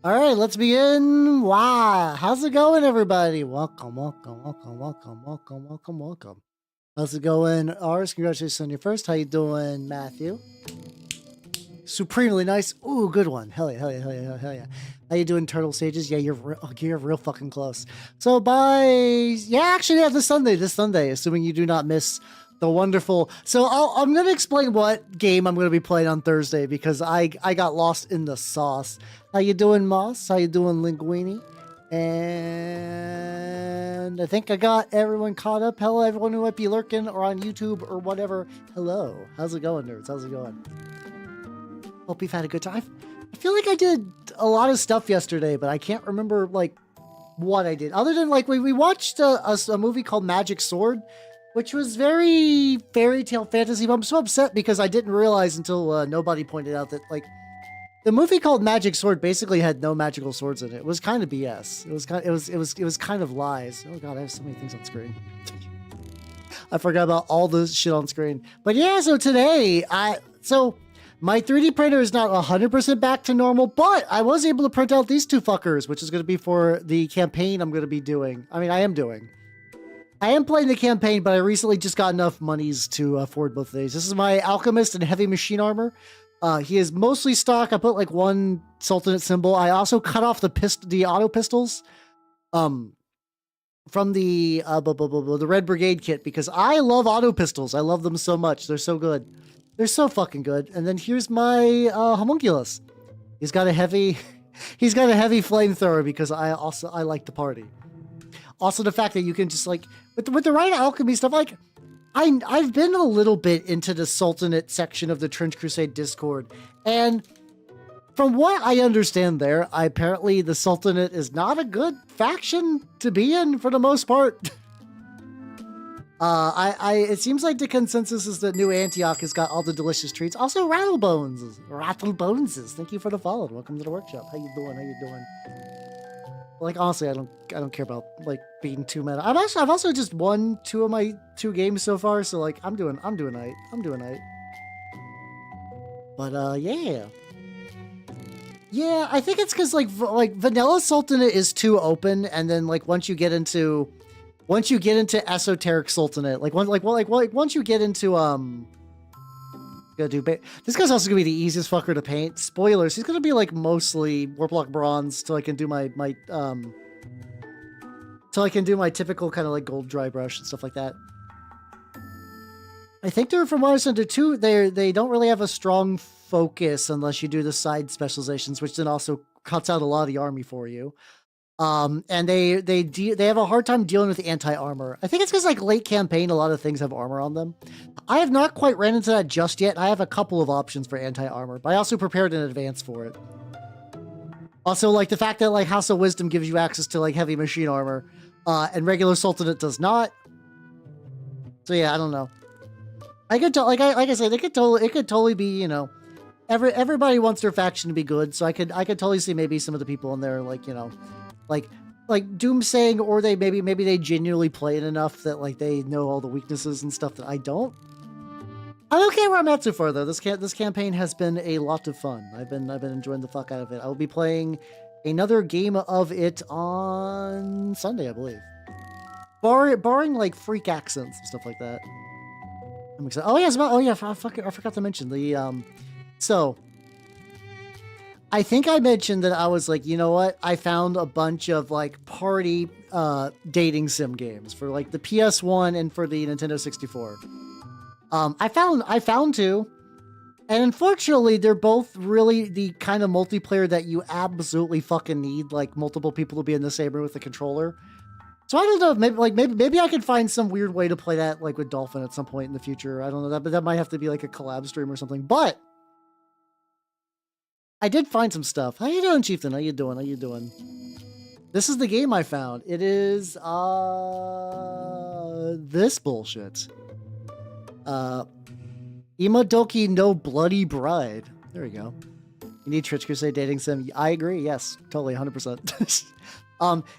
All right, let's begin. Wow, how's it going, everybody? Welcome. How's it going, Ars? Congratulations on your first. How you doing, Matthew? Supremely nice. Ooh, good one. Hell yeah. How you doing, Turtle Sages? Yeah, you're real fucking close. So this Sunday, assuming you do not miss the wonderful. So I'm gonna explain what game I'm gonna be playing on Thursday because I got lost in the sauce. How you doing, Moss? How you doing, Linguini? And I think I got everyone caught up. Hello, everyone who might be lurking or on YouTube or whatever. Hello. How's it going, nerds? How's it going? Hope you've had a good time. I feel like I did a lot of stuff yesterday, but I can't remember like what I did. Other than like we watched a movie called Magic Sword, which was very fairy tale fantasy. But I'm so upset because I didn't realize until nobody pointed out that like the movie called Magic Sword basically had no magical swords in it. It was kind of BS. It was kind of lies. Oh god, I have so many things on screen. I forgot about all this shit on screen. But yeah, so today my 3D printer is not 100% back to normal, but I was able to print out these two fuckers, which is going to be for the campaign I'm going to be doing. I mean, I am doing. I am playing the campaign, but I recently just got enough monies to afford both of these. This is my Alchemist and Heavy Machine Armor. He is mostly stock. I put like one Sultanate symbol. I also cut off the auto pistols from the Red Brigade kit because I love auto pistols. I love them so much. They're so good. They're so fucking good. And then here's my Homunculus. He's got a heavy flamethrower because I like to party. Also the fact that you can just like with the right alchemy stuff, like I've been a little bit into the Sultanate section of the Trench Crusade Discord, and from what I understand there, apparently the Sultanate is not a good faction to be in for the most part. It seems like the consensus is that New Antioch has got all the delicious treats. Also, Rattlebones. Thank you for the follow. Welcome to the workshop. How you doing? Like honestly, I don't care about like being too meta. I've also just won two of my two games so far, so like I'm doing alright. But yeah, I think it's because like Vanilla Sultanate is too open, and then like once you get into Esoteric Sultanate, once you get into this guy's also gonna be the easiest fucker to paint. Spoilers, he's gonna be like mostly Warplock Bronze till I can do my typical kind of like gold dry brush and stuff like that. I think they're from what I said too. They don't really have a strong focus unless you do the side specializations, which then also cuts out a lot of the army for you. And they have a hard time dealing with the anti-armor. I think it's because like late campaign, a lot of things have armor on them. I have not quite ran into that just yet. I have a couple of options for anti-armor, but I also prepared in advance for it. Also, like the fact that like House of Wisdom gives you access to like heavy machine armor, and regular Sultanate does not. So yeah, I don't know. I could like I said, it could totally be, you know, everybody wants their faction to be good, so I could totally see maybe some of the people in there like, you know, like doomsaying, or maybe they genuinely play it enough that like they know all the weaknesses and stuff that I don't. I'm okay where I'm at so far though. This campaign has been a lot of fun. I've been enjoying the fuck out of it. I will be playing another game of it on Sunday, I believe. Barring like freak accents and stuff like that. I'm excited. Oh yeah, I forgot to mention the so I think I mentioned that I was like, you know what? I found a bunch of like party dating sim games for like the PS1 and for the Nintendo 64. I found two, and unfortunately, they're both really the kind of multiplayer that you absolutely fucking need, like multiple people to be in the same room with the controller. So I don't know, maybe I could find some weird way to play that like with Dolphin at some point in the future. I don't know that, but that might have to be like a collab stream or something. But I did find some stuff. How you doing, Chieftain? How you doing? This is the game I found. It is this bullshit. Imadoki no Bloody Bride. There we go. You need Trench Crusade dating sim. I agree. Yes, totally, 100%.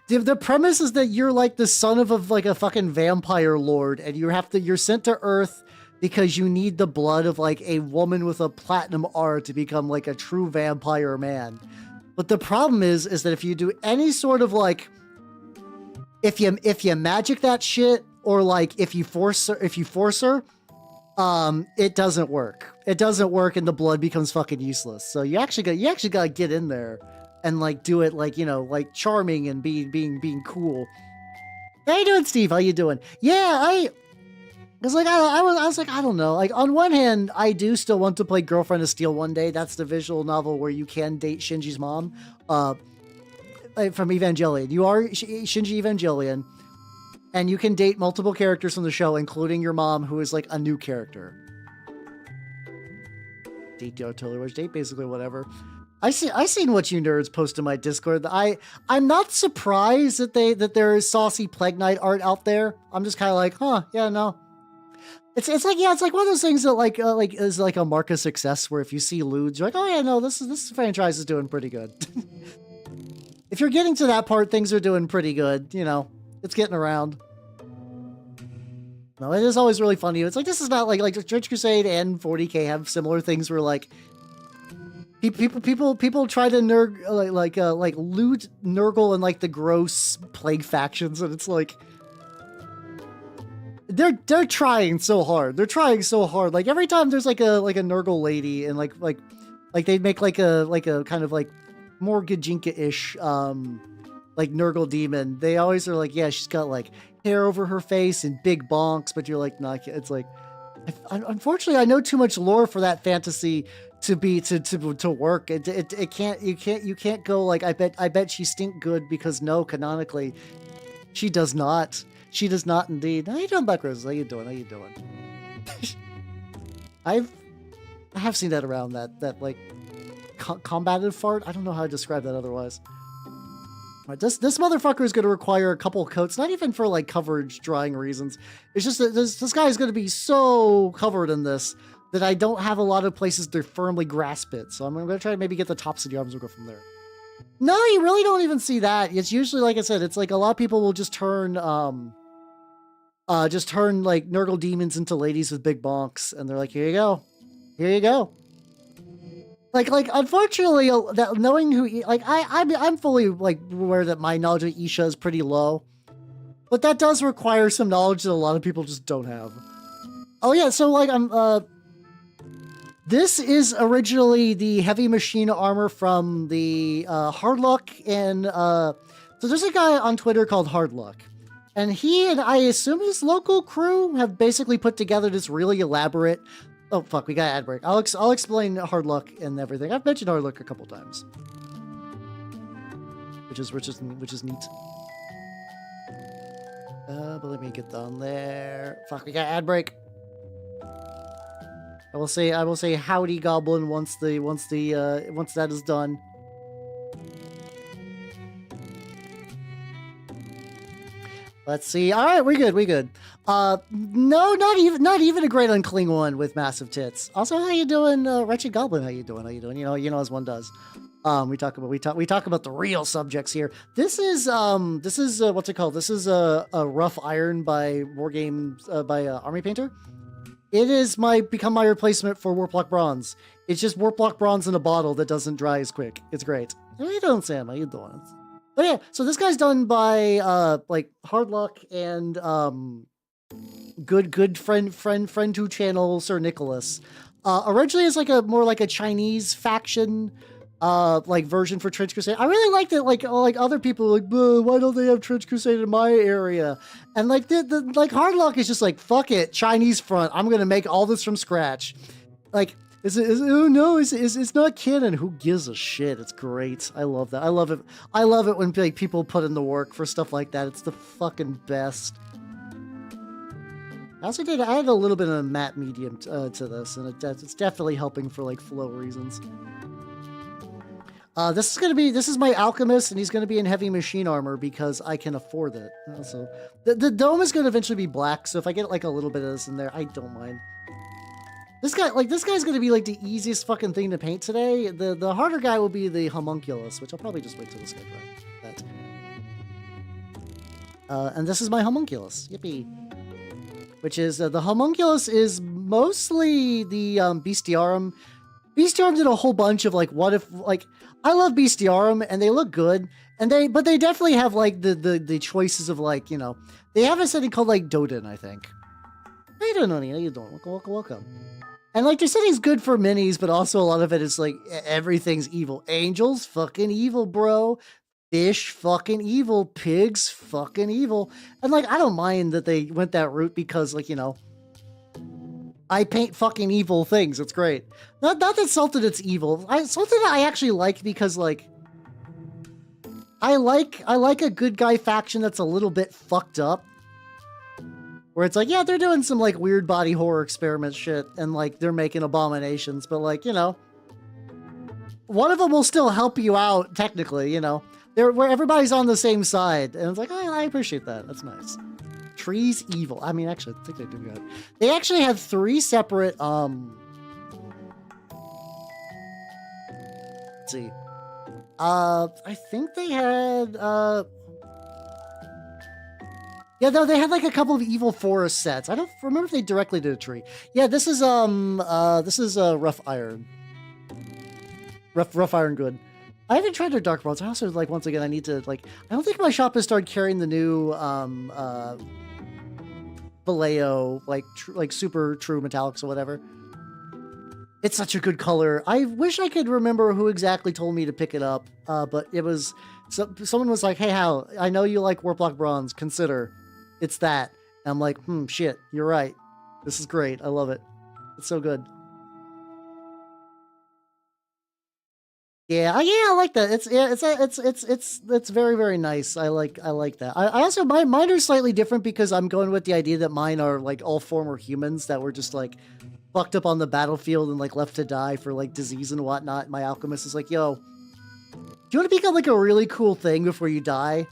The premise is that you're like the son of like a fucking vampire lord, and you're sent to Earth because you need the blood of like a woman with a platinum R to become like a true vampire man. But the problem is that if you do any sort of like, if you magic that shit, or like if you force her, it doesn't work. It doesn't work, and the blood becomes fucking useless. So you actually gotta get in there and like do it like, you know, like charming and being cool. How you doing, Steve? How you doing? Yeah, I was like, I don't know. Like, on one hand, I do still want to play Girlfriend of Steel one day. That's the visual novel where you can date Shinji's mom, from Evangelion. You are Shinji Evangelion, and you can date multiple characters from the show, including your mom, who is like a new character. Date totally which date, basically whatever. I seen what you nerds post in my Discord. I'm not surprised that there is saucy Plague Knight art out there. I'm just kind of like, huh, yeah, no. It's like, yeah, it's like one of those things that like is like a mark of success, where if you see lewds, you're like, oh yeah, no, this franchise is doing pretty good. If you're getting to that part, things are doing pretty good. You know, it's getting around. No, it is always really funny. It's like, this is not like Trench Crusade and 40K have similar things where like people try to loot Nurgle and like the gross plague factions, and it's like they're trying so hard. They're trying so hard. Like every time there's like a Nurgle lady, and like they make like a kind of like more Gajinka-ish like Nurgle demon, they always are like, yeah, she's got like hair over her face and big bonks, but you're like, nah, it's like, unfortunately, I know too much lore for that fantasy to work. It can't, you can't go like, I bet she stink good, because no, canonically, she does not. She does not indeed. How you doing, Buckrose? How you doing? How you doing? I have seen that around, that like combative fart. I don't know how to describe that otherwise. Right, this motherfucker is going to require a couple coats, not even for like coverage drawing reasons. It's just that this guy is going to be so covered in this that I don't have a lot of places to firmly grasp it. So I'm going to try to maybe get the tops of the arms and go from there. No, you really don't even see that. It's usually, like I said, it's like a lot of people will just turn like Nurgle demons into ladies with big bonks, and they're like, here you go. Here you go. Like, unfortunately, that knowing who, like, I'm fully, like, aware that my knowledge of Isha is pretty low. But that does require some knowledge that a lot of people just don't have. Oh, yeah, so, like, this is originally the heavy machine armor from the, Hardluck, and, so there's a guy on Twitter called Hardluck. And he and I assume his local crew have basically put together this really elaborate... Oh, fuck, we got ad break. I'll explain Hardluck and everything. I've mentioned Hardluck a couple times. Which is neat. But let me get down there. Fuck, we got ad break. I will say howdy goblin once that is done. Let's see. All right, we good. No, not even a great unclean one with massive tits. Also, how you doing, Wretched Goblin? How you doing? You know, as one does. We talk about the real subjects here. This is what's it called? This is a rough iron by Wargames by Army Painter. It is become my replacement for Warplock Bronze. It's just Warplock Bronze in a bottle that doesn't dry as quick. It's great. How you doing, Sam? How you doing? But yeah, so this guy's done by like Hardluck and good friend to channel Sir Nicholas. Originally it's like more like a Chinese faction like version for Trench Crusade. I really liked it. Like other people were like, why don't they have Trench Crusade in my area? And like the Hardluck is just like, fuck it, Chinese front. I'm gonna make all this from scratch. Like, oh no, it's not canon. Who gives a shit? It's great. I love that. I love it. I love it when like people put in the work for stuff like that. It's the fucking best. I had a little bit of a matte medium to this, and it's definitely helping for like flow reasons. This is my Alchemist, and he's gonna be in heavy machine armor because I can afford it. So the dome is gonna eventually be black, so if I get like a little bit of this in there, I don't mind. This guy's gonna be like the easiest fucking thing to paint today. The harder guy will be the Homunculus, which I'll probably just wait till this guy dries. And this is my Homunculus. Yippee. Which is the Homunculus is mostly the Bestiarum. Bestiarium did a whole bunch of like, what if, like, I love Bestiarium and they look good, and but they definitely have like the choices of like, you know, they have a setting called like Doden, I think. How you doing, honey? How you doing? Welcome. And like, their setting's good for minis, but also a lot of it is like everything's evil. Angels, fucking evil, bro. Fish, fucking evil. Pigs, fucking evil. And like, I don't mind that they went that route because, like, you know, I paint fucking evil things. It's great. Not that Salted it's evil. Salted I actually like because like I like a good guy faction that's a little bit fucked up. Where it's like, yeah, they're doing some like weird body horror experiment shit and like they're making abominations, but like, you know, one of them will still help you out technically, you know. Where everybody's on the same side. And it's like, oh, I appreciate that. That's nice. Trees evil. I mean, actually, I think they do good. They actually have 3 separate, let's see. I think they had, yeah, no, they had like a couple of evil forest sets. I don't remember if they directly did a tree. Yeah, this is Rough Iron. Rough Iron Good. I haven't tried their Dark Bronze. I also, like, once again, I need to, like, I don't think my shop has started carrying the new, Vallejo, like super true metallics or whatever. It's such a good color. I wish I could remember who exactly told me to pick it up, but it was, someone was like, hey, Hal, I know you like Warplock Bronze, consider. It's that. And I'm like, shit, you're right. This is great. I love it. It's so good. Yeah, I like that. It's very, very nice. I like that. I also, mine are slightly different because I'm going with the idea that mine are like all former humans that were just like fucked up on the battlefield and like left to die for like disease and whatnot. My alchemist is like, yo, do you want to become like a really cool thing before you die?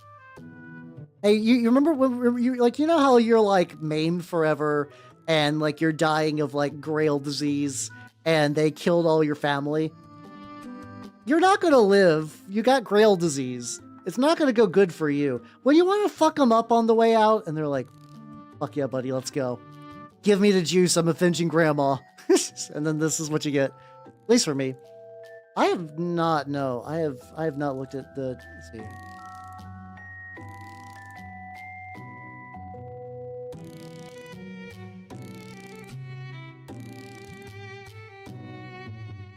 Hey, you remember when you like, you know how you're like maimed forever and like you're dying of like grail disease and they killed all your family? You're not going to live. You got grail disease. It's not going to go good for you. Well, you want to fuck them up on the way out? And they're like, fuck yeah, buddy, let's go. Give me the juice. I'm avenging grandma. And then this is what you get. At least for me. I have not, no. I have not looked at the, let's see.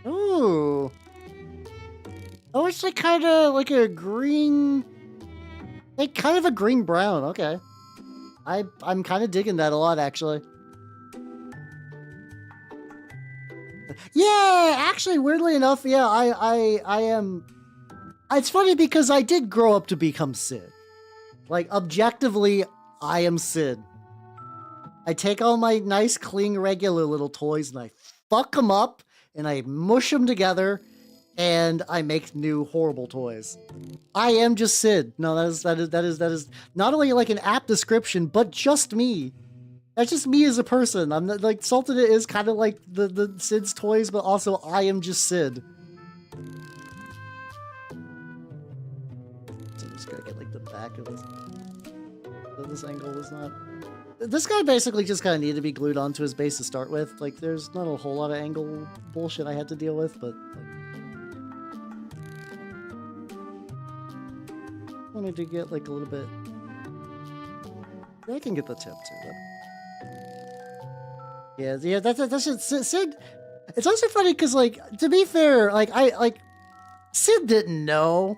Ooh. Oh, it's like kind of like a green, like kind of a green brown. Okay, I'm kind of digging that a lot, actually. Yeah, actually, weirdly enough, yeah, I am. It's funny because I did grow up to become Sid. Like objectively, I am Sid. I take all my nice, clean, regular little toys and I fuck them up and I mush them together. And I make new horrible toys. I am just Sid. No, that is not only like an apt description, but just me. That's just me as a person. I'm not, like, Salted is kind of like the Sid's toys, but also I am just Sid. So I'm just gonna get like the back of this. This angle was not. This guy basically just kind of needed to be glued onto his base to start with. Like, there's not a whole lot of angle bullshit I had to deal with, but. Like, wanted to get like a little bit. I can get the tip too. Yeah. That's Sid. It's also funny because, like, to be fair, like Sid didn't know.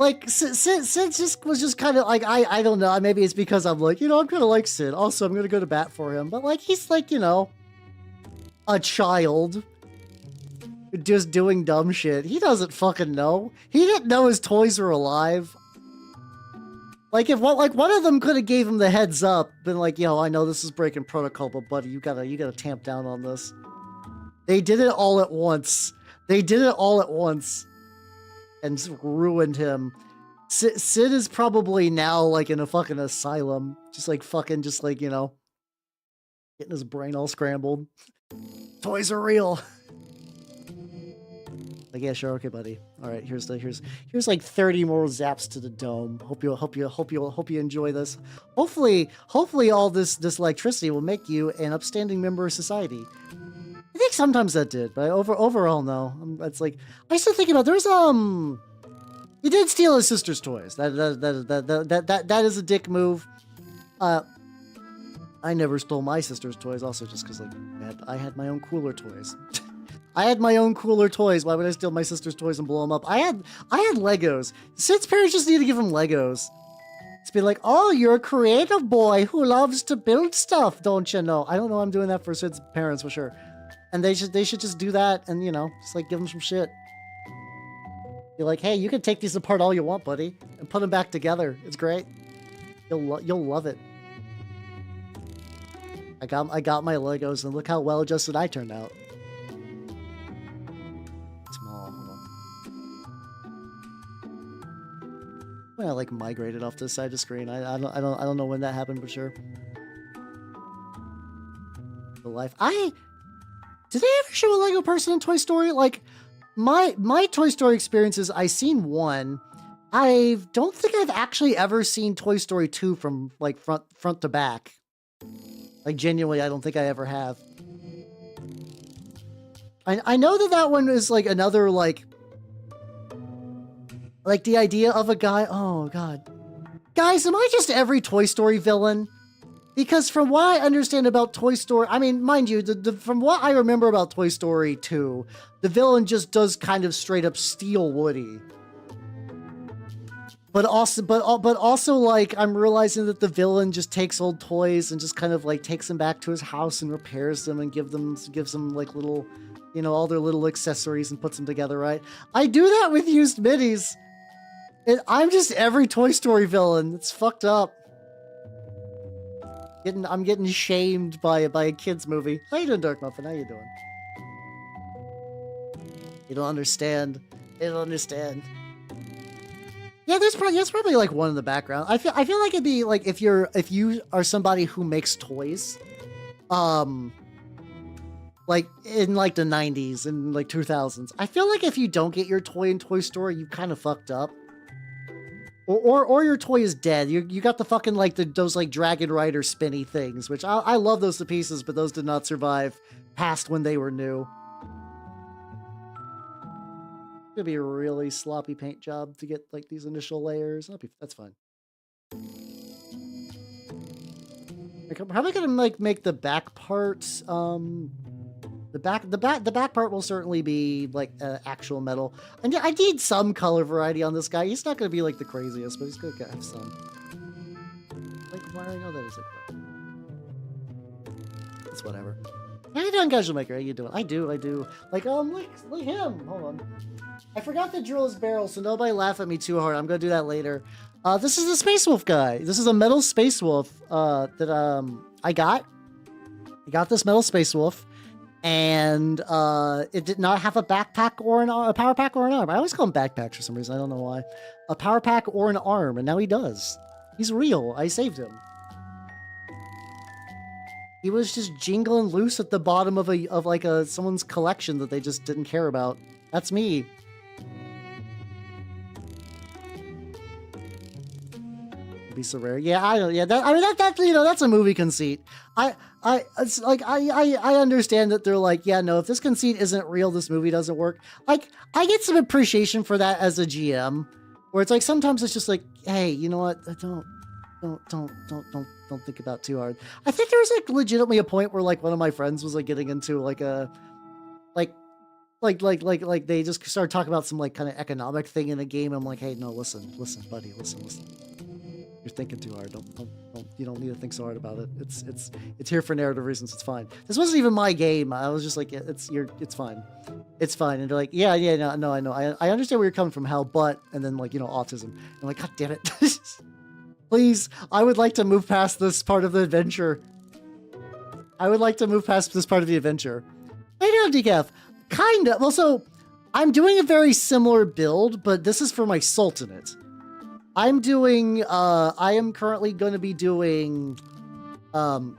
Like Sid just was just kind of like I don't know. Maybe it's because I'm like, you know, I'm kind of like Sid. Also, I'm gonna go to bat for him. But like he's like, you know, a child. Just doing dumb shit. He doesn't fucking know. He didn't know his toys were alive. Like if one of them could have gave him the heads up, been like, yo, I know this is breaking protocol, but buddy, you gotta tamp down on this. They did it all at once. And just ruined him. Sid is probably now like in a fucking asylum, just like you know, getting his brain all scrambled. Toys are real. Like, yeah, sure, okay, buddy. All right, here's like 30 more zaps to the dome. Hope you enjoy this. Hopefully all this electricity will make you an upstanding member of society. I think sometimes that did, but overall, no. It's like, I used to think about, he did steal his sister's toys. That is a dick move. I never stole my sister's toys, also just because, like, I had my own cooler toys. I had my own cooler toys. Why would I steal my sister's toys and blow them up? I had Legos. Sid's parents just need to give him Legos. It's be like, oh, you're a creative boy who loves to build stuff, don't you know? I don't know. I'm doing that for Sid's parents for sure. And they should just do that and, you know, just like give them some shit. Be like, hey, you can take these apart all you want, buddy, and put them back together. It's great. You'll love it. I got my Legos, and look how well adjusted I turned out. Small. Hold on. When I like migrated off to the side of the screen, I don't know when that happened for sure. The life. Did they ever show a Lego person in Toy Story? Like my Toy Story experiences, I seen one. I don't think I've actually ever seen Toy Story 2 from like front to back. Like, genuinely, I don't think I ever have. I know that one is, like, another, like, the idea of a guy... Oh, God. Guys, am I just every Toy Story villain? Because from what I understand about Toy Story... I mean, mind you, from what I remember about Toy Story 2, the villain just does kind of straight-up steal Woody. But also, like, I'm realizing that the villain just takes old toys and just kind of, like, takes them back to his house and repairs them and gives them, like, little, you know, all their little accessories and puts them together, right? I do that with used minis. I'm just every Toy Story villain. It's fucked up. I'm getting shamed by a kid's movie. How you doing, Dark Muffin? How you doing? You don't understand. You don't understand. Yeah, that's probably like one in the background. I feel like it'd be like if you are somebody who makes toys, like in like the 90s and like 2000s. I feel like if you don't get your toy in Toy Story, you kind of fucked up. Or your toy is dead. You got the fucking like those like Dragon Rider spinny things, which I love those to pieces, but those did not survive past when they were new. It'll be a really sloppy paint job to get like these initial layers. That's fine. I'm probably gonna like make the back parts. The back part will certainly be like actual metal. And I need some color variety on this guy. He's not gonna be like the craziest, but he's gonna have some. Like wiring. Oh, that is like. It's whatever. How you doing, Casual Maker? How you doing? I do. Like him. Hold on. I forgot to drill his barrel, so nobody laugh at me too hard. I'm gonna do that later. This is the Space Wolf guy. This is a metal Space Wolf that I got. I got this metal Space Wolf, and it did not have a backpack or a power pack or an arm. I always call him backpacks for some reason. I don't know why. A power pack or an arm, and now he does. He's real. I saved him. He was just jingling loose at the bottom of someone's collection that they just didn't care about. That's me. Be so rare. Yeah, I don't. Yeah, that you know, that's a movie conceit. It's like I understand that they're like, yeah, no, if this conceit isn't real, this movie doesn't work. Like, I get some appreciation for that as a GM, where it's like sometimes it's just like, hey, you know what? Don't think about it too hard. I think there was like legitimately a point where like one of my friends was like getting into like a like they just started talking about some like kind of economic thing in a game. I'm like, hey, no, listen, buddy, listen. You're thinking too hard. Don't you don't need to think so hard about it. It's here for narrative reasons. It's fine. This wasn't even my game. I was just like, it's fine. It's fine. And they're like, yeah, no, I know. I understand where you're coming from, Hal, but, and then like, you know, autism. I'm like, God damn it. Please, I would like to move past this part of the adventure. I would like to move past this part of the adventure. Hey, no, Decaf. Kind of. Well, so I'm doing a very similar build, but this is for my Sultanate. I am currently going to be doing, I'm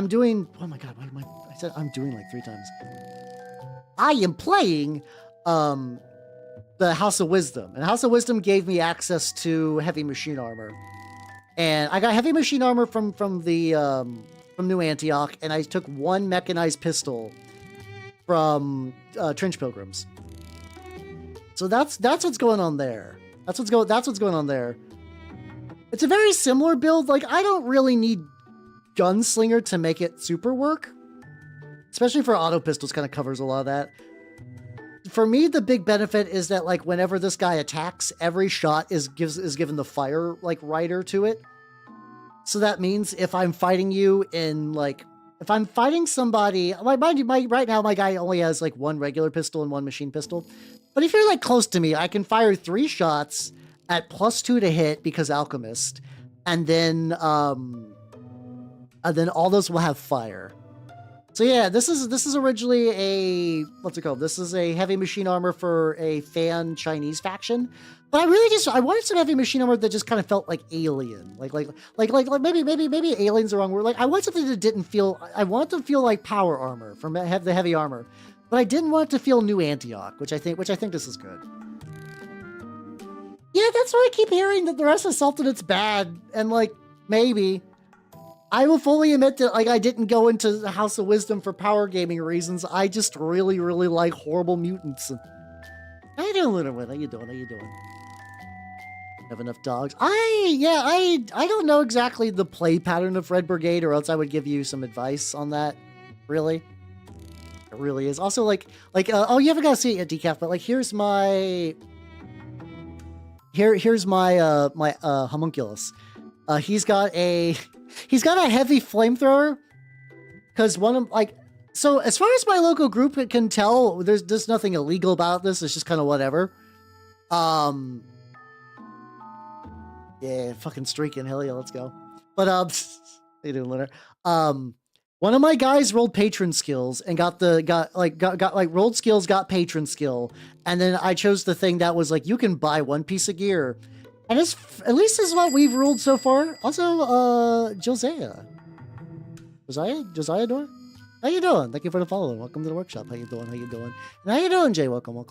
doing, oh my God, I said I'm doing like 3 times. I am playing, the House of Wisdom, and House of Wisdom gave me access to heavy machine armor. And I got heavy machine armor from New Antioch, and I took 1 mechanized pistol. from Trench Pilgrims. So that's what's going on there. That's what's going on there. It's a very similar build. Like, I don't really need Gunslinger to make it super work, especially for auto pistols. Kind of covers a lot of that. For me, the big benefit is that, like, whenever this guy attacks, every shot is given the fire, like, rider to it. So that means if I'm fighting you in, like, if I'm fighting somebody, right now my guy only has, like, one regular pistol and one machine pistol. But if you're, like, close to me, I can fire 3 shots at +2 to hit because Alchemist, and then all those will have fire. So yeah, this is originally a, what's it called? This is a heavy machine armor for a fan Chinese faction. But I wanted some heavy machine armor that just kind of felt like alien. Like maybe alien's the wrong word. Like, I want something that didn't feel, I want it to feel like power armor from the heavy armor. But I didn't want it to feel New Antioch, which I think this is good. Yeah, that's why I keep hearing that the rest of Sultanate's bad, and, like, maybe. I will fully admit that, like, I didn't go into the House of Wisdom for power gaming reasons. I just really, really like horrible mutants. How you doing, Lunar? How you doing? Have enough dogs? I don't know exactly the play pattern of Red Brigade, or else I would give you some advice on that. Really? It really is. Also, oh, you haven't got to see it yet, Decaf, but, like, here's my Homunculus. He's got a heavy flamethrower, because one of, like, so as far as my local group can tell, there's nothing illegal about this. It's just kind of whatever. Yeah, fucking streaking, hell yeah, let's go. But how you doing, Lunar? One of my guys rolled patron skills and got rolled skills, got patron skill, and then I chose the thing that was like, you can buy 1 piece of gear. And it's, at least is what we've ruled so far. Also, Josiah Door? How you doing? Thank you for the follow. Welcome to the workshop. How you doing? And how you doing, Jay? Welcome.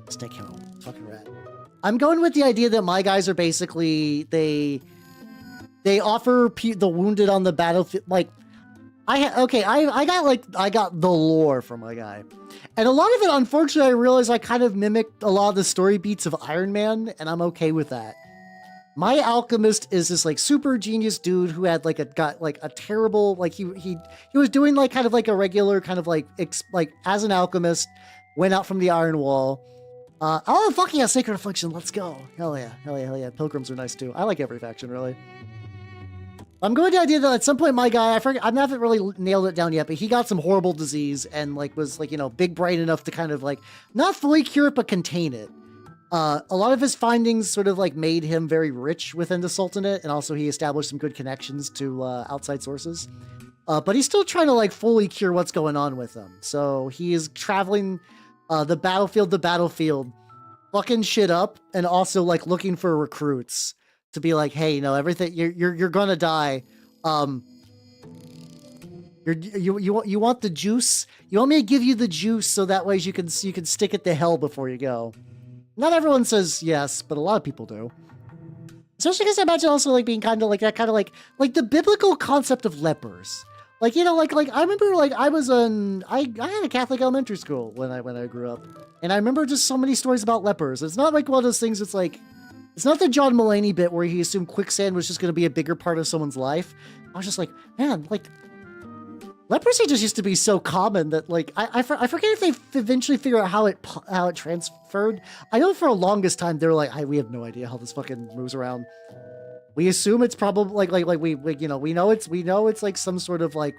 Stick hero. Fucking rat. I'm going with the idea that my guys are basically, they offer the wounded on the battlefield, like, I got the lore from my guy. And a lot of it, unfortunately, I realized I kind of mimicked a lot of the story beats of Iron Man, and I'm okay with that. My Alchemist is this, like, super genius dude who had, like, got a terrible, like, he was doing, like, kind of like a regular kind of, like, as an Alchemist, went out from the Iron Wall. Oh, fuck yeah, Sacred Affliction, let's go. Hell yeah. Pilgrims are nice, too. I like every faction, really. I'm going to the idea that at some point my guy, I haven't really nailed it down yet, but he got some horrible disease and, like, was, like, you know, big brain enough to kind of, like, not fully cure it, but contain it. A lot of his findings sort of, like, made him very rich within the Sultanate, and also he established some good connections to outside sources. But he's still trying to, like, fully cure what's going on with him. So he is traveling the battlefield to battlefield, fucking shit up, and also, like, looking for recruits to be like, hey, you know, everything, you're gonna die. You want the juice? You want me to give you the juice so that way you can stick it to hell before you go. Not everyone says yes, but a lot of people do. Especially because I imagine also, like, being kind of like that, kind of like the biblical concept of lepers. Like, you know, like I remember, like, I had a Catholic elementary school when I grew up, and I remember just so many stories about lepers. It's not like one of those things. It's like, it's not the John Mulaney bit where he assumed quicksand was just going to be a bigger part of someone's life. I was just like, man, like, leprosy just used to be so common that, like, I forget if they eventually figure out how it transferred. I know for the longest time they were like, we have no idea how this fucking moves around. We assume it's probably we know it's like some sort of, like,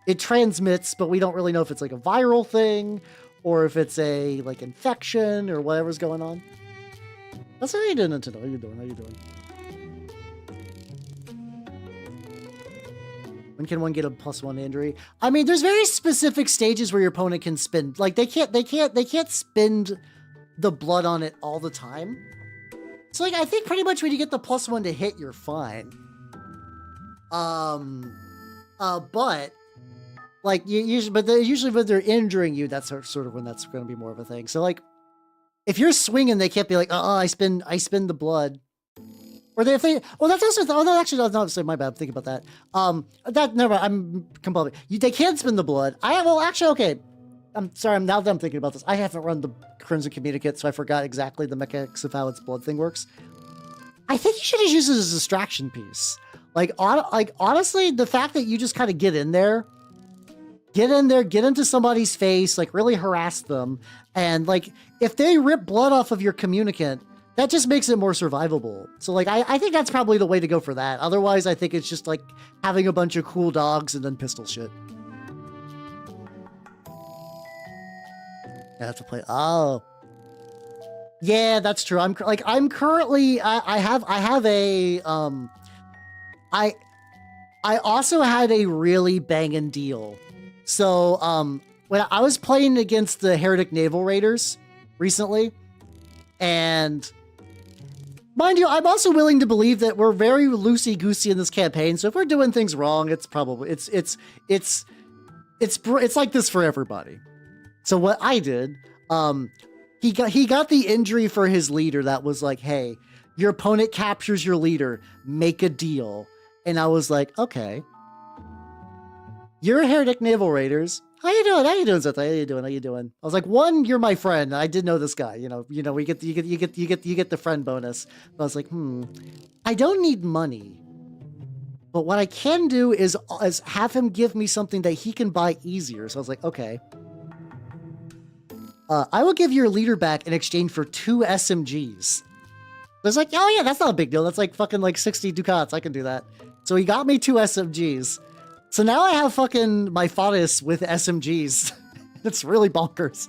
it transmits, but we don't really know if it's like a viral thing or if it's a, like, infection or whatever's going on. That's how you doing, Nintendo. How you doing? When can one get a +1 injury? I mean, there's very specific stages where your opponent can spend, like, they can't spend the blood on it all the time. So, like, I think pretty much when you get the +1 to hit, you're fine. But like, usually when they're injuring you, that's sort of when that's going to be more of a thing. So, like, if you're swinging, they can't be like, I spend the blood. Or they, if they, well, that's also, oh, no, actually, no, sorry, my bad. I'm thinking about that. Never, I'm completely, they can spin the blood. Well, actually, okay. I'm sorry, now that I'm thinking about this, I haven't run the Crimson Communicate, so I forgot exactly the mechanics of how its blood thing works. I think you should just use it as a distraction piece. Like honestly, the fact that you just kind of get in there, get into somebody's face, like really harass them, and like if they rip blood off of your communicant, that just makes it more survivable. So like I think that's probably the way to go for that. Otherwise, I think it's just like having a bunch of cool dogs and then pistol shit. I have to play. Oh, yeah, that's true. I'm currently. I also had a really banging deal. So when I was playing against the Heretic Naval Raiders recently, and mind you, I'm also willing to believe that we're very loosey-goosey in this campaign. So if we're doing things wrong, it's probably it's like this for everybody. So what I did, he got the injury for his leader that was like, hey, your opponent captures your leader, make a deal. And I was like, okay. You're a Heretic Naval Raiders. How you doing, Zeta? How you doing? I was like, one, you're my friend. I did know this guy. You know, you get the friend bonus. But I was like, I don't need money. But what I can do is have him give me something that he can buy easier. So I was like, okay. I will give your leader back in exchange for 2 SMGs. I was like, oh yeah, that's not a big deal. That's like fucking like 60 ducats. I can do that. So he got me 2 SMGs. So now I have fucking my Faunus with SMGs. It's really bonkers.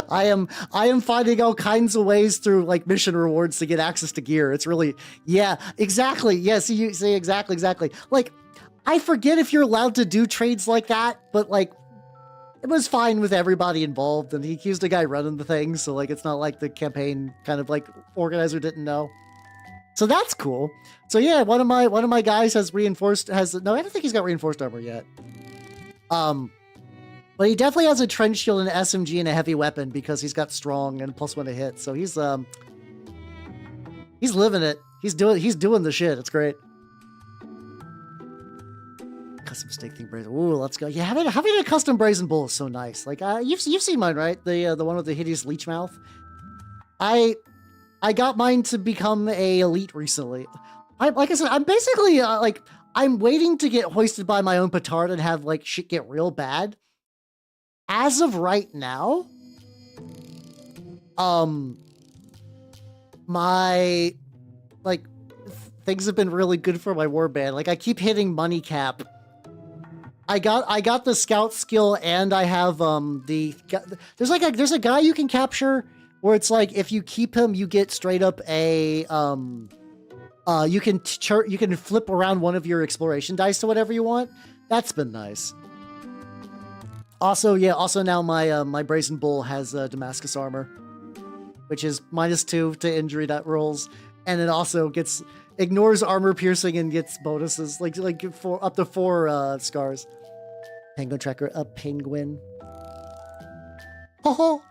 I am finding all kinds of ways through like mission rewards to get access to gear. It's really, yeah, exactly. Yeah, see exactly. Like, I forget if you're allowed to do trades like that, but like, it was fine with everybody involved, and he accused the guy running the thing, so like it's not like the campaign kind of like organizer didn't know. So that's cool. So yeah, one of my guys no, I don't think he's got reinforced armor yet. But he definitely has a trench shield, an SMG, and a heavy weapon because he's got strong and +1 to hit. So he's living it. He's doing the shit. It's great. Custom stake thing brazen. Ooh, let's go. Yeah, having a custom brazen bull is so nice. Like you've seen mine, right? The one with the hideous leech mouth. I got mine to become a elite recently. Like I said, I'm basically like I'm waiting to get hoisted by my own petard and have like shit get real bad. As of right now, my like things have been really good for my warband. Like I keep hitting money cap. I got the scout skill, and I have there's a guy you can capture where it's like if you keep him, you get straight up a you can flip around one of your exploration dice to whatever you want. That's been nice. Also, yeah, now my my brazen bull has Damascus armor, which is -2 to injury that rolls, and it also ignores armor piercing and gets bonuses like for up to 4 scars. Penguin tracker, a penguin. Oh,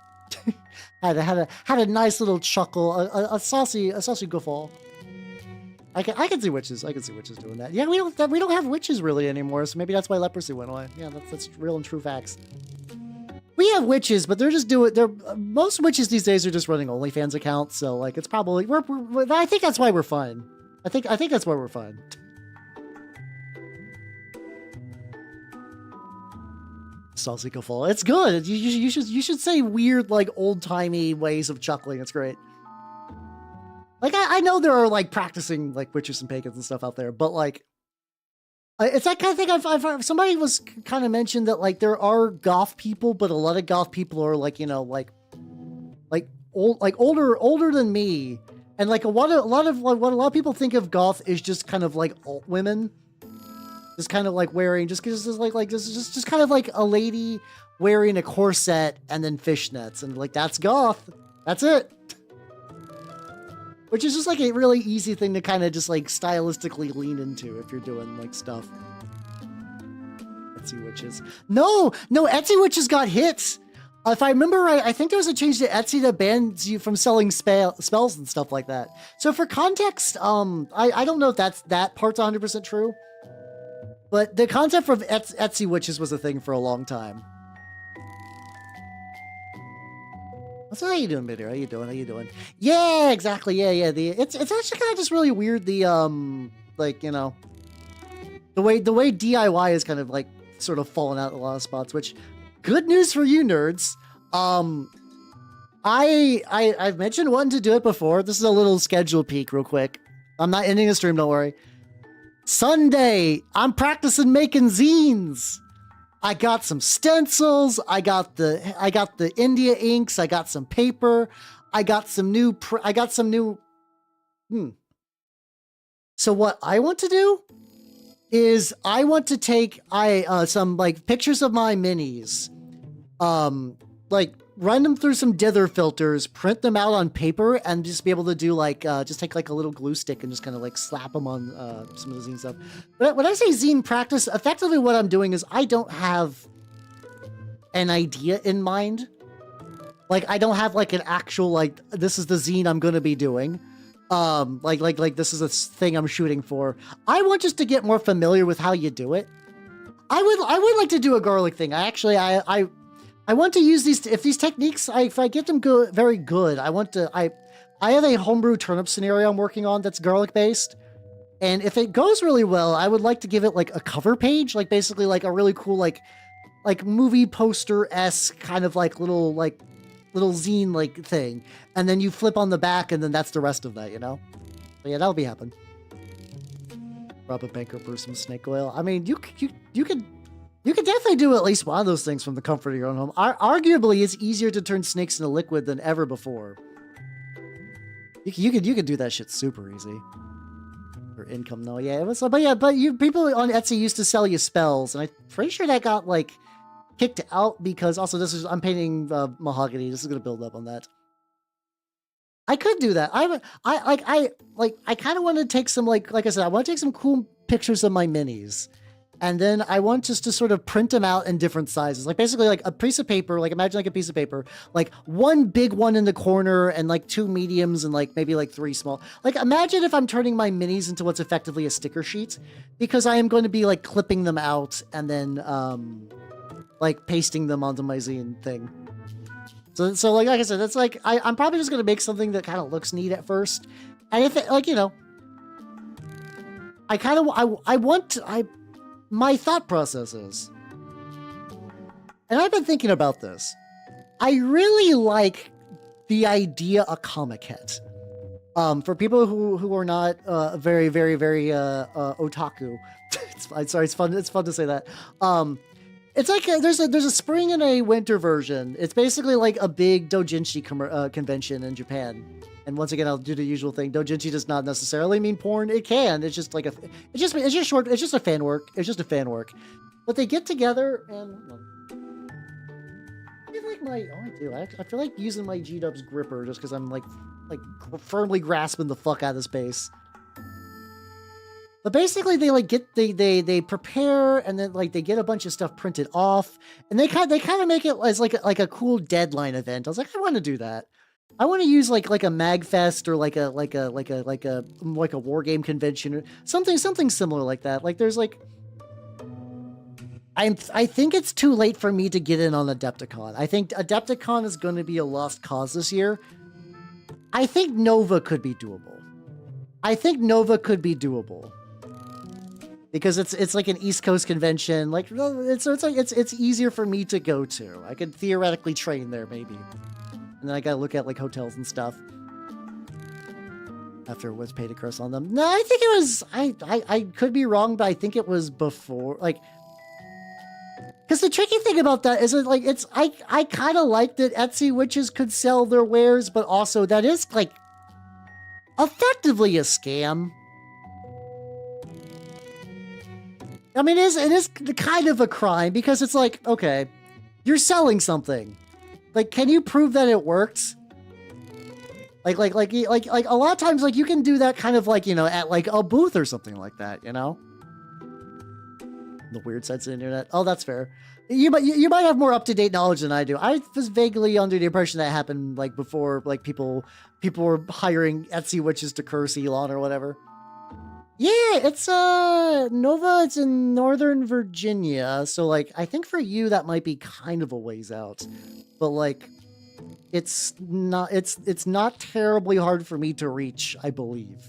had a nice little chuckle, a saucy guffaw. I can see witches. I can see witches doing that. Yeah, we don't have witches really anymore, so maybe that's why leprosy went away. Yeah, that's real and true facts. We have witches, but most witches these days are just running OnlyFans accounts, so like it's probably I think that's why we're fine. I think that's why we're fine. Saucy guffaw. It's good. You should say weird like old timey ways of chuckling. It's great. Like I know there are like practicing like witches and pagans and stuff out there, but like it's that kind of thing. I've heard, somebody was kind of mentioned that like there are goth people, but a lot of goth people are like like older than me, and like what a lot of people think of goth is just kind of like alt women, just kind of like wearing just kind of like a lady wearing a corset and then fishnets, and like that's goth. That's it. Which is just like a really easy thing to kind of just like stylistically lean into if you're doing like stuff. Etsy witches. No, Etsy witches got hits. If I remember right, I think there was a change to Etsy that bans you from selling spells and stuff like that. So for context, I don't know if that part's 100% true, but the concept of Etsy witches was a thing for a long time. So how you doing, Bitter? How you doing? Yeah, exactly. Yeah. It's actually kind of just really weird. The like, you know, the way DIY is kind of like sort of fallen out in a lot of spots, which good news for you nerds. I've mentioned wanting to do it before. This is a little schedule peek real quick. I'm not ending the stream, don't worry. Sunday, I'm practicing making zines. I got some stencils. I got the India inks. I got some paper. I got some new. So what I want to do is I want to take some like pictures of my minis, like run them through some dither filters, print them out on paper, and just be able to do like just take like a little glue stick and just kind of like slap them on some of the zine stuff. But when I say zine practice, effectively what I'm doing is I don't have an idea in mind. Like I don't have like an actual like this is the zine I'm gonna be doing. Like this is a thing I'm shooting for. I want just to get more familiar with how you do it. I would like to do a garlic thing. I want to use these, if these techniques, if I get them very good, I have a homebrew turnip scenario I'm working on that's garlic based. And if it goes really well, I would like to give it like a cover page, like basically like a really cool, like movie poster-esque kind of like little zine like thing. And then you flip on the back and then that's the rest of that, you know? But yeah, that'll be happening. Rob a banker, brew some snake oil. I mean, you could definitely do at least one of those things from the comfort of your own home. Arguably, it's easier to turn snakes into liquid than ever before. You could do that shit super easy. For income, no, yeah, it was. But people on Etsy used to sell you spells, and I'm pretty sure that got like kicked out because also I'm painting mahogany. This is gonna build up on that. I could do that. I kind of want to take some like I said, I want to take some cool pictures of my minis. And then I want just to sort of print them out in different sizes. Like basically like a piece of paper, like imagine like a piece of paper, like one big one in the corner and like two mediums and like maybe like three small. Like imagine if I'm turning my minis into what's effectively a sticker sheet, because I am going to be like clipping them out and then like pasting them onto my zine thing. So like I said, that's like, I'm probably just going to make something that kind of looks neat at first. And if it, like, you know, my thought process is, and I've been thinking about this, I really like the idea of comic heads. For people who are not very otaku, it's fun to say that. It's like there's a spring and a winter version. It's basically like a big doujinshi convention in Japan. And once again, I'll do the usual thing. Doujinshi does not necessarily mean porn. It can. It's just like it's just a fan work. It's just a fan work. But they get together and I feel like I feel like using my G-Dubs gripper just because I'm like firmly grasping the fuck out of the space. But basically, they prepare and then like they get a bunch of stuff printed off, and they kind of make it as like a cool deadline event. I was like, I want to do that. I want to use like a MagFest or like a war game convention or something similar like that. Like there's like, I think it's too late for me to get in on Adepticon. I think Adepticon is going to be a lost cause this year. I think Nova could be doable. Because it's like an East Coast convention. Like it's easier for me to go to. I could theoretically train there maybe. And then I gotta look at like hotels and stuff. After it was paid a curse on them. No, I think it was I could be wrong, but I think it was before, like, because the tricky thing about that is that, like, it's I kind of like that Etsy witches could sell their wares, but also that is like effectively a scam. I mean, it is kind of a crime because it's like, okay, you're selling something. Like, can you prove that it works? Like a lot of times, like, you can do that kind of like, you know, at like a booth or something like that, you know? The weird sides of the internet. Oh, that's fair. You might have more up-to-date knowledge than I do. I was vaguely under the impression that happened like before, like people were hiring Etsy witches to curse Elon or whatever. Yeah, it's Nova, it's in Northern Virginia. So like I think for you that might be kind of a ways out. But like it's not terribly hard for me to reach, I believe.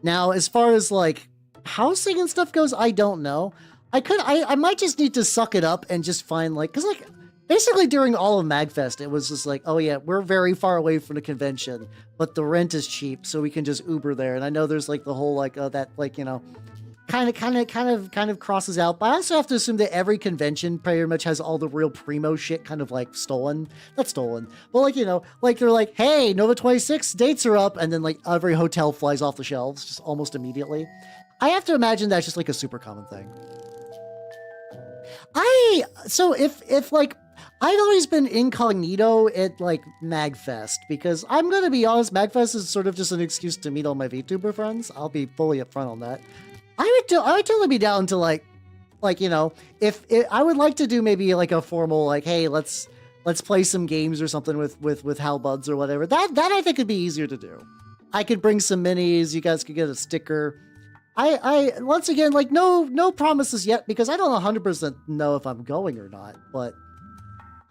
Now, as far as like housing and stuff goes, I don't know. I might just need to suck it up and just find like, cause like basically during all of MagFest, it was just like, oh yeah, we're very far away from the convention, but the rent is cheap, so we can just Uber there. And I know there's like the whole like that like, you know, kind of crosses out. But I also have to assume that every convention pretty much has all the real primo shit kind of like stolen. Not stolen, but like, you know, like they're like, hey, Nova 26 dates are up, and then like every hotel flies off the shelves just almost immediately. I have to imagine that's just like a super common thing. So if like, I've always been incognito at like MagFest, because I'm gonna be honest, MagFest is sort of just an excuse to meet all my VTuber friends. I'll be fully upfront on that. I would totally be down to like, you know, if I would like to do maybe like a formal like, hey, let's play some games or something with Halbuds or whatever. That I think could be easier to do. I could bring some minis. You guys could get a sticker. I once again, like, no promises yet, because I don't 100% know if I'm going or not, but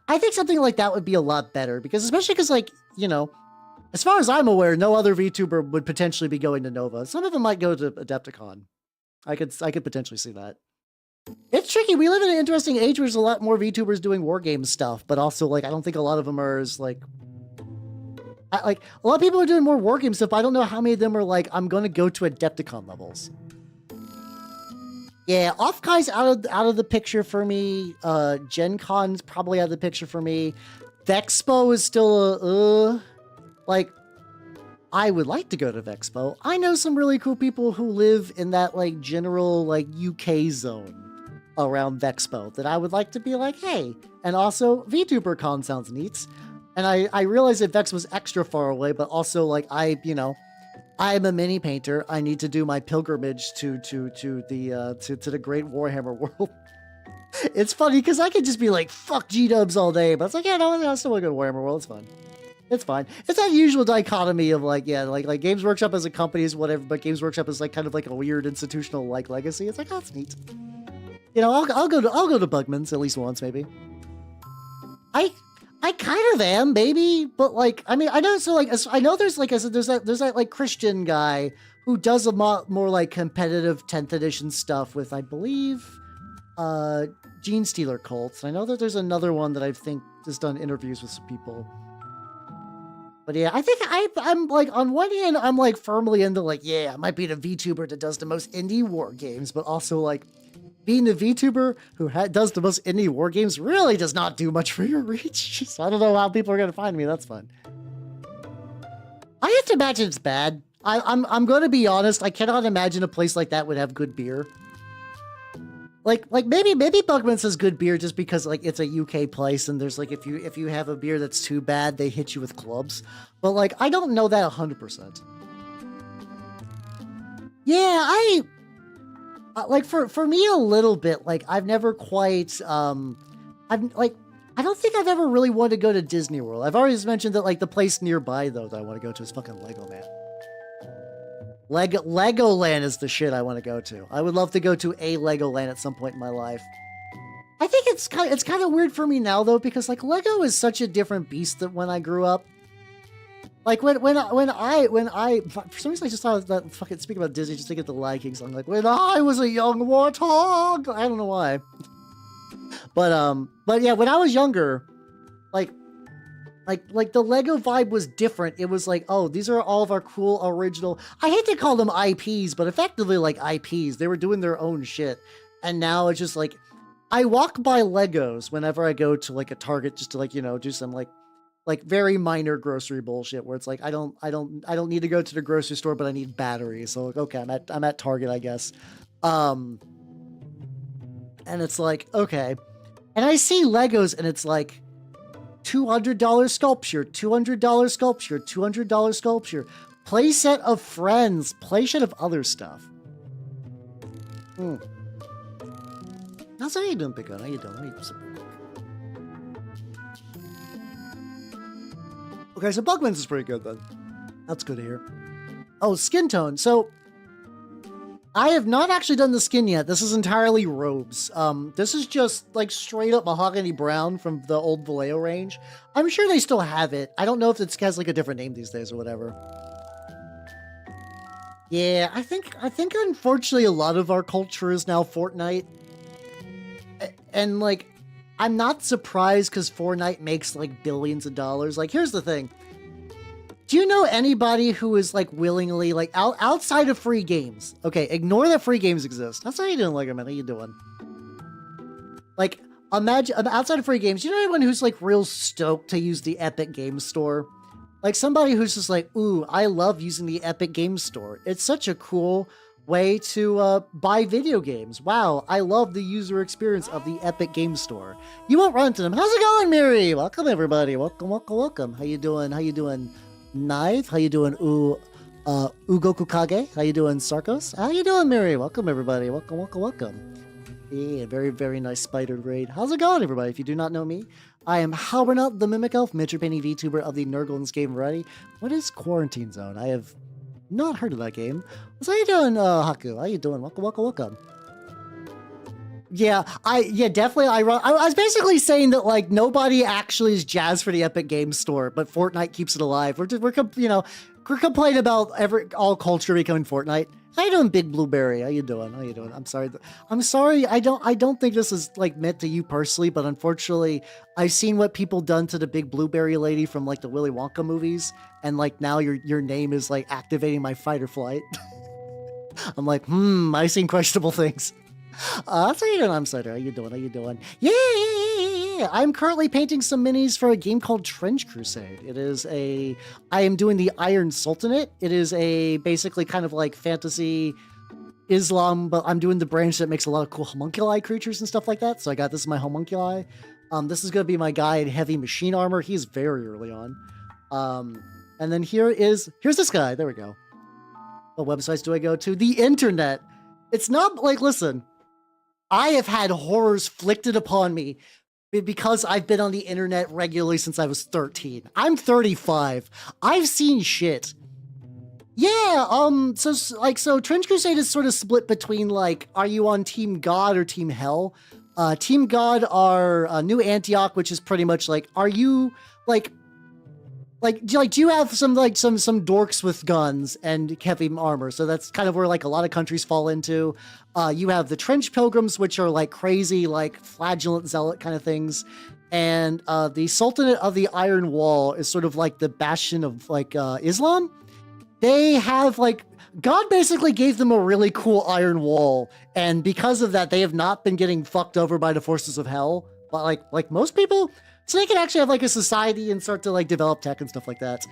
I think something like that would be a lot better, because especially because, like, you know, as far as I'm aware, no other VTuber would potentially be going to Nova. Some of them might go to Adepticon. I could potentially see that. It's tricky. We live in an interesting age where there's a lot more VTubers doing war game stuff, but also, like, I don't think a lot of them are as, like, like, a lot of people are doing more war game stuff, but I don't know how many of them are like, I'm going to go to Adepticon levels. Yeah, Offkai's out of the picture for me. Gen Con's probably out of the picture for me. Vexpo is still like, I would like to go to Vexpo. I know some really cool people who live in that like general like UK zone around Vexpo that I would like to be like, hey. And also VTuberCon sounds neat. And I realized that Vex was extra far away, but also like you know, I'm a mini painter. I need to do my pilgrimage to the great Warhammer world. It's funny because I could just be like, fuck G-dubs all day, but it's like, yeah, no, I still want to go to Warhammer world. It's fun. It's fine. It's that usual dichotomy of like, yeah, like Games Workshop as a company is whatever, but Games Workshop is like kind of like a weird institutional like legacy. It's like, oh, that's neat. You know, I'll go to Bugman's at least once maybe. I kind of am, baby, but like, I mean, I know, so like, I know there's like, I said, there's that like Christian guy who does a lot more like competitive 10th edition stuff with, I believe, Gene Stealer cults. And I know that there's another one that I think has done interviews with some people. But yeah, I think I'm like, on one hand, I'm like firmly into like, yeah, I might be the VTuber that does the most indie war games, but also like, being the VTuber who does the most indie war games really does not do much for your reach. So I don't know how people are going to find me. That's fun. I have to imagine it's bad. I'm going to be honest. I cannot imagine a place like that would have good beer. Like maybe Bugman's has good beer just because like it's a UK place and there's like if you have a beer that's too bad, they hit you with clubs. But like I don't know that 100%. Yeah, like for me a little bit, like I've never quite I've like I don't think I've ever really wanted to go to Disney World. I've always mentioned that like the place nearby though that I want to go to is fucking Legoland. Legoland is the shit I want to go to. I would love to go to a Legoland at some point in my life. I think it's kind of weird for me now though, because like Lego is such a different beast than when I grew up. Like when I for some reason I just thought that fucking speaking about Disney, just think of the Lion King song. Like when I was a young warthog, I don't know why, but yeah, when I was younger, like the Lego vibe was different. It was like, oh, these are all of our cool original. I hate to call them IPs, but effectively like IPs. They were doing their own shit, and now it's just like I walk by Legos whenever I go to like a Target just to like, you know, do some like very minor grocery bullshit where it's like, I don't need to go to the grocery store, but I need batteries. So like, okay, I'm at Target, I guess. And it's like, okay. And I see Legos and it's like $200 sculpture, $200 sculpture, $200 sculpture, playset of friends, playset of other stuff. How's how you doing, Pico? How you doing? Let me sip real quick. Okay, so Bugman's is pretty good then. That's good to hear. Oh, skin tone. So I have not actually done the skin yet. This is entirely robes. This is just like straight up mahogany brown from the old Vallejo range. I'm sure they still have it. I don't know if it has like a different name these days or whatever. Yeah, I think unfortunately a lot of our culture is now Fortnite. And like, I'm not surprised because Fortnite makes like billions of dollars. Like, here's the thing. Do you know anybody who is like willingly like outside of free games? Okay, ignore that free games exist. That's how you doing, like, man. How you doing? Like, imagine outside of free games. You know anyone who's like real stoked to use the Epic Games Store? Like somebody who's just like, ooh, I love using the Epic Games Store. It's such a cool way to buy video games. Wow, I love the user experience of the Epic Games Store. You won't run into them. How's it going, Miri? Welcome, everybody. Welcome, welcome, welcome. How you doing? How you doing? Knife, how you doing? Ugoku Kage, how you doing? Sarkos, how you doing, Miri? Welcome, everybody. Welcome, welcome, welcome. Yeah, very, very nice spider raid. How's it going, everybody? If you do not know me, I am Halbernut, the Mimic Elf, miniature painting VTuber of the Nurgle's game variety. What is Quarantine Zone? I have not heard of that game. How you doing, Haku? How you doing? Welcome, welcome, welcome. Yeah, definitely. I was basically saying that like nobody actually is jazzed for the Epic Games Store, but Fortnite keeps it alive. We're complaining about all culture becoming Fortnite. How you doing, Big Blueberry? How you doing? How you doing? I'm sorry. I don't think this is like meant to you personally, but unfortunately, I've seen what people done to the Big Blueberry lady from like the Willy Wonka movies, and like now your name is like activating my fight or flight. I'm like, I've seen questionable things. That's how you doing. I'm sorry. How you doing? How you doing? Yeah. I'm currently painting some minis for a game called Trench Crusade. I am doing the Iron Sultanate. It is a basically kind of like fantasy Islam, but I'm doing the branch that makes a lot of cool homunculi creatures and stuff like that. So I got this is my homunculi. This is going to be my guy in heavy machine armor. He's very early on. And then here's this guy. There we go. What websites do I go to? The internet. It's not like, listen, I have had horrors flicted upon me because I've been on the internet regularly since I was 13. I'm 35. I've seen shit. Yeah, so Trench Crusade is sort of split between like, are you on Team God or Team Hell? Team God are New Antioch, which is pretty much like, are you do you have some dorks with guns and heavy armor? So that's kind of where like a lot of countries fall into. You have the Trench Pilgrims, which are like crazy, like flagellant zealot kind of things. And the Sultanate of the Iron Wall is sort of like the bastion of like Islam. They have like, God basically gave them a really cool iron wall. And because of that, they have not been getting fucked over by the forces of hell. But like most people, so they can actually have like a society and start to like develop tech and stuff like that.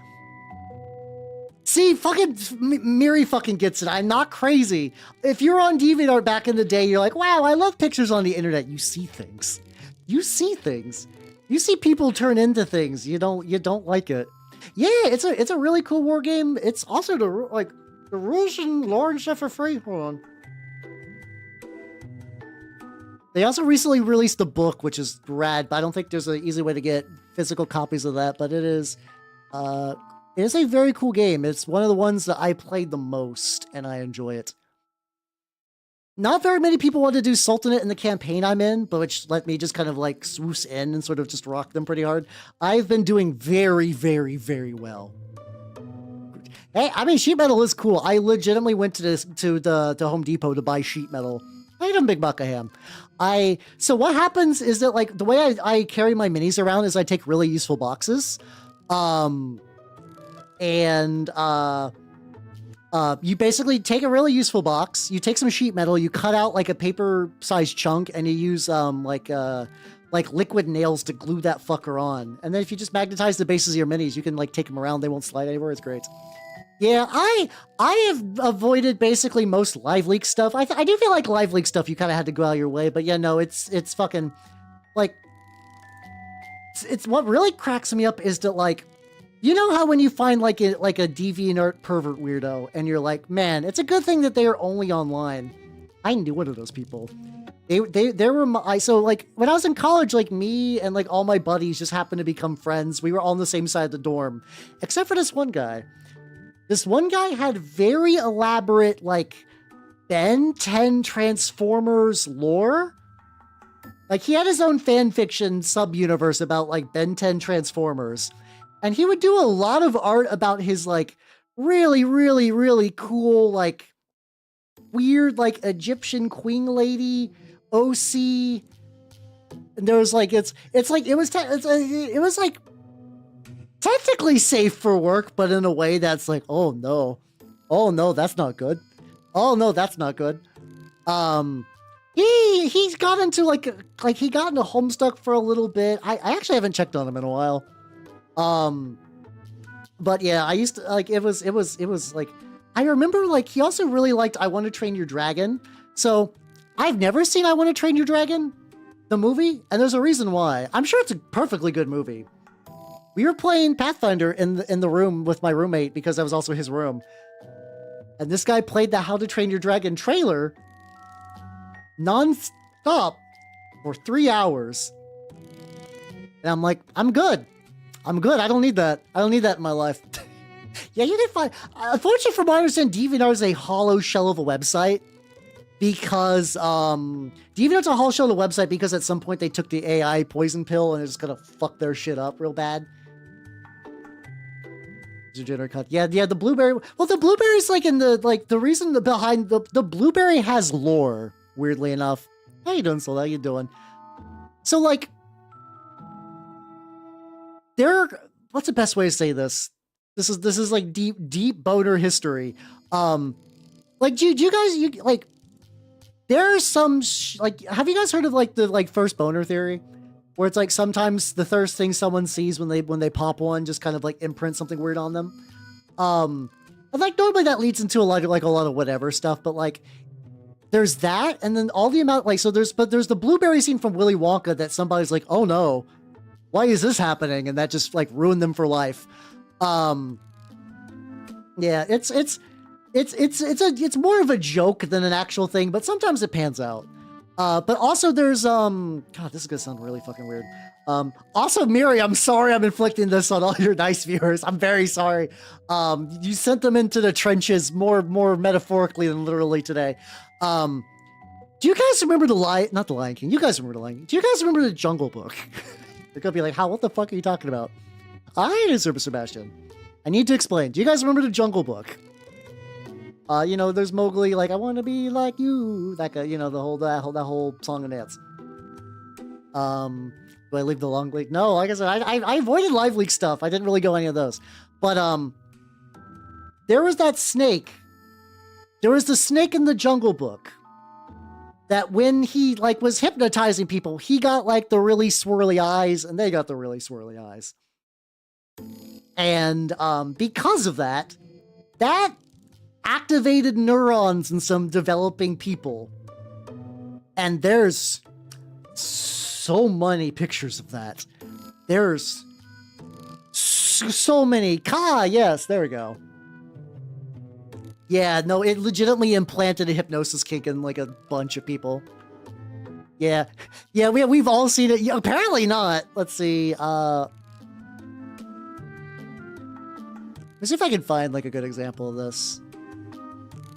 See, fucking Miri fucking gets it. I'm not crazy. If you're on DeviantArt back in the day, you're like, wow, I love pictures on the internet. You see things. You see things. You see people turn into things. You don't like it. Yeah, it's a really cool war game. It's also the rules and lore and stuff are free. Hold on. They also recently released a book, which is rad, but I don't think there's an easy way to get physical copies of that. But it is a very cool game. It's one of the ones that I played the most, and I enjoy it. Not very many people want to do Sultanate in the campaign I'm in, but which let me just kind of like swoosh in and sort of just rock them pretty hard. I've been doing very, very, very well. Hey, I mean, sheet metal is cool. I legitimately went to the Home Depot to buy sheet metal. I done Big Buckingham. So what happens is that like the way I carry my minis around is I take really useful boxes. You basically take a really useful box, you take some sheet metal, you cut out like a paper-sized chunk, and you use like liquid nails to glue that fucker on. And then if you just magnetize the bases of your minis, you can like take them around, they won't slide anywhere, it's great. Yeah, I have avoided basically most live leak stuff. I do feel like live leak stuff you kind of had to go out of your way, but yeah, no, it's fucking like it's what really cracks me up is that like, you know how when you find like a DeviantArt pervert weirdo and you're like, man, it's a good thing that they are only online. I knew one of those people. They were so like when I was in college, like me and like all my buddies just happened to become friends. We were all on the same side of the dorm, except for this one guy. This one guy had very elaborate like Ben 10 Transformers lore. Like he had his own fan fiction sub-universe about like Ben 10 Transformers. And he would do a lot of art about his like really, really, really cool, like weird, like Egyptian queen lady OC. And there was like, it was like technically safe for work, but in a way that's like, oh no, that's not good. Oh no, that's not good. He's got into like he got into Homestuck for a little bit. I actually haven't checked on him in a while. But yeah, I used to like it was like I remember like he also really liked I Want to Train Your Dragon. So I've never seen I Want to Train Your Dragon, the movie, and there's a reason why. I'm sure it's a perfectly good movie. We were playing Pathfinder in the room with my roommate because that was also his room. And this guy played the How to Train Your Dragon trailer non-stop for 3 hours. And I'm like, I'm good. I don't need that. I don't need that in my life. Yeah, you can find... Unfortunately, from what I understand, DeviantArt is a hollow shell of a website. Because, DeviantArt's a hollow shell of a website because at some point they took the AI poison pill and it's just gonna fuck their shit up real bad. Yeah, the blueberry... Well, the blueberry's like in the... Like, the reason behind... The blueberry has lore, weirdly enough. How you doing, Soul? How you doing? So, like... What's the best way to say this? This is like deep boner history. Like, do you guys... like... There's some... like, have you guys heard of, like, the, like, first boner theory? Where it's like sometimes the first thing someone sees when they pop one just kind of like imprints something weird on them. And like normally that leads into a lot of whatever stuff, but like there's that, and then all the amount like there's the blueberry scene from Willy Wonka that somebody's like, oh no, why is this happening? And that just like ruined them for life. Yeah, it's more of a joke than an actual thing, but sometimes it pans out. But also there's, God, this is gonna sound really fucking weird. Also, Miri, I'm sorry I'm inflicting this on all your nice viewers. I'm very sorry. You sent them into the trenches more metaphorically than literally today. Do you guys remember not the Lion King, you guys remember the Lion King. Do you guys remember the Jungle Book? They're gonna be like, what the fuck are you talking about? I hate Super Sebastian. I need to explain. Do you guys remember the Jungle Book? You know, there's Mowgli, like, I want to be like you, that guy, you know, that whole song and dance. Do I leave the long leak? No, like I said, I avoided live leak stuff. I didn't really go any of those. But, there was that snake. There was the snake in the Jungle Book. That when he, like, was hypnotizing people, he got, like, the really swirly eyes, and they got the really swirly eyes. And, because of that activated neurons in some developing people. And there's so many pictures of that. There's so many. Yes, there we go. Yeah, no, it legitimately implanted a hypnosis kink in like a bunch of people. Yeah, we've all seen it. Yeah, apparently not. Let's see. Let's see if I can find like a good example of this.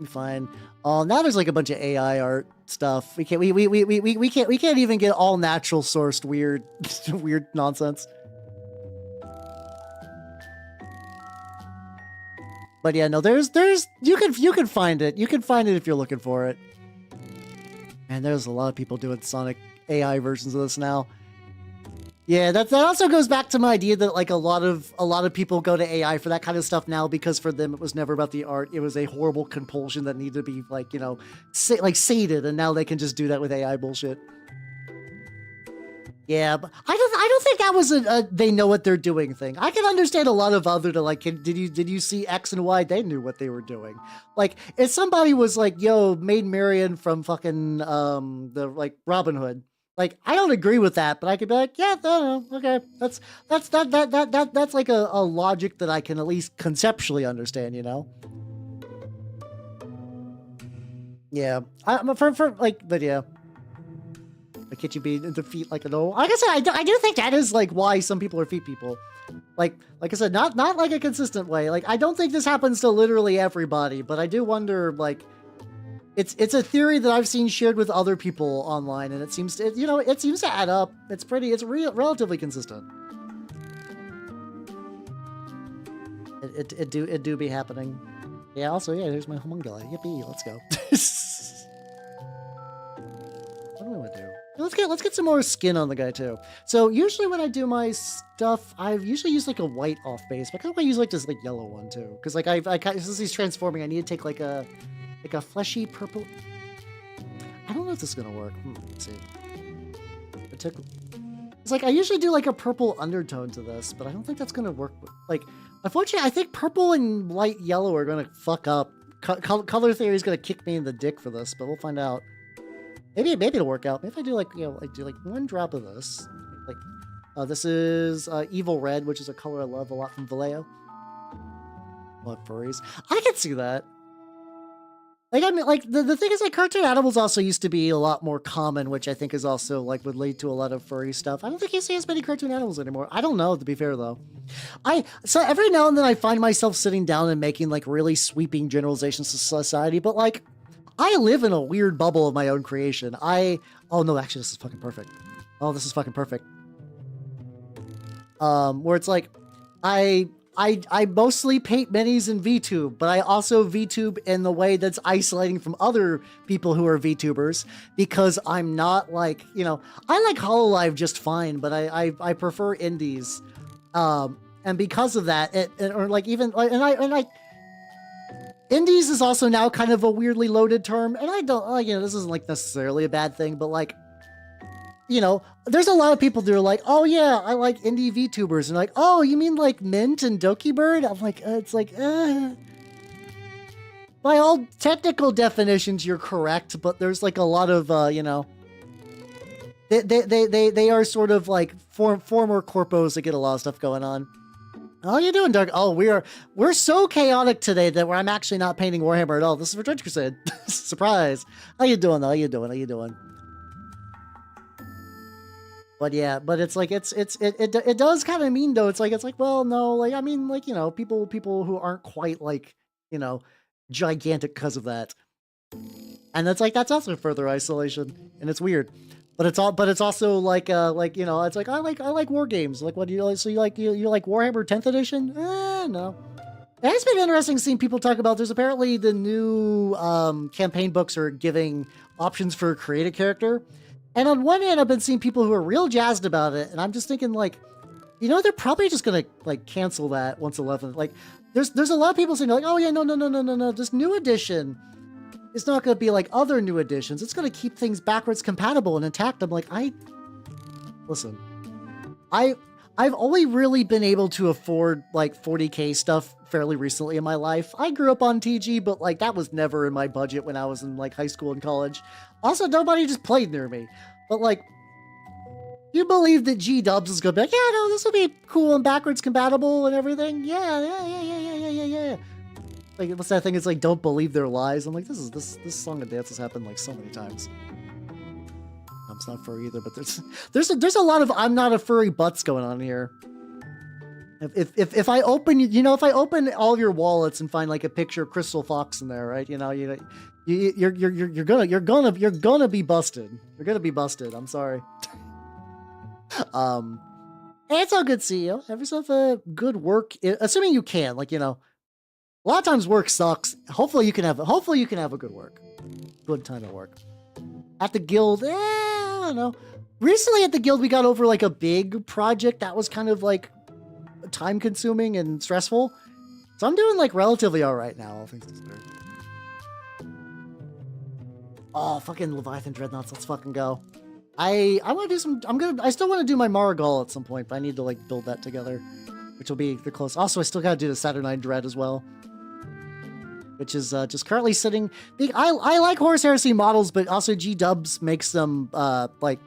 Fine. Oh, now there's like a bunch of AI art stuff. We can't even get all natural sourced weird weird nonsense. But yeah, no, there's you can find it. You can find it if you're looking for it. And there's a lot of people doing Sonic AI versions of this now. Yeah, that also goes back to my idea that like a lot of people go to AI for that kind of stuff now because for them it was never about the art. It was a horrible compulsion that needed to be like, you know, sated, and now they can just do that with AI bullshit. Yeah, but I don't think that was a they know what they're doing thing. I can understand a lot of other to like, did you see X and Y? They knew what they were doing. Like if somebody was like, yo, Maid Marian from fucking the like Robin Hood. Like, I don't agree with that, but I could be like, yeah, no, okay, that's like a logic that I can at least conceptually understand, you know? Yeah, for like, but yeah. Like, can't you be into feet like an old? Like I said, I do think that is like why some people are feet people. Like I said, not like a consistent way. Like, I don't think this happens to literally everybody, but I do wonder, like, it's a theory that I've seen shared with other people online, and it seems to, it seems to add up. It's relatively consistent. It do be happening. Yeah. Also, yeah. Here's my homunculi. Yippee! Let's go. What do I want to do? Let's get some more skin on the guy too. So usually when I do my stuff, I usually use like a white off base, but I kind of want to use like this like yellow one too, because like since he's transforming, I need to take like a fleshy purple. I don't know if this is gonna work. Let's see. It's like I usually do like a purple undertone to this, but I don't think that's gonna work. Like, unfortunately, I think purple and light yellow are gonna fuck up. Color theory is gonna kick me in the dick for this, but we'll find out. Maybe it'll work out. Maybe if I do like, I do like one drop of this. Like, this is Evil Red, which is a color I love a lot from Vallejo. Love furries. I can see that. Like, I mean, like, the thing is, like, cartoon animals also used to be a lot more common, which I think is also, like, would lead to a lot of furry stuff. I don't think you see as many cartoon animals anymore. I don't know, to be fair, though. So every now and then I find myself sitting down and making, like, really sweeping generalizations to society, but, like, I live in a weird bubble of my own creation. Oh no, actually this is fucking perfect. Oh, this is fucking perfect. Where it's like, I mostly paint minis in VTube, but I also VTube in the way that's isolating from other people who are VTubers, because I'm not like, I like Hololive just fine, but I prefer indies. And because of that, indies is also now kind of a weirdly loaded term, and I don't, like, this isn't like necessarily a bad thing, but like, there's a lot of people that are like, oh yeah, I like indie VTubers, and like, oh, you mean like Mint and Doki Bird? I'm like, it's like, by all technical definitions, you're correct, but there's like a lot of, they are sort of like former corpos that get a lot of stuff going on. How you doing, Doug? Oh, we're so chaotic today that I'm actually not painting Warhammer at all. This is for Trench Crusade. Surprise. How you doing, though? How you doing? But yeah, but it's like, it does kind of mean, though. It's like, well, no, like, I mean, like, people who aren't quite like, gigantic because of that. And that's like, that's also further isolation, and it's weird. But it's also like, it's like, I like war games. Like, what do you like? So you like Warhammer 10th edition? No. It has been interesting seeing people talk about, there's apparently the new campaign books are giving options for create a character. And on one hand, I've been seeing people who are real jazzed about it. And I'm just thinking, like, they're probably just going to like cancel that once 11. Like, there's a lot of people saying like, oh yeah, no. This new edition, it's not going to be like other new editions. It's going to keep things backwards compatible and intact. I'm like, listen, I've only really been able to afford like 40K stuff fairly recently in my life. I grew up on TG, but like that was never in my budget when I was in like high school and college. Also, nobody just played near me. But like, you believe that G-Dubs is going to be like, yeah, no, this will be cool and backwards compatible and everything. Yeah. Like, what's that thing? It's like, don't believe their lies. I'm like, this song and dance has happened like so many times. It's not furry either, but there's a lot of I'm not a furry butts going on here. If I open, if I open all of your wallets and find like a picture of Crystal Fox in there, right? You're gonna be busted. You're gonna be busted. I'm sorry. And it's all good, CEO. Have yourself a good work, assuming you can. Like, a lot of times work sucks. Hopefully you can have a good work. Good time at work. At the guild, I don't know. Recently at the guild, we got over like a big project that was kind of like time consuming and stressful. So I'm doing like relatively all right now, all things considered. Oh, fucking Leviathan Dreadnoughts. Let's fucking go. I want to do some, I still want to do my Marigal at some point, but I need to like build that together, which will be the close. Also, I still got to do the Saturnine Dread as well, which is just currently sitting. I like Horus Heresy models, but also G-Dubs makes them like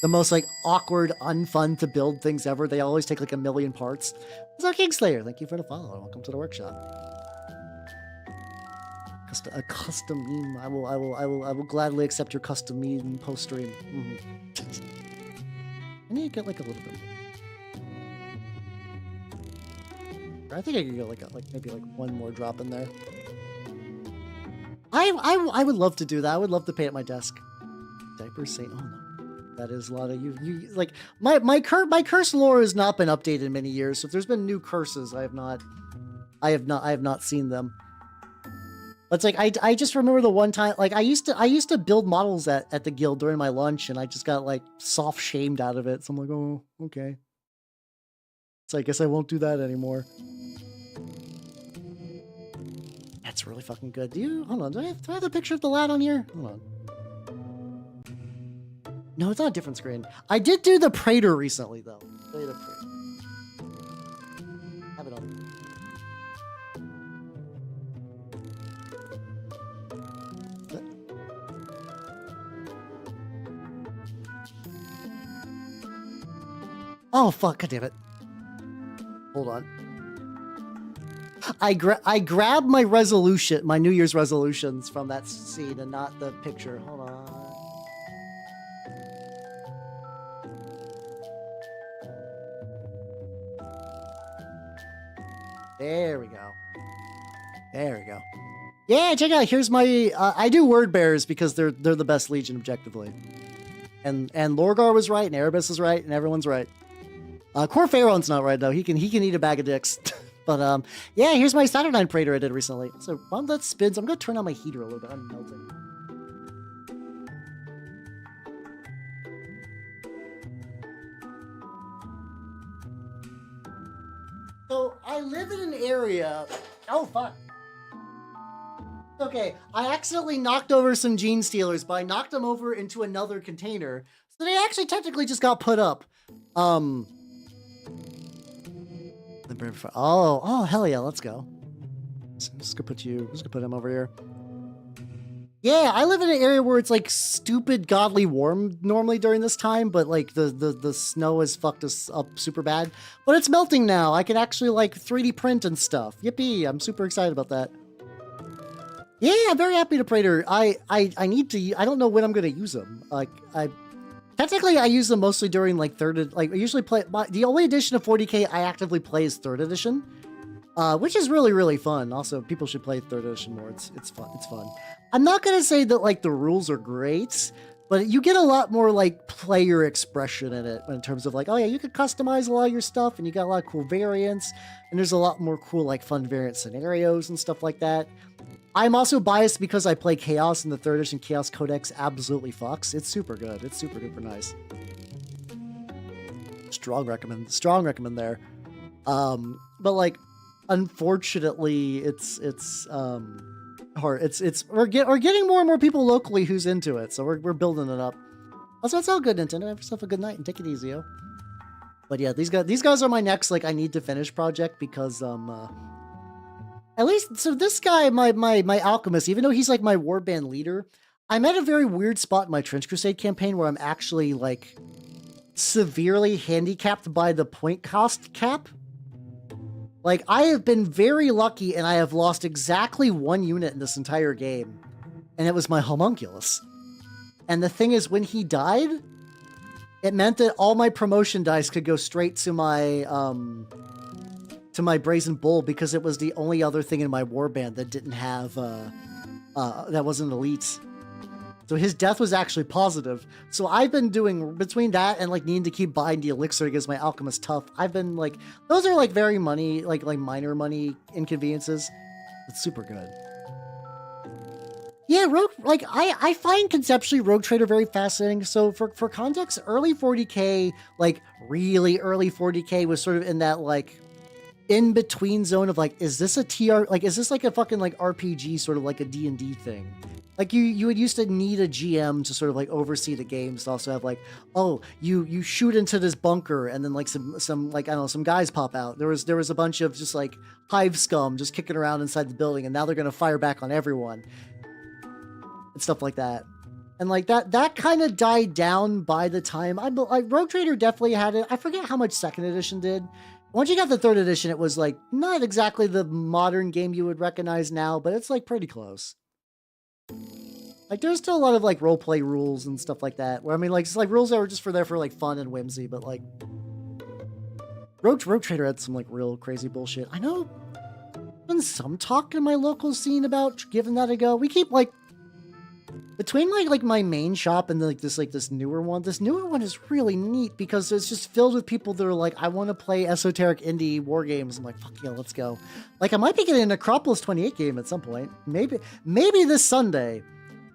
the most like awkward, unfun to build things ever. They always take like a million parts. So Kingslayer, thank you for the follow. Welcome to the workshop. A custom meme. I will gladly accept your custom meme post stream. I need to get like a little bit more. I think I could get like maybe like one more drop in there. I would love to do that. I would love to paint at my desk. Diaper Saint. Oh no, that is a lot of you like my curse lore has not been updated in many years. So if there's been new curses, I have not seen them. But it's like I just remember the one time, like I used to build models at the guild during my lunch, and I just got like soft shamed out of it. So I'm like, oh, okay. So I guess I won't do that anymore. That's really fucking good. Hold on, do I have the picture of the lad on here? Hold on. No, it's on a different screen. I did do the Praetor recently though. Show you the Praetor. Have it on. Oh fuck! God damn it! Hold on. I grabbed my resolution, my New Year's resolutions from that scene, and not the picture. Hold on. There we go. There we go. Yeah, check out. Here's my. I do word bearers because they're the best legion objectively, and Lorgar was right, and Erebus is right, and everyone's right. Core Pharaoh's not right though. He can eat a bag of dicks. But yeah, here's my Saturnine Praetor I did recently. So while that spins, I'm gonna turn on my heater a little bit. I'm melting. So I live in an area. Oh fuck. Okay, I accidentally knocked over some gene stealers, but I knocked them over into another container. So they actually technically just got put up. Oh, hell yeah, let's go. So I'm just gonna put him over here. Yeah, I live in an area where it's like stupid godly warm normally during this time, but like the snow has fucked us up super bad. But it's melting now. I can actually like 3D print and stuff. Yippee, I'm super excited about that. Yeah, I'm very happy to Praetor. I need to, I don't know when I'm gonna use them. Like technically, I use them mostly during like I usually play, the only edition of 40k I actively play is 3rd edition, which is really, really fun. Also, people should play 3rd edition more. It's fun. It's fun. I'm not going to say that like the rules are great, but you get a lot more like player expression in it in terms of like, oh yeah, you could customize a lot of your stuff and you got a lot of cool variants and there's a lot more cool like fun variant scenarios and stuff like that. I'm also biased because I play Chaos and the 3rd edition Chaos Codex absolutely fucks. It's super good. It's super duper nice. Strong recommend there. But like, unfortunately, it's hard. We're getting more and more people locally who's into it, so we're building it up. Also, it's all good, Nintendo. Have yourself a good night and take it easy, yo. But yeah, these guys are my next like I need to finish project because at least, so this guy, my Alchemist, even though he's like my warband leader, I'm at a very weird spot in my Trench Crusade campaign where I'm actually like severely handicapped by the point cost cap. Like I have been very lucky and I have lost exactly 1 unit in this entire game. And it was my Homunculus. And the thing is, when he died, it meant that all my promotion dice could go straight to my Brazen Bull because it was the only other thing in my warband that didn't have that wasn't elite. So his death was actually positive. So I've been doing between that and like needing to keep buying the elixir to get my Alchemist tough. I've been like, those are like very money, like minor money inconveniences. It's super good. Yeah, Rogue, like I find conceptually Rogue Trader very fascinating. So for context, early 40k, like really early 40k was sort of in that like in between zone of like, is this a TR, like is this like a fucking like RPG sort of like a D&D thing? Like you would used to need a GM to sort of like oversee the games to also have like, oh, you shoot into this bunker and then like some like, I don't know, some guys pop out. There was a bunch of just like hive scum just kicking around inside the building and now they're going to fire back on everyone and stuff like that. And like that kind of died down by the time Rogue Trader definitely had it. I forget how much 2nd edition did. once you got the 3rd edition, it was like not exactly the modern game you would recognize now, but it's like pretty close. Like there's still a lot of like role play rules and stuff like that. Where I mean, like it's like rules that were just there for like fun and whimsy, but like Rogue Trader had some like real crazy bullshit. I know there's been some talk in my local scene about giving that a go. We keep like between like my main shop and this newer one. This newer one is really neat because it's just filled with people that are like, I want to play esoteric indie war games. I'm like, fuck yeah, let's go. Like I might be getting an Acropolis 28 game at some point. Maybe this Sunday.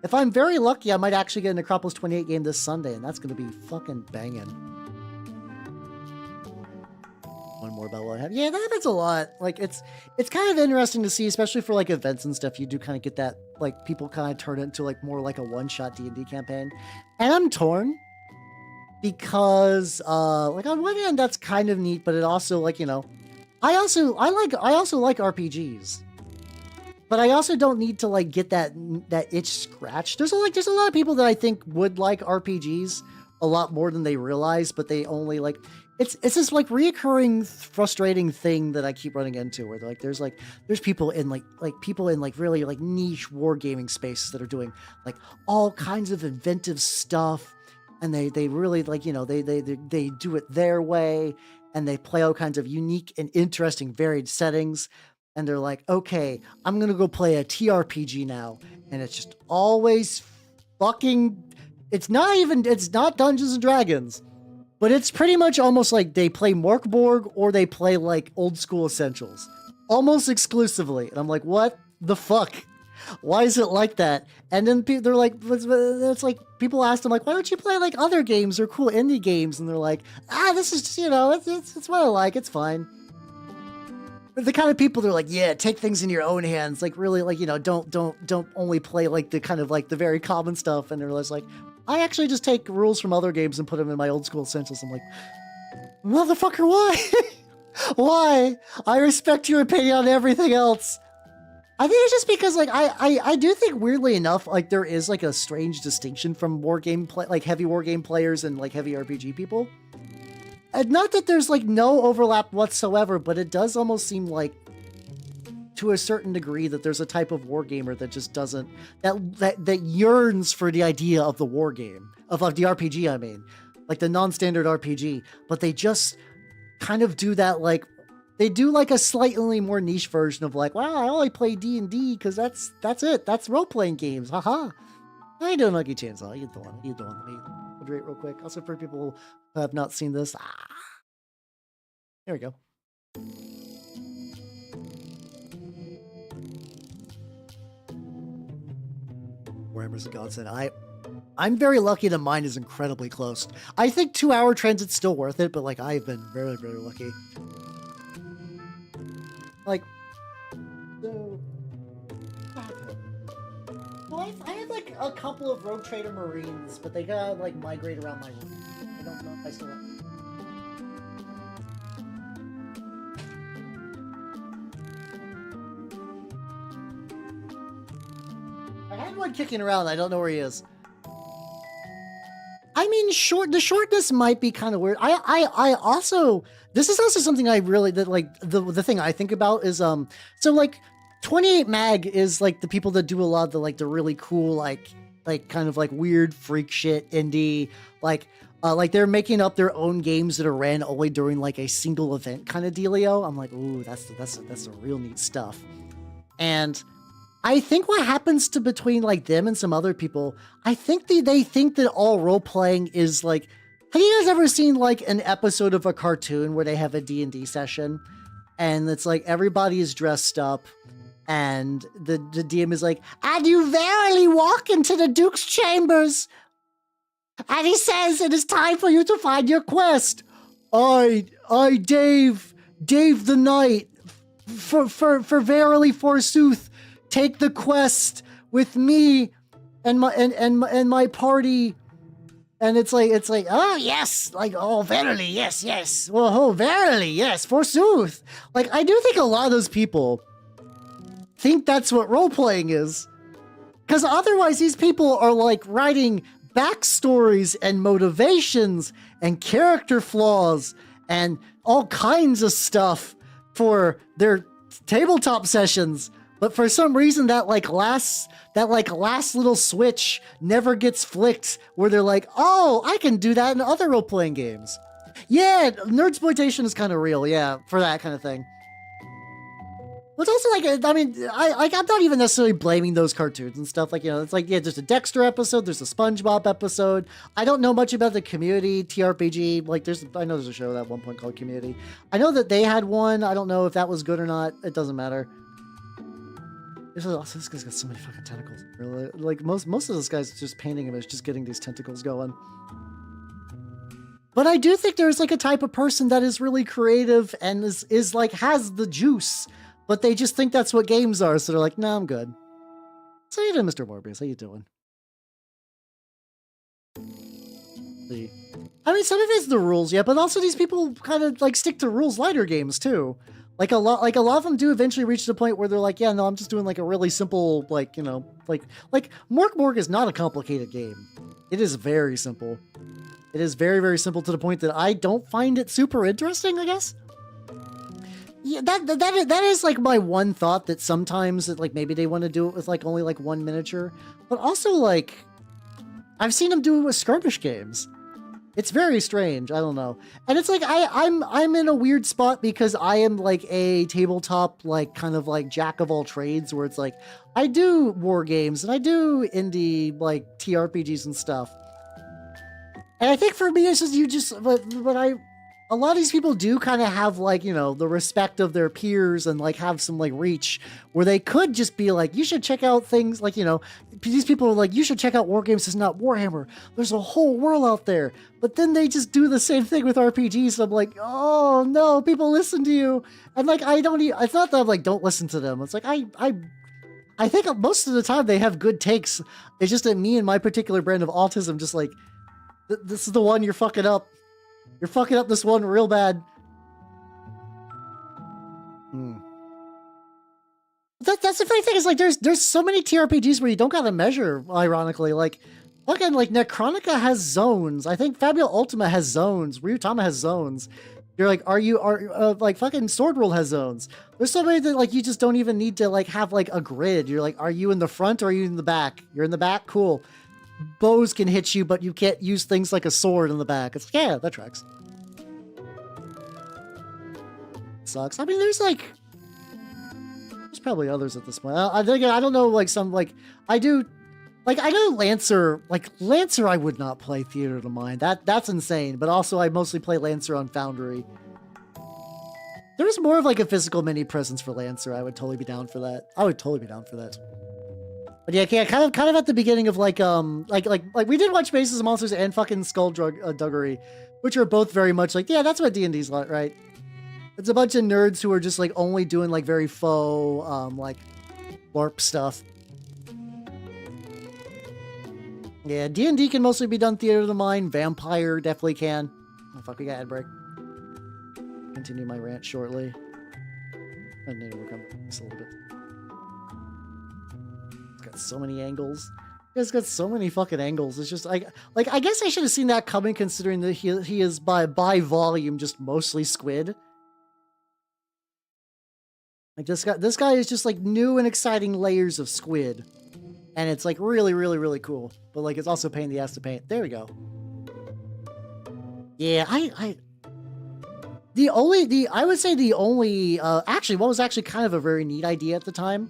If I'm very lucky, I might actually get an Acropolis 28 game this Sunday, and that's going to be fucking banging. One more about what I have. Yeah, that happens a lot. Like, it's kind of interesting to see, especially for, like, events and stuff. You do kind of get that, like, people kind of turn it into, like, more like a one-shot D&D campaign. And I'm torn. Because, like, on one hand, that's kind of neat, but it also, like, you know... I also like RPGs. But I also don't need to like get that itch scratched. There's a lot of people that I think would like RPGs a lot more than they realize, but they only like it's this like reoccurring frustrating thing that I keep running into where like there's people in like people in like really like niche wargaming spaces that are doing like all kinds of inventive stuff, and they really like, you know, they do it their way, and they play all kinds of unique and interesting varied settings. And they're like, okay, I'm going to go play a TRPG now. And it's just always fucking... It's not Dungeons and Dragons. But it's pretty much almost like they play Morkborg or they play like old school Essentials. Almost exclusively. And I'm like, what the fuck? Why is it like that? And then they're like, it's like, people ask them like, why don't you play like other games or cool indie games? And they're like, this is just, you know, it's what I like. It's fine. The kind of people that are like, yeah, take things in your own hands. Like really, like, you know, don't only play like the kind of like the very common stuff. And they're just like, I actually just take rules from other games and put them in my old school Essentials. I'm like, motherfucker, why? Why? I respect your opinion on everything else. I think it's just because like I do think weirdly enough, like there is like a strange distinction from heavy war game players and like heavy RPG people. And not that there's like no overlap whatsoever, but it does almost seem like to a certain degree that there's a type of wargamer that just doesn't, that yearns for the idea of the war game, of the RPG, I mean, like the non-standard RPG, but they just kind of do that, like, they do like a slightly more niche version of like, wow, I only play D&D because that's it. That's role-playing games. Haha. How you doing, Lucky Chainsaw? How you doing? Let me moderate real quick. Also for people who have not seen this. There we go. Warhammer's a godsend. I'm very lucky that mine is incredibly close. I think 2-hour transit's still worth it, but like I've been very, very lucky. Like, so I had like a couple of Rogue Trader Marines, but they gotta like migrate around my room. I don't know if I still have. I had one kicking around. I don't know where he is. I mean, the shortness might be kind of weird. I also, this is also something I really, that like, the thing I think about is, so like, 28 Mag is like the people that do a lot of the, like, the really cool, like kind of like weird freak shit indie, like they're making up their own games that are ran only during like a single event kind of dealio. I'm like, ooh, that's the real neat stuff. And I think what happens to between like them and some other people, I think they think that all role playing is like, have you guys ever seen like an episode of a cartoon where they have a D&D session and it's like everybody is dressed up and the DM is like, and you verily walk into the Duke's chambers, and he says it is time for you to find your quest. I Dave the Knight, for verily forsooth, take the quest with me and my party. And it's like, oh yes, like, oh verily, yes, well, oh verily, yes, forsooth. Like, I do think a lot of those people think that's what role-playing is. Because otherwise these people are like writing backstories and motivations and character flaws and all kinds of stuff for their tabletop sessions. But for some reason, that last little switch never gets flicked, where they're like, "Oh, I can do that in other role-playing games." Yeah, nerdsploitation is kind of real, yeah, for that kind of thing. But it's also like, I mean, I'm not even necessarily blaming those cartoons and stuff. Like, you know, it's like, yeah, there's a Dexter episode, there's a SpongeBob episode. I don't know much about the Community TRPG. Like, I know there's a show at one point called Community. I know that they had one. I don't know if that was good or not. It doesn't matter. This guy's got so many fucking tentacles. Really, like most of this guy's just painting him as just getting these tentacles going. But I do think there's like a type of person that is really creative and is like has the juice, but they just think that's what games are. So they're like, "No, I'm good." So how you doing, Mr. Morbius? How you doing? I mean, some of it's the rules, yeah, but also these people kind of like stick to rules lighter games too. Like a lot of them do eventually reach the point where they're like, yeah, no, I'm just doing like a really simple, like, you know, like Mork is not a complicated game. It is very simple. It is very, very simple to the point that I don't find it super interesting, I guess. Yeah, that is like my one thought, that sometimes that like maybe they want to do it with like only like one miniature, but also like I've seen them do it with skirmish games. It's very strange. I don't know. And it's like, I'm in a weird spot because I am like a tabletop, like kind of like jack of all trades, where it's like, I do war games and I do indie like TRPGs and stuff. And I think for me, it's just, a lot of these people do kind of have like, you know, the respect of their peers and like have some like reach where they could just be like, you should check out things like, you know, these people are like, you should check out war games. It's not Warhammer. There's a whole world out there. But then they just do the same thing with RPGs. And I'm like, oh no, people listen to you. And like, it's not that I'm like, don't listen to them. It's like, I think most of the time they have good takes. It's just that me and my particular brand of autism, just like, this is the one you're fucking up. You're fucking up this one real bad. That's the funny thing, is like there's so many TRPGs where you don't gotta measure, ironically. Like fucking like Necronica has zones. I think Fabio Ultima has zones. Ryutama has zones. You're like, like fucking Sword World has zones. There's so many that like you just don't even need to like have like a grid. You're like, are you in the front or are you in the back? You're in the back? Cool. Bows can hit you, but you can't use things like a sword in the back. It's like, yeah, that tracks. Sucks. I mean, there's probably others at this point. I don't know, like some, like, I know Lancer, I would not play Theater of the Mind. That's insane, but also I mostly play Lancer on Foundry. There's more of like a physical mini presence for Lancer. I would totally be down for that. But yeah, kind of at the beginning of like we did watch Bases of Monsters and fucking Skullduggery, which are both very much like, yeah, that's what D&D's like, right? It's a bunch of nerds who are just like only doing like very faux like LARP stuff. Yeah, D&D can mostly be done Theater of the Mind. Vampire definitely can. Oh fuck, we got ad break. Continue my rant shortly. I need to work on this a little bit. Got so many angles. It's got so many fucking angles. It's just like I guess I should have seen that coming, considering that he is by volume just mostly squid. Like this guy is just like new and exciting layers of squid, and it's like really, really, really cool. But like it's also a pain in the ass to paint. There we go. Yeah, I would say the only actually what was actually kind of a very neat idea at the time.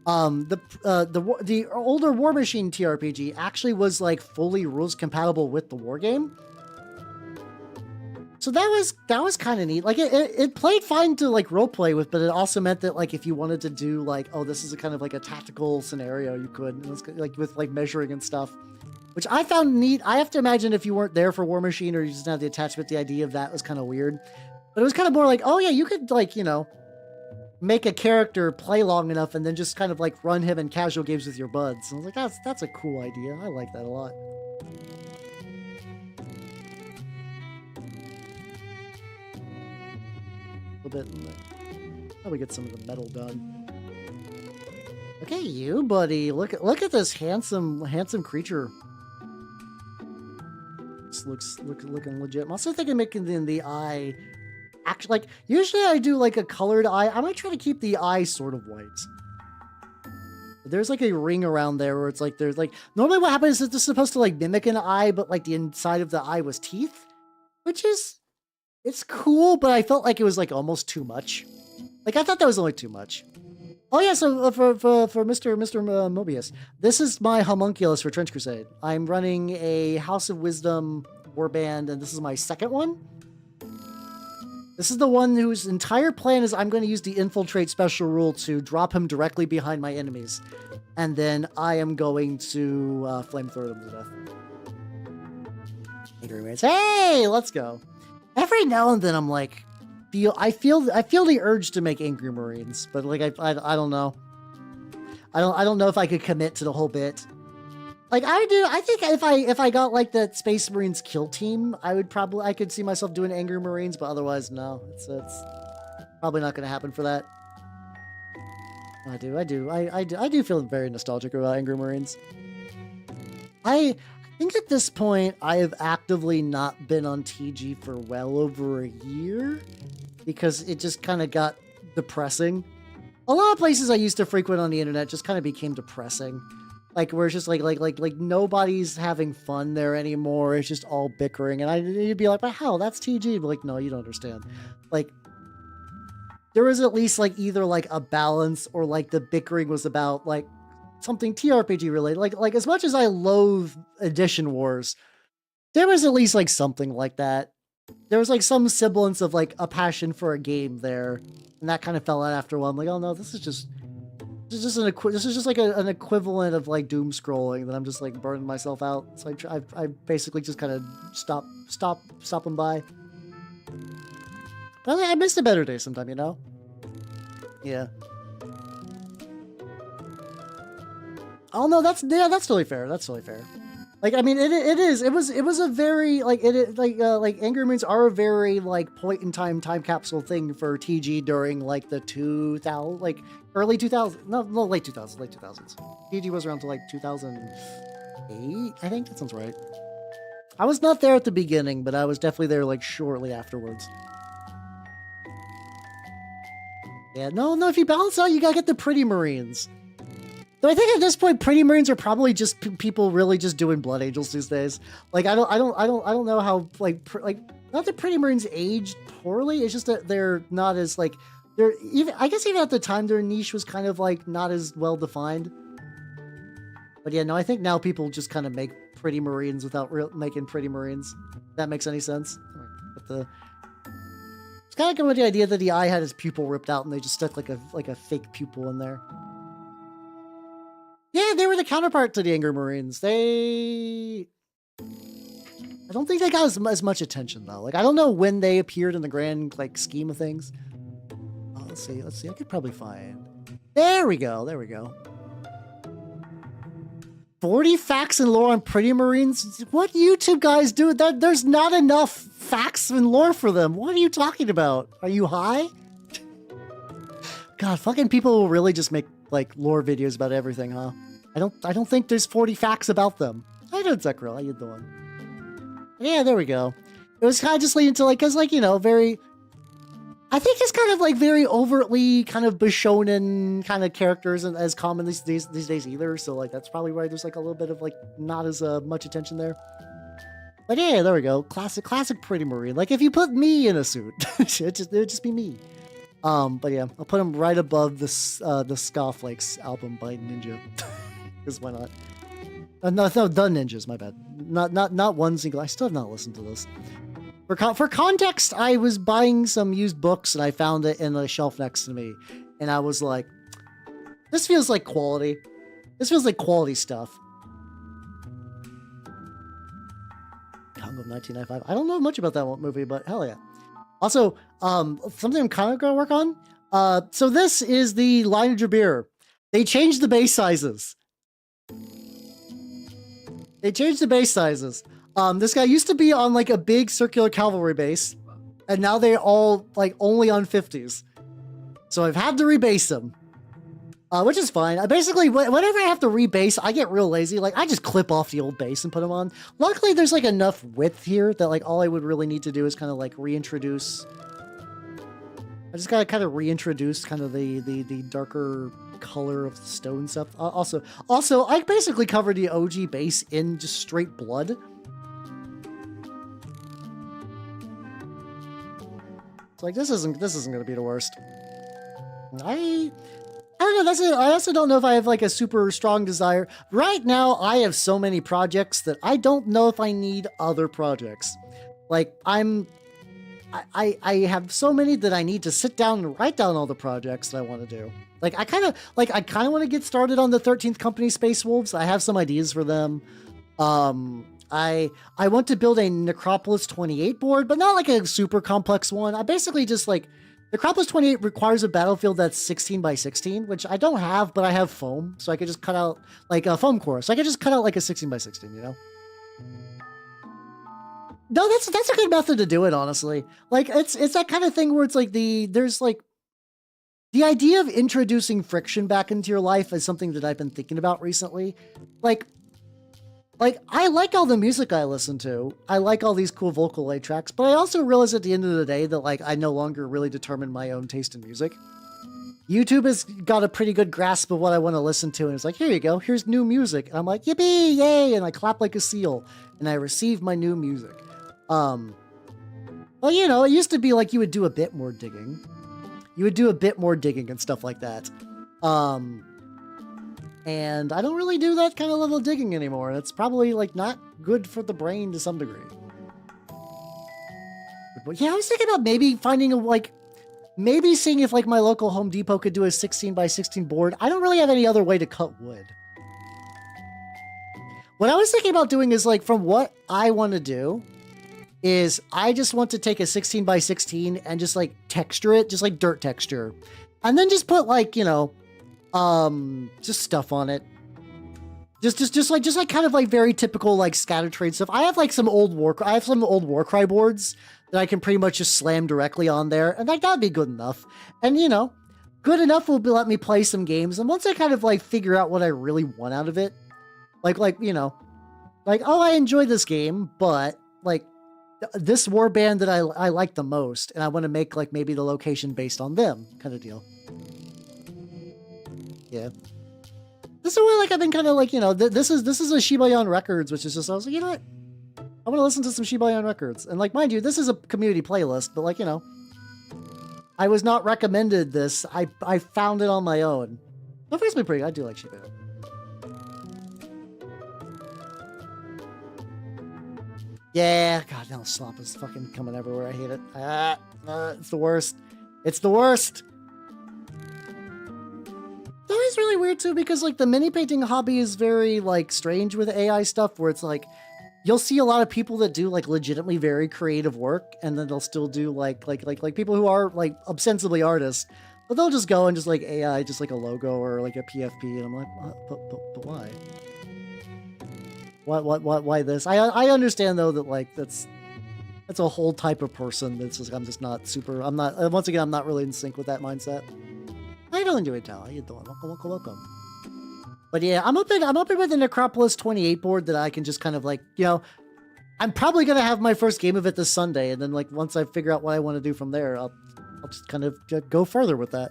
The older War Machine TRPG actually was like fully rules compatible with the war game. So that was kind of neat. Like it played fine to like role play with, but it also meant that like if you wanted to do like, oh, this is a kind of like a tactical scenario, you could. And it was like with like measuring and stuff, which I found neat. I have to imagine if you weren't there for War Machine or you just didn't have the attachment, the idea of that was kind of weird. But it was kind of more like, oh yeah, you could like, you know, make a character play long enough and then just kind of like run him in casual games with your buds. And I was like, that's a cool idea. I like that a lot. A little bit. How do we get some of the metal done? Look at you, buddy. Look at this handsome creature. this looking legit. I'm also thinking making the eye. Actually, like usually I do like a colored eye. I might try to keep the eye sort of white. There's like a ring around there where it's like there's like normally what happens is it's supposed to like mimic an eye, but like the inside of the eye was teeth, which is it's cool, but I felt like it was like almost too much. Like I thought that was only too much. Oh yeah, so for Mr. Mobius, this is my homunculus for Trench Crusade. I'm running a House of Wisdom warband, and this is my second one. This is the one whose entire plan is I'm going to use the infiltrate special rule to drop him directly behind my enemies, and then I am going to flamethrower them to death. Angry Marines. Hey, let's go. Every now and then I'm like, I feel the urge to make Angry Marines, but like I don't know. I don't know if I could commit to the whole bit. Like I think if I got like the Space Marines kill team, I could see myself doing Angry Marines, but otherwise no. It's probably not gonna happen for that. I do feel very nostalgic about Angry Marines. I think at this point I have actively not been on TG for well over a year because it just kind of got depressing. A lot of places I used to frequent on the internet just kind of became depressing. Like where it's just like nobody's having fun there anymore. It's just all bickering, and you'd be like, "But how? That's TG." But like, no, you don't understand. Like there was at least like either like a balance or like the bickering was about like something TRPG related. Like as much as I loathe edition wars, there was at least like something like that. There was like some semblance of like a passion for a game there, and that kind of fell out after a while. I'm like, oh no, this is just like an equivalent of like doom scrolling that I'm just like burning myself out. So I basically just kind of stop them by. But I miss the better days sometime, you know? Yeah. Oh no, that's totally fair. That's totally fair. Like I mean, it was a very like Angry Marines are a very like point in time capsule thing for TG during like the 2000 like early 2000s no late 2000s TG was around to like 2008 I think that sounds right. I was not there at the beginning, but I was definitely there like shortly afterwards. Yeah, no, if you balance out, you gotta get the pretty Marines. Though I think at this point, pretty Marines are probably just people really just doing Blood Angels these days. Like I don't know how like not that pretty Marines aged poorly. It's just that they're not as like they're even. I guess even at the time their niche was kind of like not as well defined. But yeah, no, I think now people just kind of make pretty Marines without making pretty Marines. If that makes any sense. But it's kind of good with the idea that the eye had his pupil ripped out and they just stuck like a fake pupil in there. Yeah, they were the counterpart to the Angry Marines. I don't think they got as much attention though. Like I don't know when they appeared in the grand like scheme of things. Oh, let's see. I could probably find. There we go. 40 facts and lore on pretty Marines. What YouTube guys do? There's not enough facts and lore for them. What are you talking about? Are you high? God, fucking people will really just make like lore videos about everything, huh? I don't think there's 40 facts about them. I know Zekro, I did the one. Yeah, there we go. It was kind of just leading to like, cause like, you know, I think it's kind of like very overtly kind of Bishonen kind of characters and as common these days either. So like, that's probably why there's like a little bit of like not as much attention there. But yeah, there we go. Classic pretty Marine. Like if you put me in a suit, it'd just be me. But yeah, I'll put him right above the Scarflakes album by Ninja. Because why not? No, the Ninjas, my bad. Not one single. I still have not listened to this. For context, I was buying some used books and I found it in a shelf next to me, and I was like, "This feels like quality. This feels like quality stuff." Congo 1995. I don't know much about that movie, but hell yeah. Also, something I'm kind of going to work on. So this is the line of Jabir. They changed the base sizes. This guy used to be on like a big circular cavalry base, and now they're all like only on 50s. So I've had to rebase him. which is fine. I basically, whenever I have to rebase, I get real lazy. Like, I just clip off the old base and put them on. Luckily, there's like enough width here that like all I would really need to do is kind of like reintroduce. I just gotta kind of reintroduce kind of the darker color of the stone stuff. Also, I basically covered the OG base in just straight blood. It's like this isn't gonna be the worst. I don't know. That's it. I also don't know if I have like a super strong desire. Right now, I have so many projects that I don't know if I need other projects. Like I have so many that I need to sit down and write down all the projects that I want to do. Like I kind of want to get started on the 13th Company Space Wolves. I have some ideas for them. I want to build a Necropolis 28 board, but not like a super complex one. I basically just like Necropolis 28 requires a battlefield that's 16 by 16, which I don't have, but I have foam, so I could just cut out like a foam core. So I could just cut out like a 16 by 16, you know? No, that's a good method to do it, honestly. Like it's that kind of thing where it's like there's like the idea of introducing friction back into your life is something that I've been thinking about recently. Like I like all the music I listen to. I like all these cool vocal lay tracks, but I also realize at the end of the day that like I no longer really determine my own taste in music. YouTube has got a pretty good grasp of what I want to listen to, and it's like, here you go, here's new music. And I'm like, yippee, yay, and I clap like a seal, and I receive my new music. Well, you know, it used to be like you would do a bit more digging. You would do a bit more digging and stuff like that. And I don't really do that kind of level of digging anymore. And it's probably like not good for the brain to some degree. But yeah, I was thinking about maybe finding a maybe seeing if like my local Home Depot could do a 16 by 16 board. I don't really have any other way to cut wood. What I was thinking about doing is like from what I want to do is I just want to take a 16 by 16 and just like texture it, just like dirt texture. And then just put like, you know, just stuff on it. Just like kind of like very typical like scatter trade stuff. I have like some old Warcry boards that I can pretty much just slam directly on there, and like that'd be good enough. And you know, good enough will let me play some games. And once I kind of like figure out what I really want out of it, like you know, like oh I enjoy this game, but like this warband that I like the most, and I want to make like maybe the location based on them kind of deal. Yeah. This is where like I've been kind of like, you know, this is a Shibayan Records, which is just, I was like, you know what? I want to listen to some Shibayan Records. And like, mind you, this is a community playlist, but like, you know, I was not recommended this. I found it on my own. The first been pretty good. I do like Shibayan. Yeah, God, no, slop is fucking coming everywhere. I hate it. It's the worst. It's the worst. It's always really weird too, because like the mini painting hobby is very like strange with AI stuff, where it's like you'll see a lot of people that do like legitimately very creative work, and then they'll still do like people who are like ostensibly artists, but they'll just go and just like AI just like a logo or like a PFP, and I'm like, but why? Why this? I understand though that like that's a whole type of person that's just I'm not once again I'm not really in sync with that mindset. I don't enjoy it, Tal. How you doing? Welcome. But yeah, I'm hoping with the Necropolis 28 board that I can just kind of like, you know, I'm probably gonna have my first game of it this Sunday, and then like once I figure out what I want to do from there, I'll just kind of go further with that.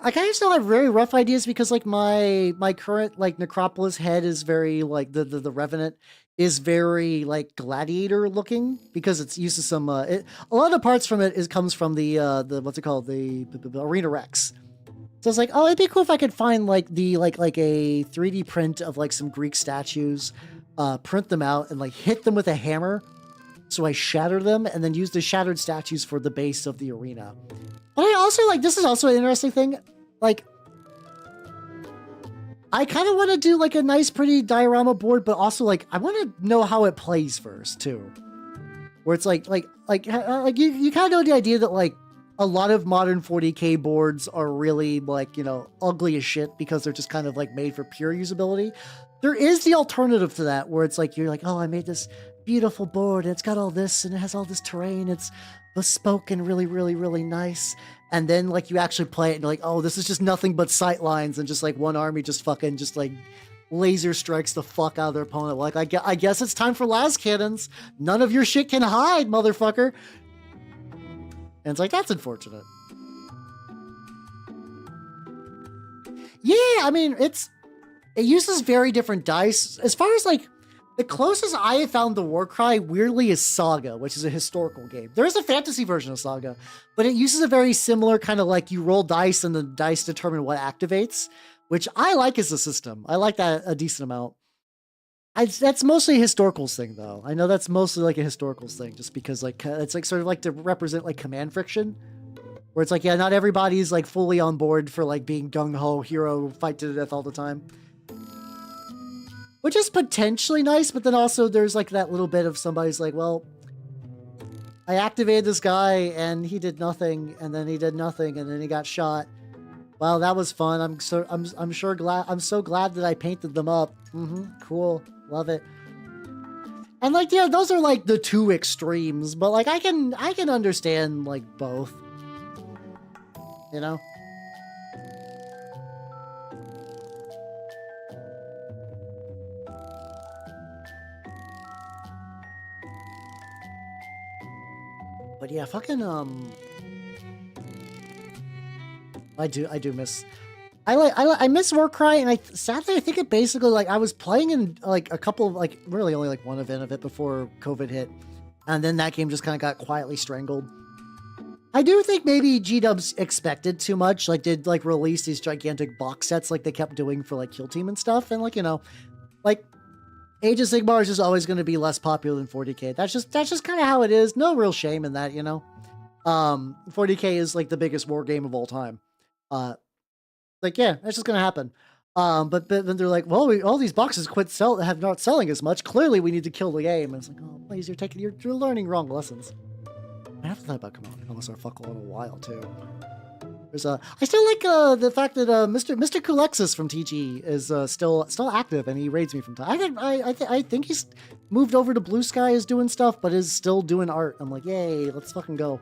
I kind of still have very rough ideas because like my current like Necropolis head is very like the Revenant is very like gladiator looking because it's used to some a lot of parts from it comes from the what's it called, the Arena Rex. So it's like, oh, it'd be cool if I could find like the like a 3D print of like some Greek statues, print them out and like hit them with a hammer, so I shatter them and then use the shattered statues for the base of the arena. But I also like, this is also an interesting thing, like I kind of want to do like a nice pretty diorama board, but also like I want to know how it plays first too, where it's like you kind of know the idea that like a lot of modern 40K boards are really like, you know, ugly as shit because they're just kind of like made for pure usability. There is the alternative to that where it's like you're like, oh, I made this beautiful board and it's got all this and it has all this terrain, it's bespoke and really nice, and then like you actually play it and you're like, oh, this is just nothing but sight lines, and just like one army just fucking just like laser strikes the fuck out of their opponent. Like, I guess it's time for las cannons. None of your shit can hide, motherfucker. And it's like, that's unfortunate. Yeah, I mean, it uses very different dice. As far as like, the closest I have found to Warcry, weirdly, is Saga, which is a historical game. There is a fantasy version of Saga, but it uses a very similar kind of like you roll dice and the dice determine what activates, which I like as a system. I like that a decent amount. That's mostly a historicals thing, though. I know that's mostly like a historicals thing, just because like it's like sort of like to represent like command friction, where it's like, yeah, not everybody's like fully on board for like being gung-ho hero fight to the death all the time. Which is potentially nice, but then also there's like that little bit of somebody's like, well, I activated this guy and he did nothing, and then he did nothing, and then he got shot. Well, that was fun. I'm so glad that I painted them up. Cool. Love it. And like, yeah, those are like the two extremes, but like I can understand like both. You know? But yeah, fucking I do miss. I miss Warcry, and sadly I think it basically like I was playing in like a couple of like really only like one event of it before COVID hit, and then that game just kind of got quietly strangled. I do think maybe G-Dubs expected too much, like did like release these gigantic box sets like they kept doing for like Kill Team and stuff, and like, you know, like Age of Sigmar is just always going to be less popular than 40k. That's just kind of how it is. No real shame in that, you know. 40k is like the biggest war game of all time. Like, yeah, that's just gonna happen. But then they're like, well, all these boxes have not selling as much. Clearly, we need to kill the game. And it's like, oh, please, you're learning wrong lessons. I have to think about unless I fuck a little while too. There's I still like the fact that Mr. Kulexis from TG is still active, and he raids me from time. I think he's moved over to Blue Sky, is doing stuff, but is still doing art. I'm like, yay, let's fucking go.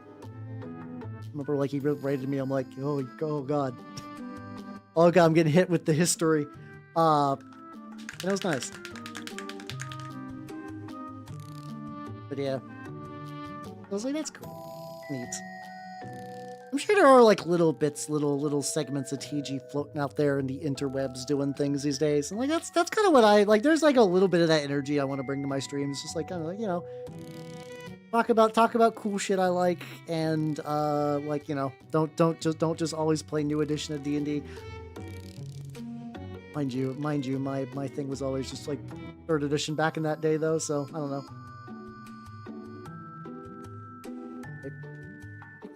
Remember, like, he raided me. I'm like, oh god. Oh god, I'm getting hit with the history. And it was nice. But yeah. I was like, that's cool. Neat. I'm sure there are like little bits, little segments of TG floating out there in the interwebs doing things these days. And like that's kind of what I like. There's like a little bit of that energy I want to bring to my streams. Just like kind of like, you know, talk about cool shit I like, and like, you know, don't just always play new edition of D&D. Mind you, my thing was always just like 3rd edition back in that day though, so I don't know.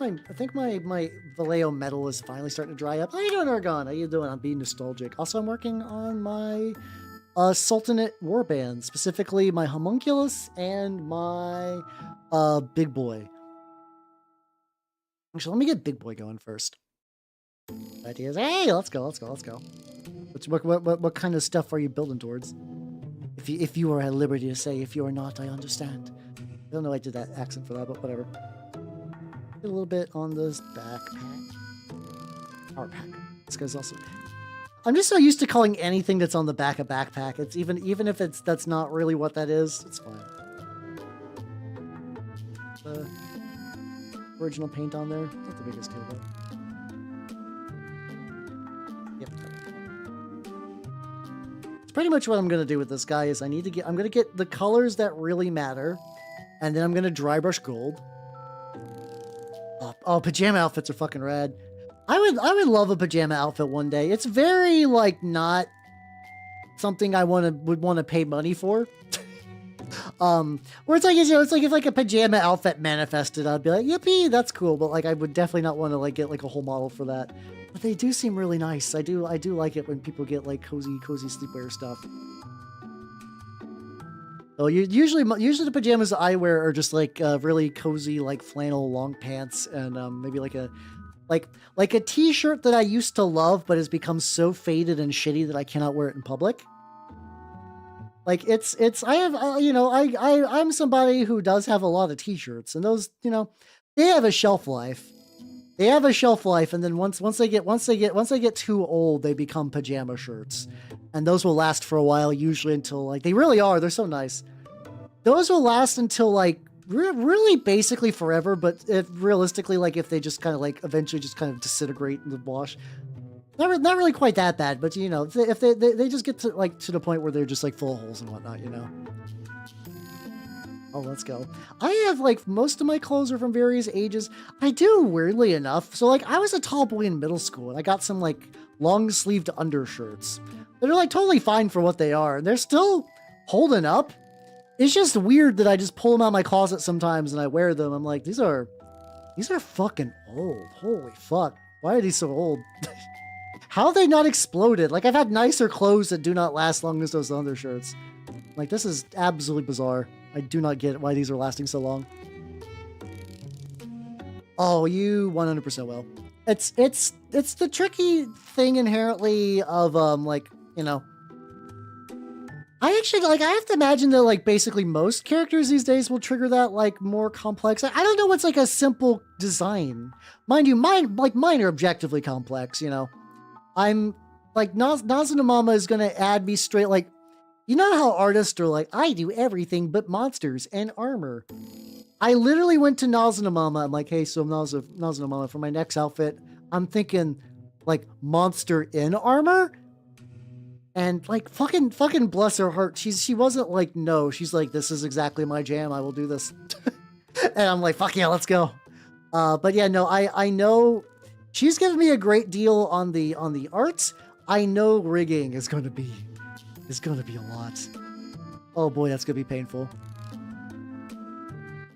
I think my Vallejo metal is finally starting to dry up. How you doing, Argon? How you doing? I'm being nostalgic. Also, I'm working on my Sultanate warband, specifically my Homunculus and my Big Boy. Actually, let me get Big Boy going first. Ideas. Hey, let's go. What kind of stuff are you building towards? If you are at liberty to say, if you are not, I understand. I don't know I did that accent for that, but whatever. A little bit on this backpack. Power pack. This guy's also. I'm just so used to calling anything that's on the back a backpack. It's even if that's not really what that is. It's fine. Original paint on there. Not the biggest deal, though. Yep. It's pretty much what I'm gonna do with this guy. Is I'm gonna get the colors that really matter, and then I'm gonna dry brush gold. Oh, pajama outfits are fucking rad. I would love a pajama outfit one day. It's very like not something I would want to pay money for. Where it's like, you know, it's like if like a pajama outfit manifested, I'd be like, yippee, that's cool. But like I would definitely not want to like get like a whole model for that. But they do seem really nice. I do like it when people get like cozy sleepwear stuff. Oh, usually the pajamas I wear are just like really cozy, like flannel long pants, and maybe like a t-shirt that I used to love, but has become so faded and shitty that I cannot wear it in public. Like I have you know, I'm somebody who does have a lot of t-shirts, and those, you know, they have a shelf life. They have a shelf life, and then once they get too old, they become pajama shirts, and those will last for a while, usually until like they really are. They're so nice. Those will last until like really basically forever, but realistically, like if they just kind of like eventually just kind of disintegrate in the wash, not really quite that bad, but you know, if they just get to like to the point where they're just like full of holes and whatnot, you know. Oh, let's go. I have like most of my clothes are from various ages. I do, weirdly enough. So like I was a tall boy in middle school, and I got some like long sleeved undershirts. They're like totally fine for what they are, and they're still holding up. It's just weird that I just pull them out of my closet sometimes and I wear them. I'm like, these are fucking old. Holy fuck. Why are these so old? How have they not exploded? Like, I've had nicer clothes that do not last long as those undershirts. Like, this is absolutely bizarre. I do not get why these are lasting so long. Oh, you 100% will. It's the tricky thing inherently of, like, you know, I actually, like, I have to imagine that, like, basically most characters these days will trigger that, like, more complex. I don't know what's, like, a simple design. Mind you, mine are objectively complex, you know. I'm, like, Nazunamama is gonna add me straight, like, you know how artists are like, I do everything but monsters and armor. I literally went to Nazunamama. I'm like, hey, so Nazunamama, for my next outfit, I'm thinking, like, monster in armor? And like fucking bless her heart, she wasn't like, no, she's like, this is exactly my jam, I will do this. And I'm like, fuck yeah, let's go. But yeah, no, I know she's given me a great deal on the arts. I know rigging is gonna be a lot. Oh boy, that's gonna be painful.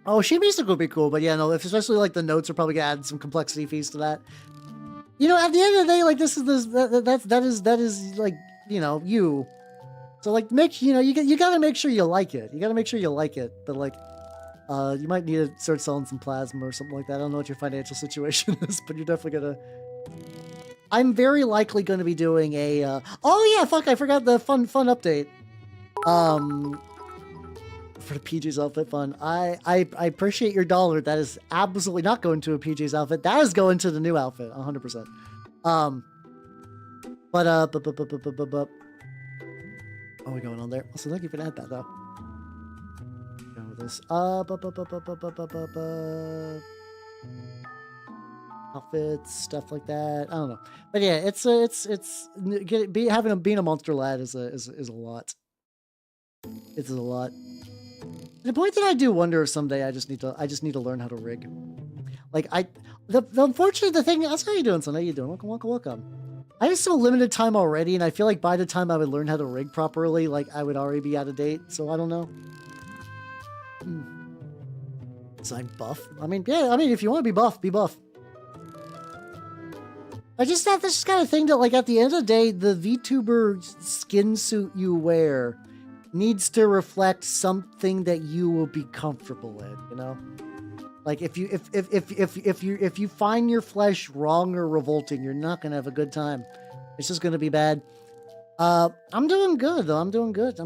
Oh, Shimi's gonna be cool, but yeah, no, especially like the notes are probably gonna add some complexity fees to that. You know, at the end of the day, like that is like, you know, you. So like you gotta make sure you like it. You gotta make sure you like it. But like you might need to start selling some plasma or something like that. I don't know what your financial situation is, but you're definitely gonna. I'm very likely gonna be doing a oh yeah, fuck, I forgot the fun update. For the PJ's outfit fun. I appreciate your $1. That is absolutely not going to a PJ's outfit. That is going to the new outfit, 100%. What are we going on there? Also, thank you for that, though. Going with this. Outfits, stuff like that. I don't know, but yeah, being a monster lad is a lot. It's a lot. To the point that I do wonder if someday I just need to learn how to rig. Like the unfortunate thing. That's how you doing, son. How you doing? Welcome. I have so limited time already, and I feel like by the time I would learn how to rig properly, like I would already be out of date. So I don't know. Design buff. I mean, yeah. I mean, if you want to be buff, be buff. I just thought this is kind of thing that, like, at the end of the day, the Vtuber skin suit you wear needs to reflect something that you will be comfortable in, you know? Like if you find your flesh wrong or revolting, you're not gonna have a good time. It's just gonna be bad. I'm doing good though. I'm doing good,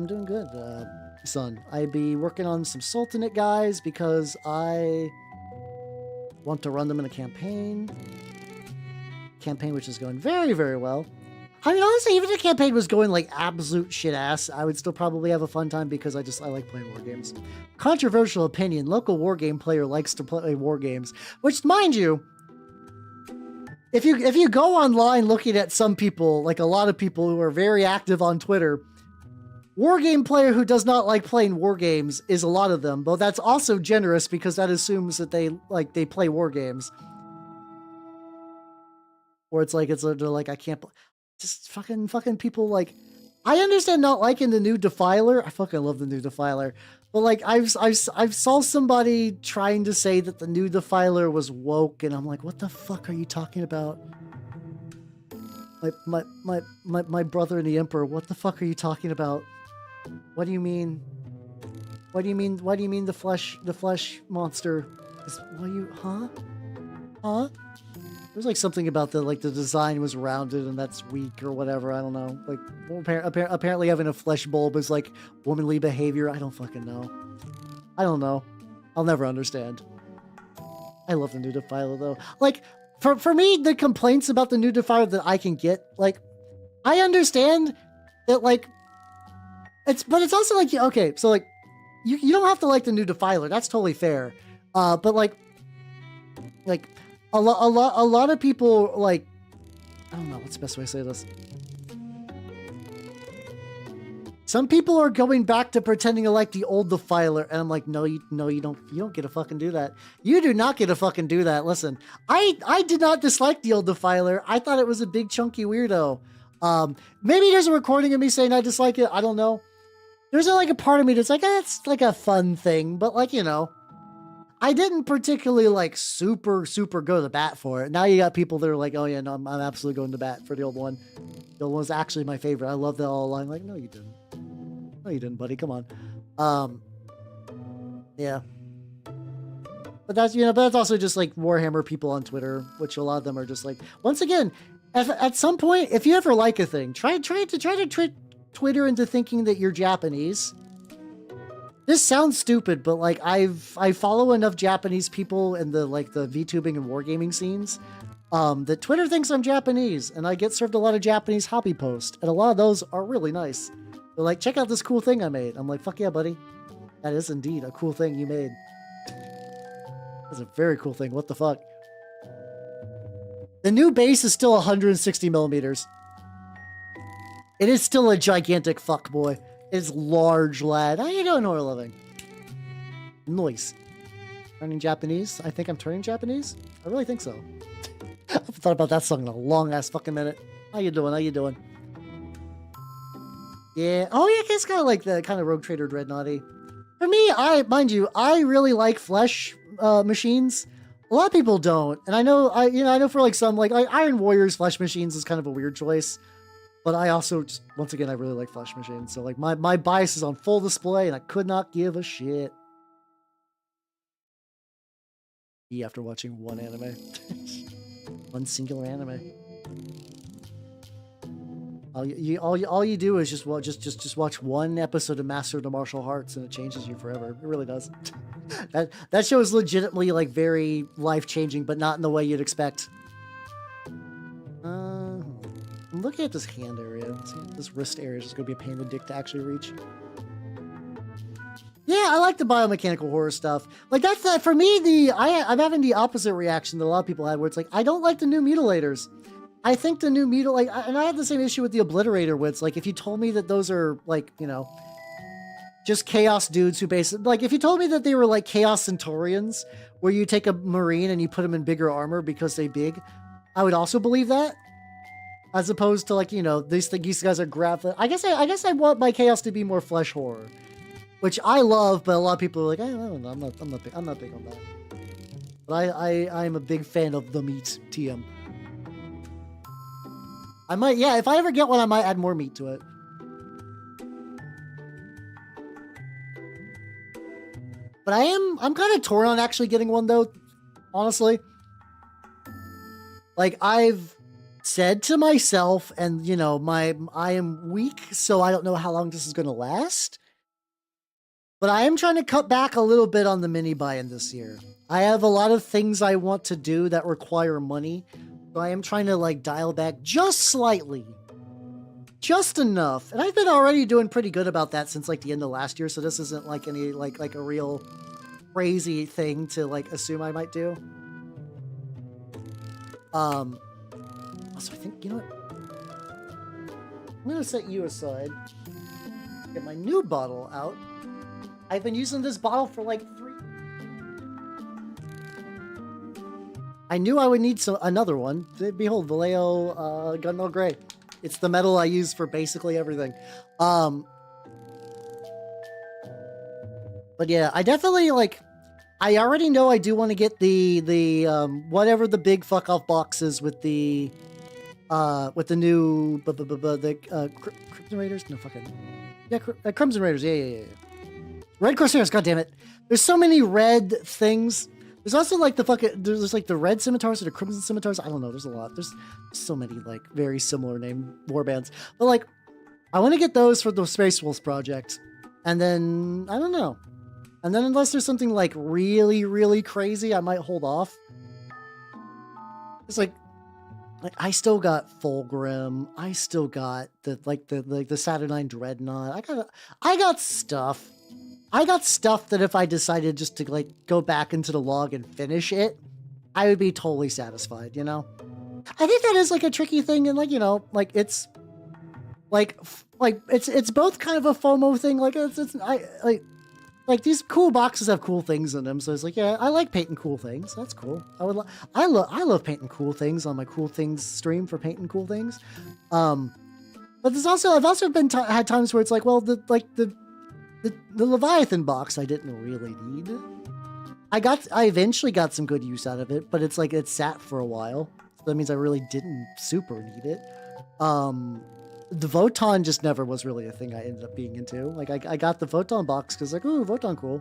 son. I be working on some Sultanate guys because I want to run them in a campaign which is going very, very well. I mean, honestly, even if the campaign was going like absolute shit ass, I would still probably have a fun time because I like playing war games. Controversial opinion: local war game player likes to play war games, which, mind you, if you go online looking at some people, like a lot of people who are very active on Twitter, war game player who does not like playing war games is a lot of them. But that's also generous because that assumes that they play war games. Or they're like, I can't play. Just fucking people, like, I understand not liking the new Defiler. I fucking love the new Defiler. But like I've saw somebody trying to say that the new Defiler was woke, and I'm like, what the fuck are you talking about? My brother and the Emperor, what the fuck are you talking about? What do you mean? What do you mean the flesh monster is huh? There's like something about the design was rounded and that's weak or whatever. I don't know. Like apparently having a flesh bulb is like womanly behavior. I don't fucking know. I don't know. I'll never understand. I love the new Defiler though. Like for me, the complaints about the new Defiler that I can get, like, I understand that, like, but it's also like, okay, so like, you don't have to like the new Defiler. That's totally fair. But like a lot of people, like, I don't know what's the best way to say this. Some people are going back to pretending to like the old Defiler, and I'm like, no, you don't get to fucking do that. You do not get to fucking do that. Listen, I did not dislike the old Defiler. I thought it was a big chunky weirdo. Maybe there's a recording of me saying I dislike it. I don't know. There's like a part of me that's like, it's like a fun thing, but like, you know, I didn't particularly like super go to the bat for it. Now you got people that are like, oh yeah, no, I'm absolutely going to bat for the old one. The old one's actually my favorite. I love that all along. Like, no, you didn't. No, you didn't, buddy. Come on. Yeah. But that's, you know, but that's also just like Warhammer people on Twitter, which a lot of them are just like, once again, at some point, if you ever like a thing, try to trick Twitter into thinking that you're Japanese. This sounds stupid, but like I follow enough Japanese people in the like the VTubing and wargaming scenes that Twitter thinks I'm Japanese, and I get served a lot of Japanese hobby posts, and a lot of those are really nice. They're like, check out this cool thing I made. I'm like, fuck yeah, buddy. That is indeed a cool thing you made. That's a very cool thing. What the fuck? The new base is still 160 millimeters. It is still a gigantic fuck boy. It's large, lad. How you doing, Horror Living? Nice. Turning Japanese? I think I'm turning Japanese? I really think so. I haven't thought about that song in a long ass fucking minute. How you doing? How you doing? Yeah. Oh yeah, it's kind of like the kind of Rogue Trader Dreadnoughty. For me, mind you, I really like flesh machines. A lot of people don't, and I know for like some like Iron Warriors flesh machines is kind of a weird choice. But I also, once again, I really like flesh machines. So like my bias is on full display, and I could not give a shit. After watching one anime. One singular anime. All you do is just watch one episode of Master of the Martial Arts, and it changes you forever. It really does. that show is legitimately like very life-changing, but not in the way you'd expect. I'm looking at this hand area. This wrist area is just going to be a pain in the dick to actually reach. Yeah, I like the biomechanical horror stuff. Like, that's that for me. I'm having the opposite reaction that a lot of people had, where it's like, I don't like the new mutilators. I think the new and I had the same issue with the obliterator, where it's like, if you told me that those are like, you know, just chaos dudes who basically, like, if you told me that they were like chaos centurions, where you take a marine and you put them in bigger armor because they're big, I would also believe that. As opposed to like, you know, these guys are graphic. I guess I want my chaos to be more flesh horror, which I love, but a lot of people are like, I don't know, I'm not big on that. But I'm a big fan of the meat TM. I might, yeah, if I ever get one, I might add more meat to it. But I'm kind of torn on actually getting one though, honestly. Like, I've said to myself, and you know, I am weak, so I don't know how long this is going to last. But I am trying to cut back a little bit on the mini buy-in this year. I have a lot of things I want to do that require money. So I am trying to like dial back just slightly. Just enough. And I've been already doing pretty good about that since like the end of last year. So this isn't like any like a real crazy thing to like assume I might do. Also, I think, you know what? I'm gonna set you aside. Get my new bottle out. I've been using this bottle for like 3. I knew I would need another one. Behold, Vallejo Gunmetal Gray. It's the metal I use for basically everything. But yeah, I definitely like. I already know I do want to get the whatever the big fuck off box is with the new Crimson Raiders. No fucking yeah, Crimson Raiders. Yeah. Red Corsairs. God damn it! There's so many red things. There's also like there's like the red scimitars or the crimson scimitars. I don't know. There's a lot. There's so many like very similar named warbands. But like, I want to get those for the Space Wolves project, and then I don't know. And then unless there's something like really, really crazy, I might hold off. It's like I still got Fulgrim. I still got the Saturnine Dreadnought. I got stuff. I got stuff that if I decided just to like go back into the log and finish it, I would be totally satisfied, you know? I think that is like a tricky thing, and like, you know, like it's it's both kind of a FOMO thing. Like I like these cool boxes have cool things in them, so it's like, yeah, I like painting cool things. That's cool. I love painting cool things on my cool things stream for painting cool things. But there's also I've also been had times where it's like, well, the Leviathan box I didn't really need. I eventually got some good use out of it, but it's like it sat for a while. So that means I really didn't super need it. The Voton just never was really a thing I ended up being into. Like I got the Voton box because like, ooh, Voton cool.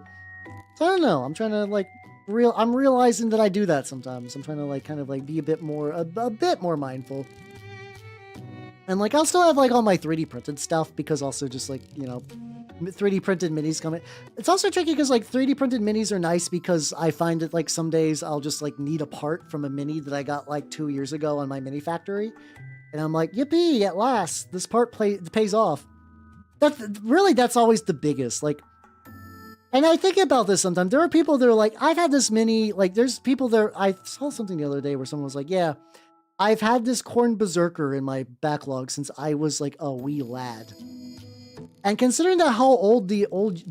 So I don't know. I'm trying to like I'm realizing that I do that sometimes. I'm trying to like kind of like be a bit more mindful. And like I'll still have like all my 3D printed stuff because also just like, you know, 3D printed minis coming. It's also tricky because like 3D printed minis are nice because I find that like some days I'll just like need a part from a mini that I got like 2 years ago on my mini factory. And I'm like, yippee, at last, this part pays off. That's always the biggest. Like, and I think about this sometimes. There are people that are like, I've had this mini, like there's people there. I saw something the other day where someone was like, yeah, I've had this Khorne Berserker in my backlog since I was like a wee lad. And considering that how old the OG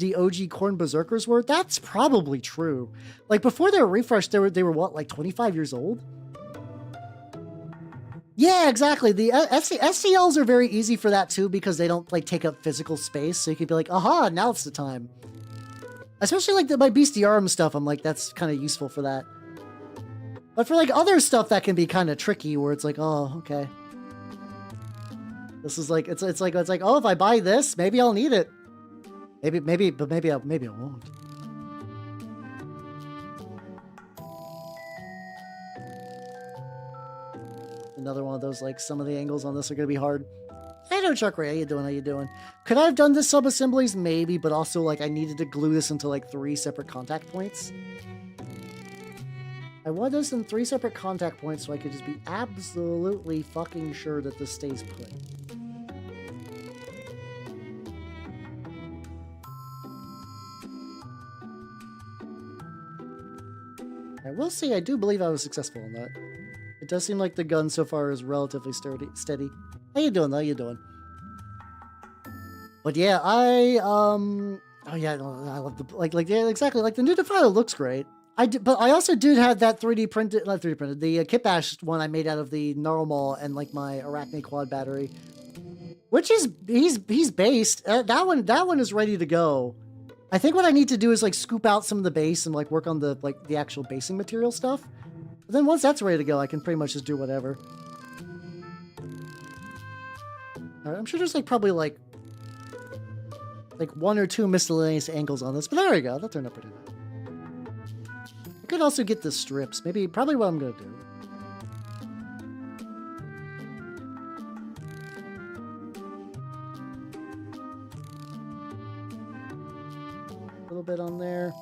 Khorne Berserkers were, that's probably true. Like before they were refreshed, they were what, like 25 years old? Yeah, exactly. The SCLs are very easy for that too because they don't like take up physical space. So you could be like, aha, now it's the time. Especially like my Bestiarum stuff, I'm like, that's kind of useful for that. But for like other stuff that can be kind of tricky where it's like, oh, okay. This is like, it's like, oh, if I buy this, maybe I'll need it. Maybe I won't. Another one of those, like, some of the angles on this are going to be hard. Hey, no, Chuck Ray, how you doing? Could I have done this sub-assemblies? Maybe, but also, like, I needed to glue this into, like, 3 separate contact points. I want this in 3 separate contact points so I could just be absolutely fucking sure that this stays put. I will say I do believe I was successful in that. It does seem like the gun so far is relatively steady. How you doing? How you doing? But yeah, oh yeah, I love the yeah, exactly. Like the new Defiler looks great. But I also did have that 3D printed, not 3D printed, the Kipash one I made out of the normal and like my Arachne quad battery, which is he's based. That one is ready to go. I think what I need to do is like scoop out some of the base and like work on the like the actual basing material stuff. But then once that's ready to go, I can pretty much just do whatever. All right, I'm sure there's like probably like 1 or 2 miscellaneous angles on this, but there we go. That turned out pretty good. I could also get the strips. Probably what I'm gonna do. A little bit on there.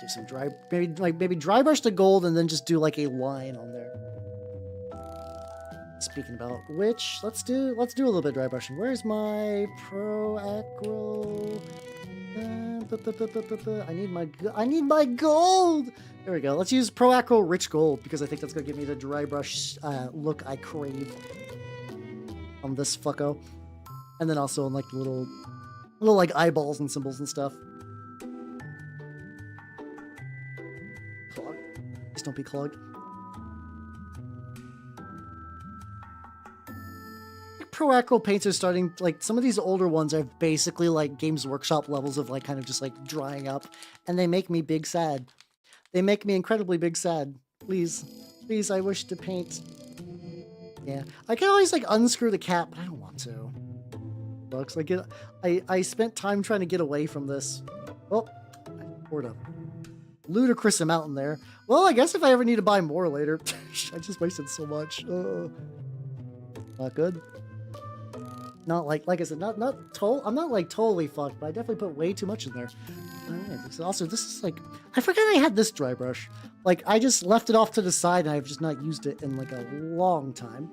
Do some dry, maybe dry brush the gold and then just do like a line on there. Speaking about which, let's do a little bit of dry brushing. Where's my Pro Acro? I need my gold. There we go. Let's use Pro Acro Rich Gold because I think that's gonna give me the dry brush look I crave on this fucko. And then also on like the little like eyeballs and symbols and stuff. Please don't be clogged. Pro Acro paints are starting, like some of these older ones are basically like Games Workshop levels of like kind of just like drying up, and they make me big sad. They make me incredibly big sad. Please, I wish to paint. Yeah, I can always like unscrew the cap, but I don't want to. Looks like it. I spent time trying to get away from this. Oh, I poured a ludicrous amount in there. Well, I guess if I ever need to buy more later, I just wasted so much. Not good. not like I said, I'm not like totally fucked, but I definitely put way too much in there. All right. So also, this is like, I forgot I had this dry brush. Like, I just left it off to the side, and I've just not used it in like a long time.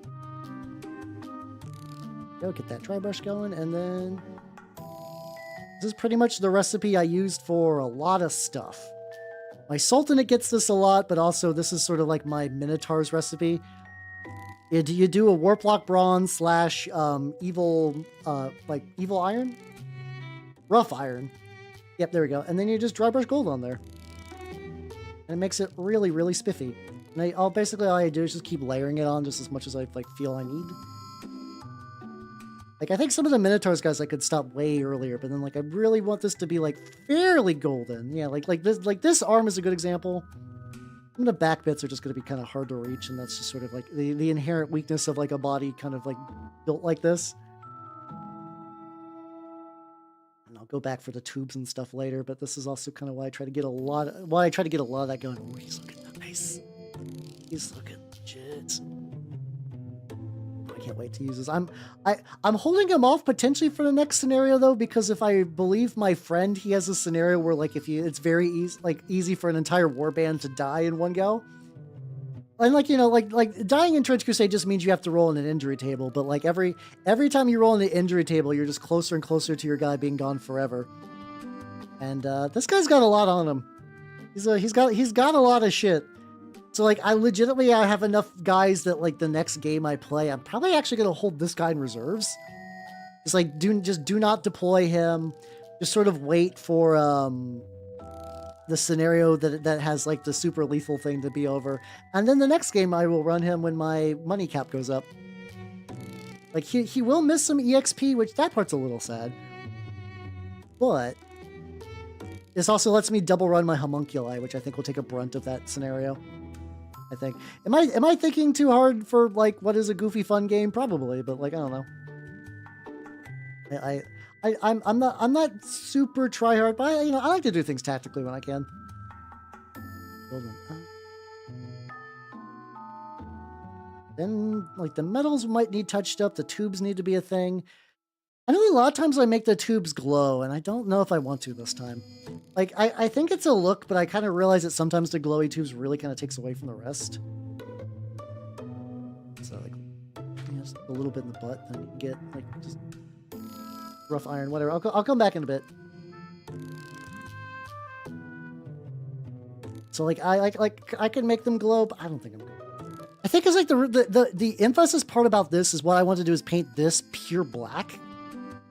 Go get that dry brush going, and then this is pretty much the recipe I used for a lot of stuff. My Sultanate gets this a lot, but also this is sort of like my Minotaur's recipe. You do a Warplock Bronze / evil iron? Rough iron. Yep, there we go. And then you just dry brush gold on there. And it makes it really, really spiffy. And all I do is just keep layering it on just as much as I like feel I need. Like, I think some of the Minotaurs guys I could stop way earlier, but then like I really want this to be like fairly golden. Yeah, like this arm is a good example. Some of the back bits are just going to be kind of hard to reach, and that's just sort of like the inherent weakness of like a body kind of like built like this. And I'll go back for the tubes and stuff later, but this is also kind of why I try to get a lot of that going. Oh, he's looking nice. He's looking legit. I can't wait to use this. I'm holding him off potentially for the next scenario though, because if I believe my friend, he has a scenario where like it's very easy for an entire warband to die in one go. And like, you know, like dying in Trench Crusade just means you have to roll in an injury table, but like every time you roll in the injury table, you're just closer and closer to your guy being gone forever. And this guy's got a lot on him. He's got a lot of shit. So like I have enough guys that like the next game I play, I'm probably actually gonna hold this guy in reserves. Just like do not deploy him. Just sort of wait for the scenario that has like the super lethal thing to be over. And then the next game I will run him when my money cap goes up. Like he will miss some EXP, which that part's a little sad. But this also lets me double run my Homunculi, which I think will take a brunt of that scenario. I think. Am I thinking too hard for like what is a goofy fun game? Probably, but like I don't know. I'm not super try hard, but I like to do things tactically when I can. Then like the metals might need touched up. The tubes need to be a thing. I know a lot of times I make the tubes glow, and I don't know if I want to this time. Like, I think it's a look, but I kind of realize that sometimes the glowy tubes really kind of takes away from the rest. So, like, just a little bit in the butt, then you can get, like, just rough iron, whatever. I'll come back in a bit. So, like, I can make them glow, but I don't think I'm going to. I think it's like the emphasis part about this is what I want to do is paint this pure black.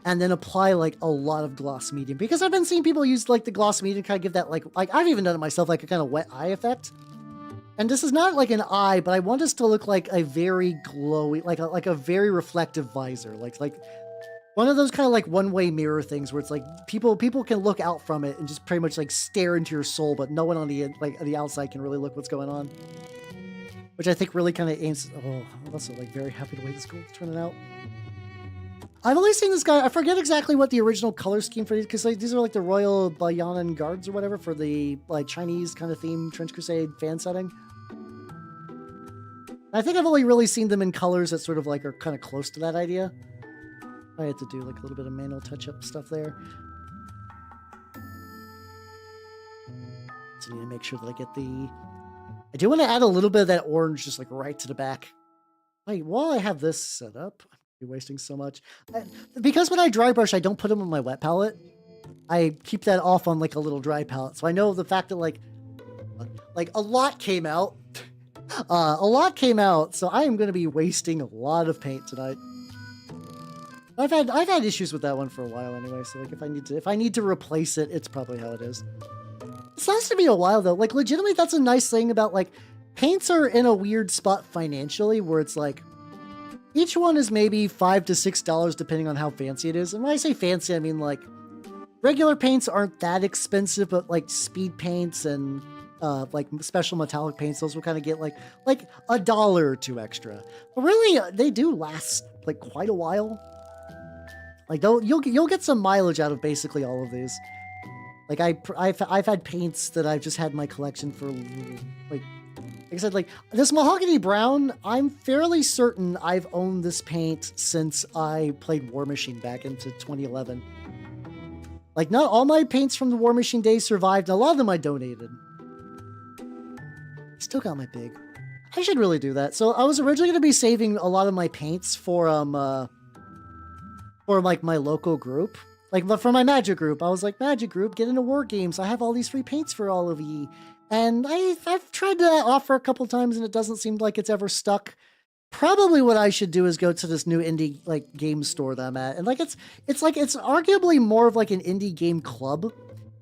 And then apply like a lot of gloss medium, because I've been seeing people use like the gloss medium kind of give that like I've even done it myself, like a kind of wet eye effect. And this is not like an eye, but I want this to look like a very glowy, like a very reflective visor, like one of those kind of like one-way mirror things where it's like people can look out from it and just pretty much like stare into your soul, but no one on the outside can really look what's going on. Which I think really kind of aims. Oh, I'm also like very happy the way this gold's turning out. I've only seen this guy. I forget exactly what the original color scheme for these, because like these are like the Royal Bayanan Guards or whatever for the like Chinese kind of theme Trench Crusade fan setting. I think I've only really seen them in colors that sort of like are kind of close to that idea. I had to do like a little bit of manual touch-up stuff there. So I need to make sure that I get the. I do want to add a little bit of that orange just like right to the back. Wait, while I have this set up. You're wasting so much. Because when I dry brush, I don't put them on my wet palette. I keep that off on like a little dry palette. So I know the fact that like a lot came out. A lot came out, so I am going to be wasting a lot of paint tonight. I've had issues with that one for a while anyway, so like if I need to replace it, it's probably how it is. It's lasted me a while though. Like legitimately, that's a nice thing about like paints are in a weird spot financially where it's like each one is maybe $5 to $6 depending on how fancy it is. And when I say fancy, I mean like regular paints aren't that expensive, but like speed paints and like special metallic paints, those will kind of get like $1 or $2 extra. But really, they do last like quite a while. Like you'll get some mileage out of basically all of these. Like I've had paints that I've just had in my collection for like Like I said, like this mahogany brown, I'm fairly certain I've owned this paint since I played War Machine back into 2011. Like, not all my paints from the War Machine days survived, and a lot of them I donated. Still got my big. I should really do that. So I was originally going to be saving a lot of my paints for like my local group. Like for my Magic group. I was like, Magic group, get into War Games. I have all these free paints for all of ye. And I've tried to offer a couple times and it doesn't seem like it's ever stuck. Probably what I should do is go to this new indie like game store that I'm at. And like it's arguably more of like an indie game club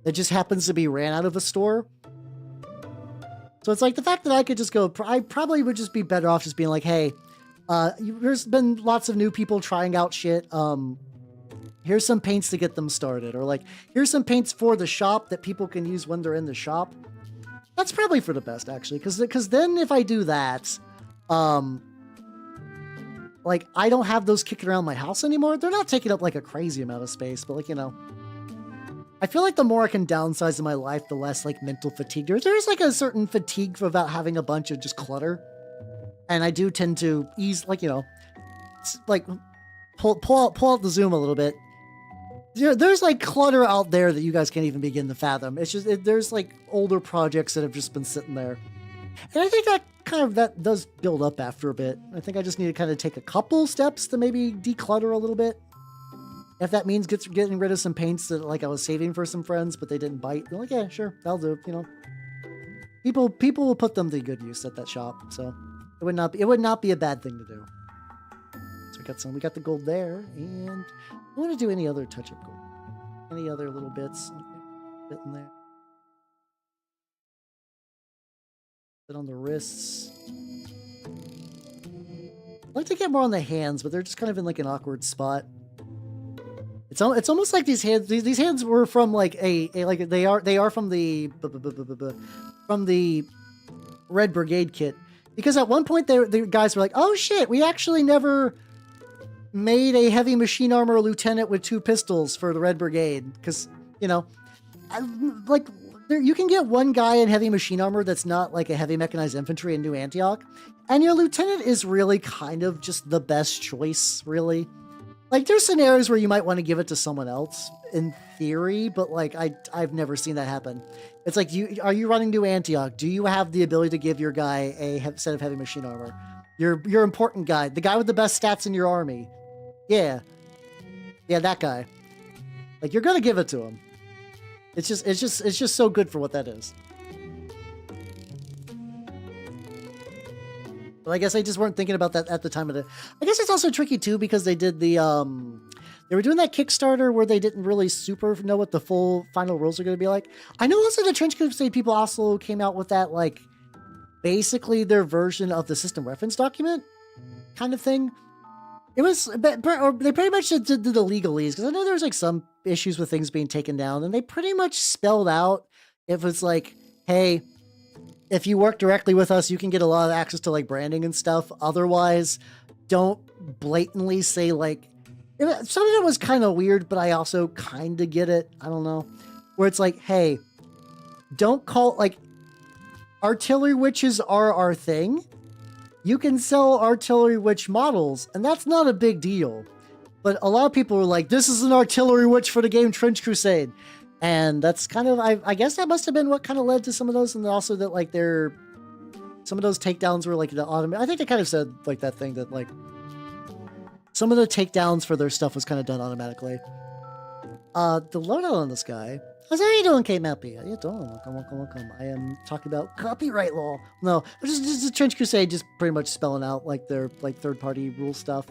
that just happens to be ran out of a store. So it's like the fact that I could just go, I probably would just be better off just being like, hey, there's been lots of new people trying out shit. Here's some paints to get them started. Or like, here's some paints for the shop that people can use when they're in the shop. That's probably for the best, actually. Because then if I do that, like, I don't have those kicking around my house anymore. They're not taking up like a crazy amount of space, but like, you know, I feel like the more I can downsize in my life, the less like mental fatigue. There's like a certain fatigue about having a bunch of just clutter. And I do tend to ease, like, you know, like pull out the zoom a little bit. There's like clutter out there that you guys can't even begin to fathom. It's just, there's like older projects that have just been sitting there. And I think that does build up after a bit. I think I just need to kind of take a couple steps to maybe declutter a little bit. If that means getting rid of some paints that like I was saving for some friends, but they didn't bite. They're like, yeah, sure, that'll do. You know, people will put them to good use at that shop. So it would not be a bad thing to do. So we got the gold there, and I want to do any other touch-up gold. Any other little bits, bit in there. Bit on the wrists. I'd like to get more on the hands, but they're just kind of in like an awkward spot. It's almost like these hands were from like like they are from the Red Brigade kit, because at one point the guys were like, oh shit, we actually never made a heavy machine armor lieutenant with 2 pistols for the Red Brigade, because, you know, like you can get one guy in heavy machine armor that's not like a heavy mechanized infantry in New Antioch, and your lieutenant is really kind of just the best choice, really. Like, there's scenarios where you might want to give it to someone else in theory, but like I've never seen that happen. It's like, are you running New Antioch? Do you have the ability to give your guy a set of heavy machine armor? Your important guy, the guy with the best stats in your army. Yeah, that guy. Like, you're gonna give it to him. It's just so good for what that is. But I guess I just weren't thinking about that at the time of it. I guess it's also tricky too, because they did the they were doing that Kickstarter where they didn't really super know what the full final rules are going to be like. I know also the Trench Crusade people also came out with that, like, basically their version of the system reference document kind of thing. It was, or they pretty much did the legalese, because I know there was like some issues with things being taken down, and they pretty much spelled out if it's like, hey, if you work directly with us, you can get a lot of access to like branding and stuff. Otherwise, don't blatantly say like, some of it was kind of weird, but I also kind of get it. I don't know, where it's like, hey, don't call, like, artillery witches are our thing. You can sell artillery witch models, and that's not a big deal. But a lot of people were like, this is an artillery witch for the game Trench Crusade. And that's kind of, I guess that must have been what kind of led to some of those. And also that, like, some of those takedowns were like the I think they kind of said like that thing that like some of the takedowns for their stuff was kind of done automatically. The loadout on this guy. How's how you doing, Kate Mappy? How you doing? Welcome. I am talking about copyright law. No, just the Trench Crusade, just pretty much spelling out like their like third-party rule stuff.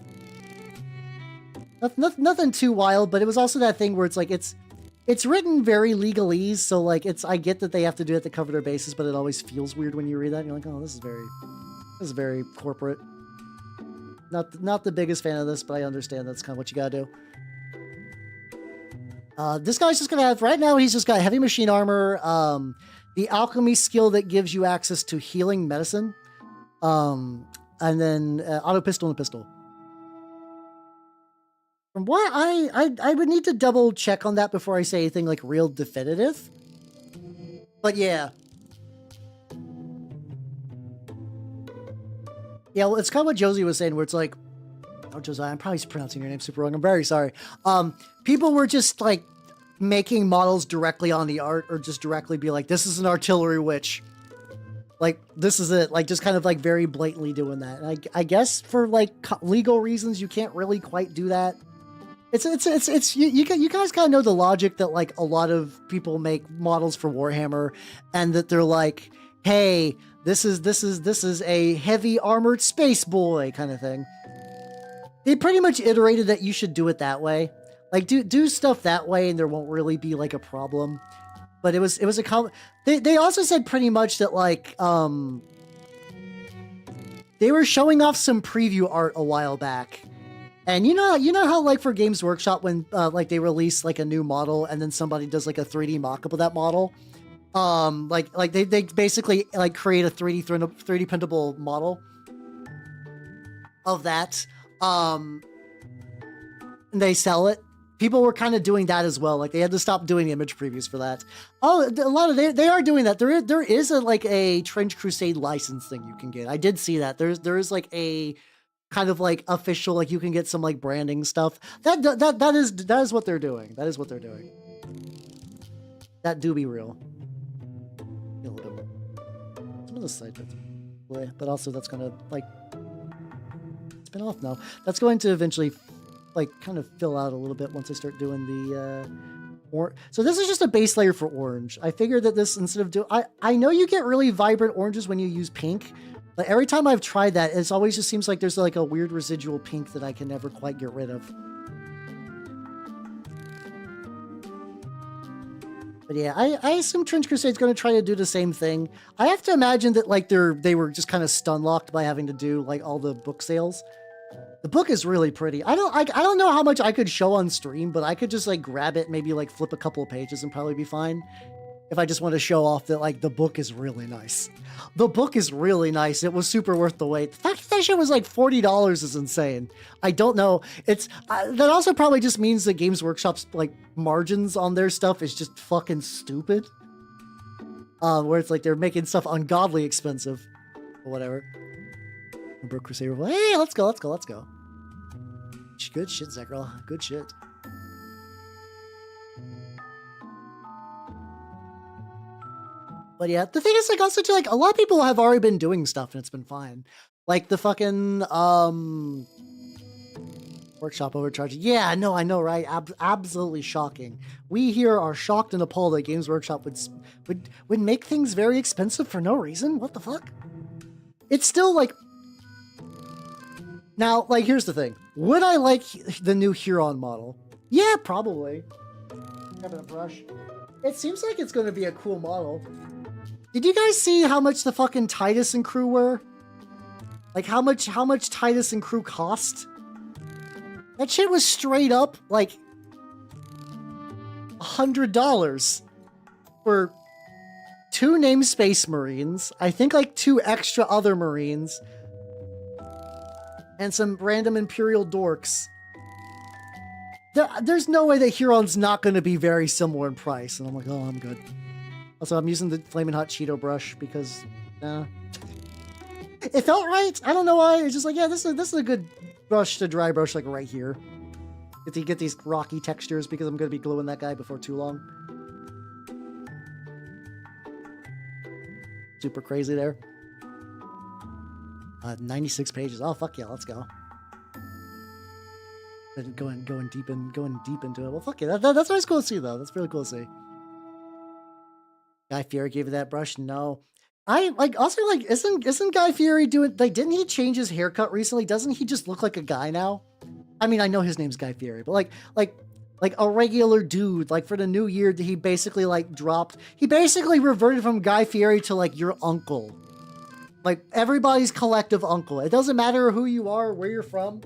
Nothing too wild, but it was also that thing where it's like it's written very legalese, so like I get that they have to do it to cover their bases, but it always feels weird when you read that. And you're like, oh, this is very corporate. Not the biggest fan of this, but I understand that's kind of what you gotta do. This guy's just gonna have, right now, he's just got heavy machine armor, the alchemy skill that gives you access to healing medicine, and then auto pistol and a pistol. From what I would need to double check on that before I say anything like real definitive. But yeah. Yeah, well, it's kind of what Josie was saying, where it's like, oh, Josiah, I'm probably pronouncing your name super wrong. I'm very sorry. People were just like making models directly on the art, or just directly be like, this is an artillery witch. Like, this is it. Like, just kind of like very blatantly doing that. And I guess for like legal reasons, you can't really quite do that. You guys kind of know the logic that like a lot of people make models for Warhammer, and that they're like, hey, this is a heavy armored space boy kind of thing. They pretty much iterated that you should do it that way. Like, do stuff that way, and there won't really be like a problem. But it was a they also said pretty much that like they were showing off some preview art a while back. And you know how like for Games Workshop, when like they release like a new model and then somebody does like a 3D mock-up of that model, like they basically like create a 3D printable model of that, and they sell it. People were kind of doing that as well. Like they had to stop doing image previews for that. Oh, a lot of they are doing that. There is like a Trench Crusade license thing you can get. I did see that. There is like a kind of like official, like you can get some like branding stuff. That is what they're doing. That is what they're doing. That do be real. A little bit more. Some of the side bits, but also that's gonna like spin off now. That's going to eventually like kind of fill out a little bit once I start doing the so this is just a base layer for orange. I figured that this, instead of I know you get really vibrant oranges when you use pink, but every time I've tried that, it's always just seems like there's like a weird residual pink that I can never quite get rid of. But yeah, I assume Trench Crusade's going to try to do the same thing. I have to imagine that like they were just kind of stun locked by having to do like all the book sales. The book is really pretty. I don't know how much I could show on stream, but I could just like grab it, maybe like flip a couple of pages and probably be fine. If I just want to show off that like the book is really nice. The book is really nice. It was super worth the wait. The fact that shit was like $40 is insane. I don't know. It's that also probably just means that Games Workshop's like margins on their stuff is just fucking stupid. Where it's like they're making stuff ungodly expensive or whatever. Brook Crusader. Hey, let's go. Good shit, Zekril. Good shit. But yeah, the thing is, like, also too, like, a lot of people have already been doing stuff and it's been fine. Like the fucking workshop overcharging. Yeah, no, I know, right? Absolutely shocking. We here are shocked and appalled that Games Workshop would make things very expensive for no reason. What the fuck? It's still like. Now, like, here's the thing. Would I like the new Huron model? Yeah, probably. Grabbing a brush. It seems like it's going to be a cool model. Did you guys see how much the fucking Titus and crew were? Like, how much Titus and crew cost? That shit was straight up, like, $100 for 2 named Space Marines. I think, like, 2 extra other Marines. And some random Imperial dorks. There's no way that Huron's not going to be very similar in price. And I'm like, oh, I'm good. Also, I'm using the Flamin' Hot Cheeto brush because, it felt right. I don't know why. It's just like, yeah, this is a good brush to dry brush, like right here. Get these rocky textures because I'm going to be gluing that guy before too long. Super crazy there. 96 pages. Oh, fuck yeah, let's go. Going deep into it. Well, fuck yeah, that's always cool to see, though. That's really cool to see. Guy Fieri gave you that brush? No. I like also like isn't Guy Fieri doing like didn't he change his haircut recently? Doesn't he just look like a guy now? I mean, I know his name's Guy Fieri, but like a regular dude, like for the new year, he basically like dropped. He basically reverted from Guy Fieri to like your uncle. Like, everybody's collective uncle. It doesn't matter who you are, where you're from.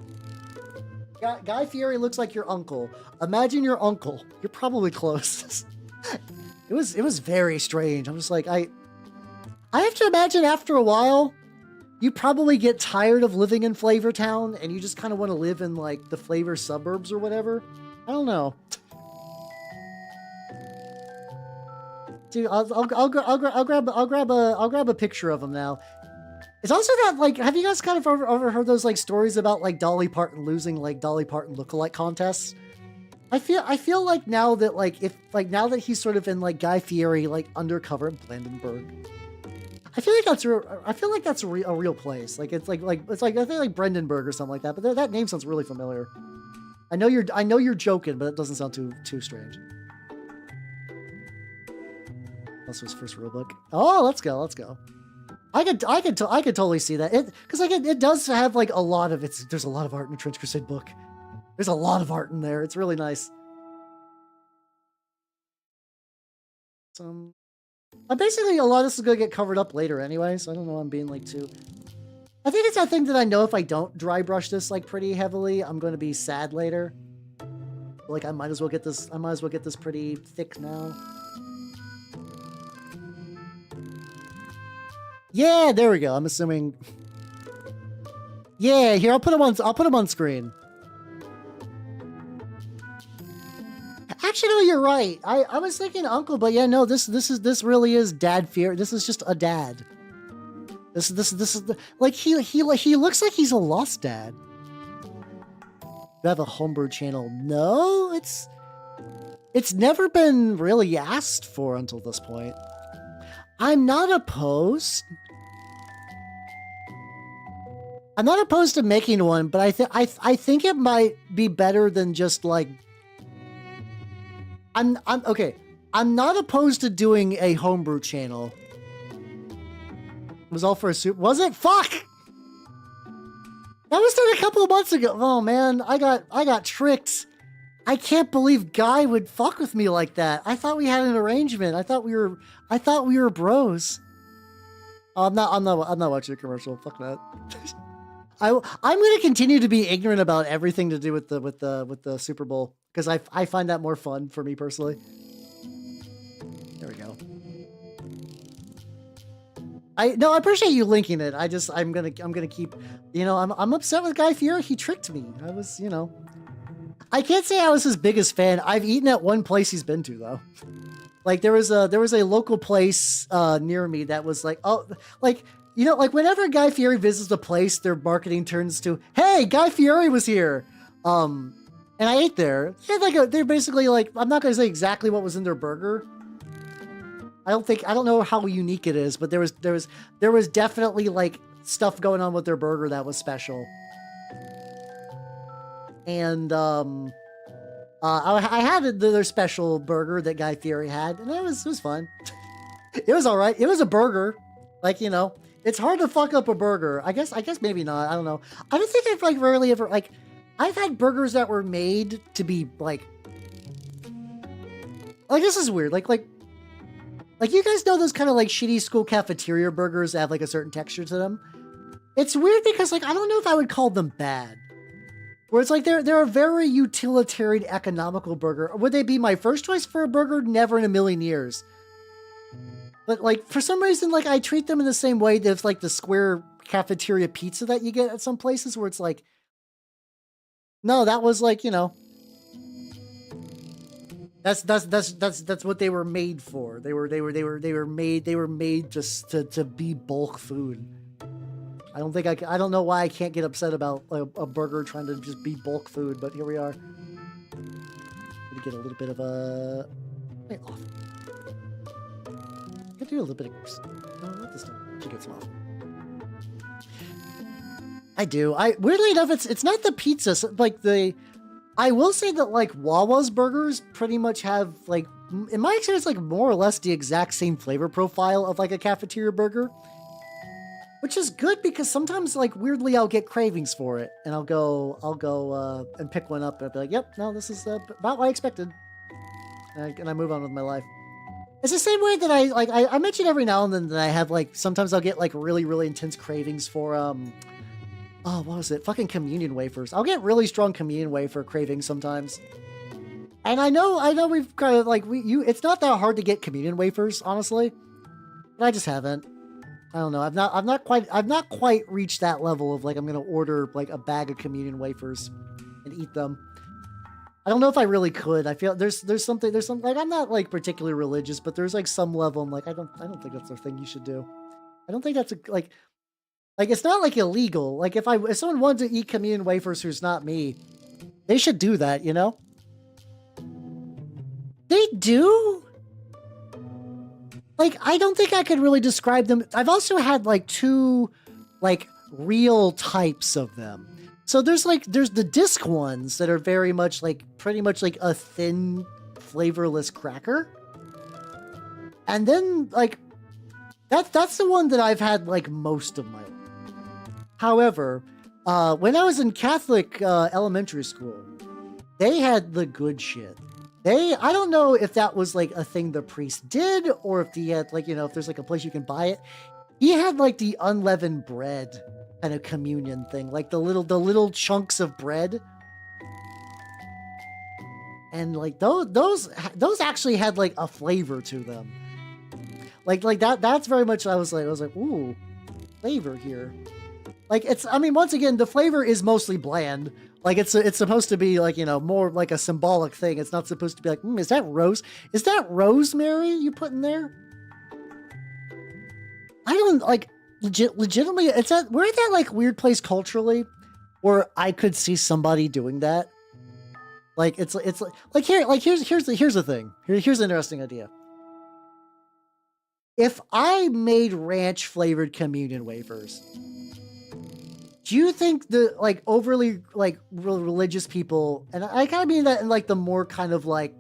Guy Fieri looks like your uncle. Imagine your uncle. You're probably close. It was very strange. I'm just like, I have to imagine after a while, you probably get tired of living in Flavor Town, and you just kind of want to live in, like, the Flavor suburbs or whatever. I don't know. Dude, I'll grab a picture of him now. It's also that, like, have you guys kind of overheard those, like, stories about, like, Dolly Parton losing, like, Dolly Parton lookalike contests? I feel like now that, like, now that he's sort of in, like, Guy Fieri, like, undercover in Brandenburg, I feel like that's a real place. Like, it's like I think like Brandenburg or something like that, but that name sounds really familiar. I know you're joking, but it doesn't sound too strange. That's his first rule book. Oh, let's go. I could totally see that. Because like it does have like a lot of there's a lot of art in the Trench Crusade book. There's a lot of art in there. It's really nice. Basically a lot of this is gonna get covered up later anyway, so I don't know. I'm being like too. I think it's that thing that I know if I don't dry brush this like pretty heavily, I'm going to be sad later. Like I might as well get this. I might as well get this pretty thick now. Yeah, there we go. I'm assuming. Yeah, here I'll put him on screen. Actually, no, you're right. I was thinking uncle, but yeah, no. This really is dad fear. This is just a dad. This is like he looks like he's a lost dad. You have a homebrew channel? No, it's never been really asked for until this point. I'm not opposed. I'm not opposed to making one, but I think it might be better than just like. I'm okay. I'm not opposed to doing a homebrew channel. It was all for a soup. Was it? Fuck! That was done a couple of months ago. Oh man, I got tricked. I can't believe Guy would fuck with me like that. I thought we had an arrangement. I thought we were bros. Oh, I'm not watching a commercial. Fuck that. I'm gonna continue to be ignorant about everything to do with the Super Bowl because I find that more fun for me personally. There we go. I appreciate you linking it. I'm gonna keep, I'm upset with Guy Fieri. He tricked me. I can't say I was his biggest fan. I've eaten at one place he's been to though. Like there was a local place near me that was like, oh, like, like whenever Guy Fieri visits a place, their marketing turns to, hey, Guy Fieri was here. And I ate there. They're basically like, I'm not gonna say exactly what was in their burger. I don't know how unique it is, but there was definitely like stuff going on with their burger that was special. And I had their special burger that Guy Fieri had, and it was fun. It was all right. It was a burger, like it's hard to fuck up a burger. I guess maybe not. I don't know. I don't think I've like rarely ever like I've had burgers that were made to be like this is weird. Like you guys know those kind of like shitty school cafeteria burgers that have like a certain texture to them? It's weird because like I don't know if I would call them bad. Where it's like they're a very utilitarian economical burger. Would they be my first choice for a burger? Never in a million years. But like for some reason like I treat them in the same way that it's like the square cafeteria pizza that you get at some places where it's like no, that was like, That's what they were made for. They were made just to be bulk food. I don't know why I can't get upset about a burger trying to just be bulk food, but here we are. Gonna get a little bit of a wait off. Gonna do a little bit of let this time. She gets off. I do. Weirdly enough, it's not the pizza. So, like I will say that like Wawa's burgers pretty much have like, in my experience, like more or less the exact same flavor profile of like a cafeteria burger, which is good because sometimes like weirdly I'll get cravings for it and I'll go and pick one up and I'll be like, yep, no, this is about what I expected, and I move on with my life. It's the same way that I mention every now and then that I have like sometimes I'll get like really really intense cravings for oh, what was it? Fucking communion wafers. I'll get really strong communion wafer cravings sometimes. And I know we've kind of like it's not that hard to get communion wafers, honestly. But I just haven't. I don't know. I've not quite reached that level of like I'm gonna order like a bag of communion wafers and eat them. I don't know if I really could. I feel there's something like I'm not like particularly religious, but there's like some level I'm like I don't think that's the thing you should do. I don't think that's like Like, it's not like illegal. Like, if someone wanted to eat communion wafers who's not me, they should do that, you know? They do? Like, I don't think I could really describe them. I've also had like two, like, real types of them. So there's the disc ones that are very much like, pretty much like a thin, flavorless cracker. And then, like, that's the one that I've had like most of my life. However, when I was in Catholic elementary school, they had the good shit. I don't know if that was like a thing the priest did, or if he had like, if there's like a place you can buy it. He had like the unleavened bread kind of communion thing, like the little chunks of bread. And like those actually had like a flavor to them. Like that's very much, I was like, ooh, flavor here. Like, once again, the flavor is mostly bland. Like, it's supposed to be like, more like a symbolic thing. It's not supposed to be like, is that rosemary you put in there? I don't, like, legitimately, we're at that like weird place culturally where I could see somebody doing that. Like, here's the thing. Here's an interesting idea. If I made ranch flavored communion wafers, do you think the like overly like religious people, and I kind of mean that in like the more kind of like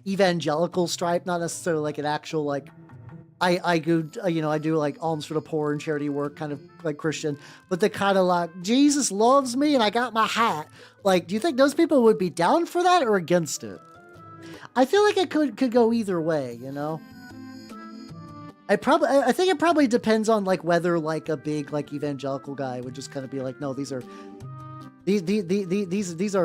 evangelical stripe, not necessarily like an actual like I do like alms for the poor and charity work kind of like Christian, but the kind of like Jesus loves me and I got my hat. Like, do you think those people would be down for that or against it? I feel like it could go either way, you know. I think it probably depends on like whether like a big like evangelical guy would just kind of be like, no, these are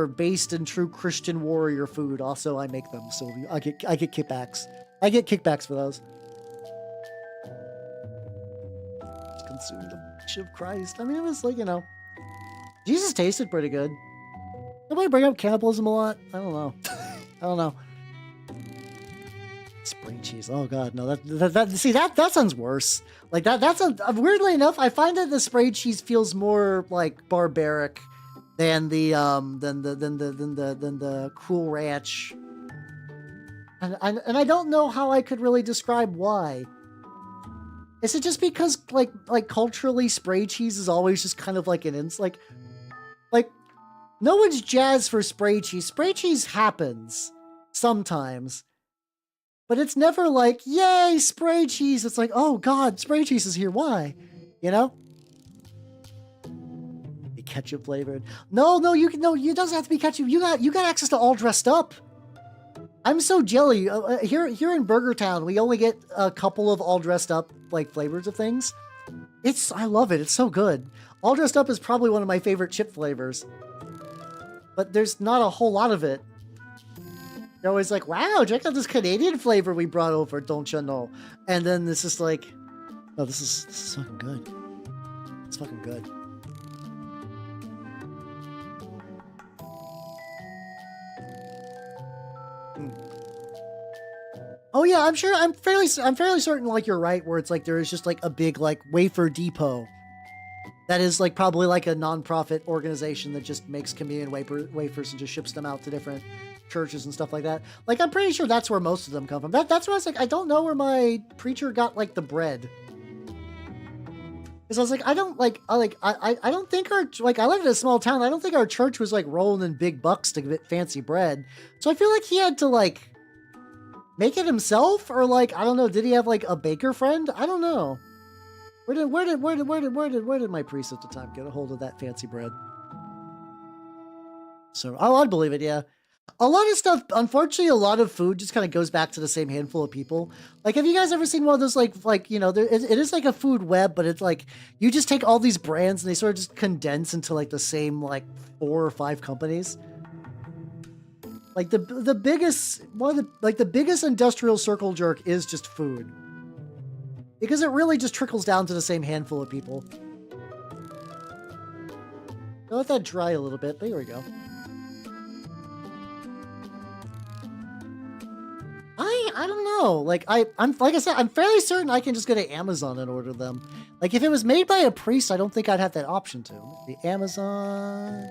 based in true Christian warrior food. Also, I make them, so I get kickbacks. I get kickbacks for those. Just consume the flesh of Christ. I mean, it was like, Jesus tasted pretty good. Nobody bring up cannibalism a lot? I don't know. I don't know. Spray cheese. Oh god, no. That sounds worse. Like that's weirdly enough, I find that the spray cheese feels more like barbaric than the Cool Ranch. And I don't know how I could really describe why. Is it just because like culturally spray cheese is always just kind of like like no one's jazzed for spray cheese. Spray cheese happens sometimes. But it's never like, yay, spray cheese. It's like, oh god, spray cheese is here. Why? Be ketchup flavored. No, it doesn't have to be ketchup. You got access to all dressed up. I'm so jelly. Here in Burger Town, we only get a couple of all dressed up like flavors of things. I love it. It's so good. All dressed up is probably one of my favorite chip flavors. But there's not a whole lot of it. They're always like, wow, check out this Canadian flavor we brought over, don't you know? And then this is like, oh, this is fucking good. It's fucking good. Oh yeah, I'm sure. I'm fairly certain. Like you're right, where it's like there is just like a big like wafer depot. That is like probably like a non-profit organization that just makes communion wafers and just ships them out to different churches and stuff like that. Like I'm pretty sure that's where most of them come from. That's why I was like, I don't know where my preacher got like the bread. Because I was like, I don't think our, like, I live in a small town. I don't think our church was like rolling in big bucks to get fancy bread. So I feel like he had to like make it himself, or like, I don't know, did he have like a baker friend? I don't know. Where did my priest at the time get a hold of that fancy bread? So, oh, I'd believe it, yeah. A lot of stuff, unfortunately, a lot of food just kind of goes back to the same handful of people. Like, have you guys ever seen one of those, it is like a food web, but it's like, you just take all these brands and they sort of just condense into like the same, like 4 or 5 companies. Like the biggest industrial circle jerk is just food. Because it really just trickles down to the same handful of people. I'll let that dry a little bit. There we go. I don't know. Like I'm like I said, I'm fairly certain I can just go to Amazon and order them. Like if it was made by a priest, I don't think I'd have that option to. The Amazon.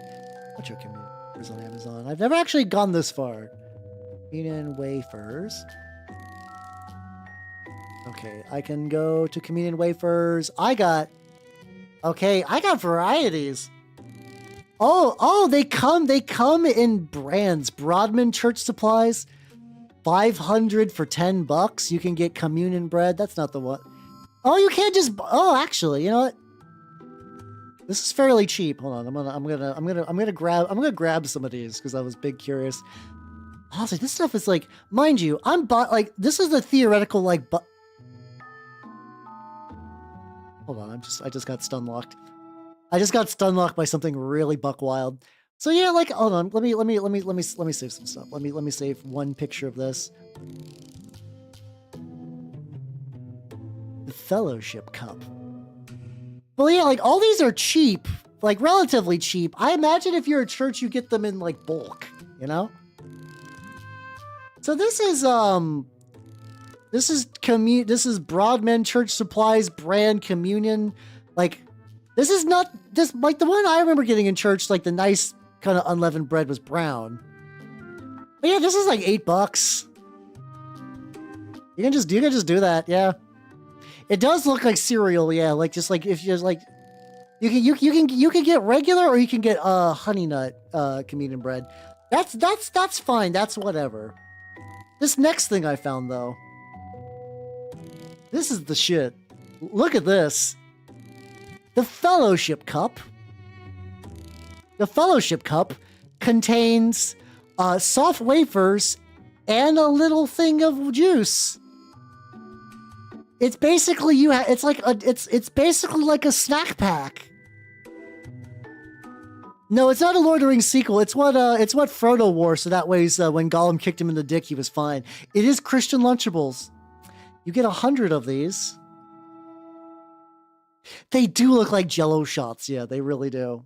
What's your communion on Amazon? I've never actually gone this far. Communion wafers. Okay, I can go to communion wafers. I got varieties. Oh, they come in brands. Broadman Church Supplies, 500 for $10. You can get communion bread. That's not the one. Oh, you can't just. Oh, actually, you know what? This is fairly cheap. Hold on, I'm gonna grab some of these because I was big curious. Honestly, this stuff is like, mind you, like this is the theoretical like. Hold on, I just got stun locked. I just got stun locked by something really buck wild. So yeah, like hold on, let me save some stuff. Let me save one picture of this. The Fellowship Cup. Well, yeah, like all these are cheap, like relatively cheap. I imagine if you're a church, you get them in like bulk, you know? So this is Broadman Church Supplies brand communion. Like this is not this like the one I remember getting in church, like the nice kind of unleavened bread was brown. But yeah, this is like $8. You can just do that, yeah. It does look like cereal, yeah. Like just like if you're like you can get regular or you can get honey nut communion bread. That's fine. That's whatever. This next thing I found though. This is the shit. Look at this. The Fellowship Cup. The Fellowship Cup contains soft wafers and a little thing of juice. It's basically it's basically like a snack pack. No, it's not a Lord of the Rings sequel. It's what Frodo wore, so that way when Gollum kicked him in the dick, he was fine. It is Christian Lunchables. You get 100 of these. They do look like Jell-O shots. Yeah, they really do.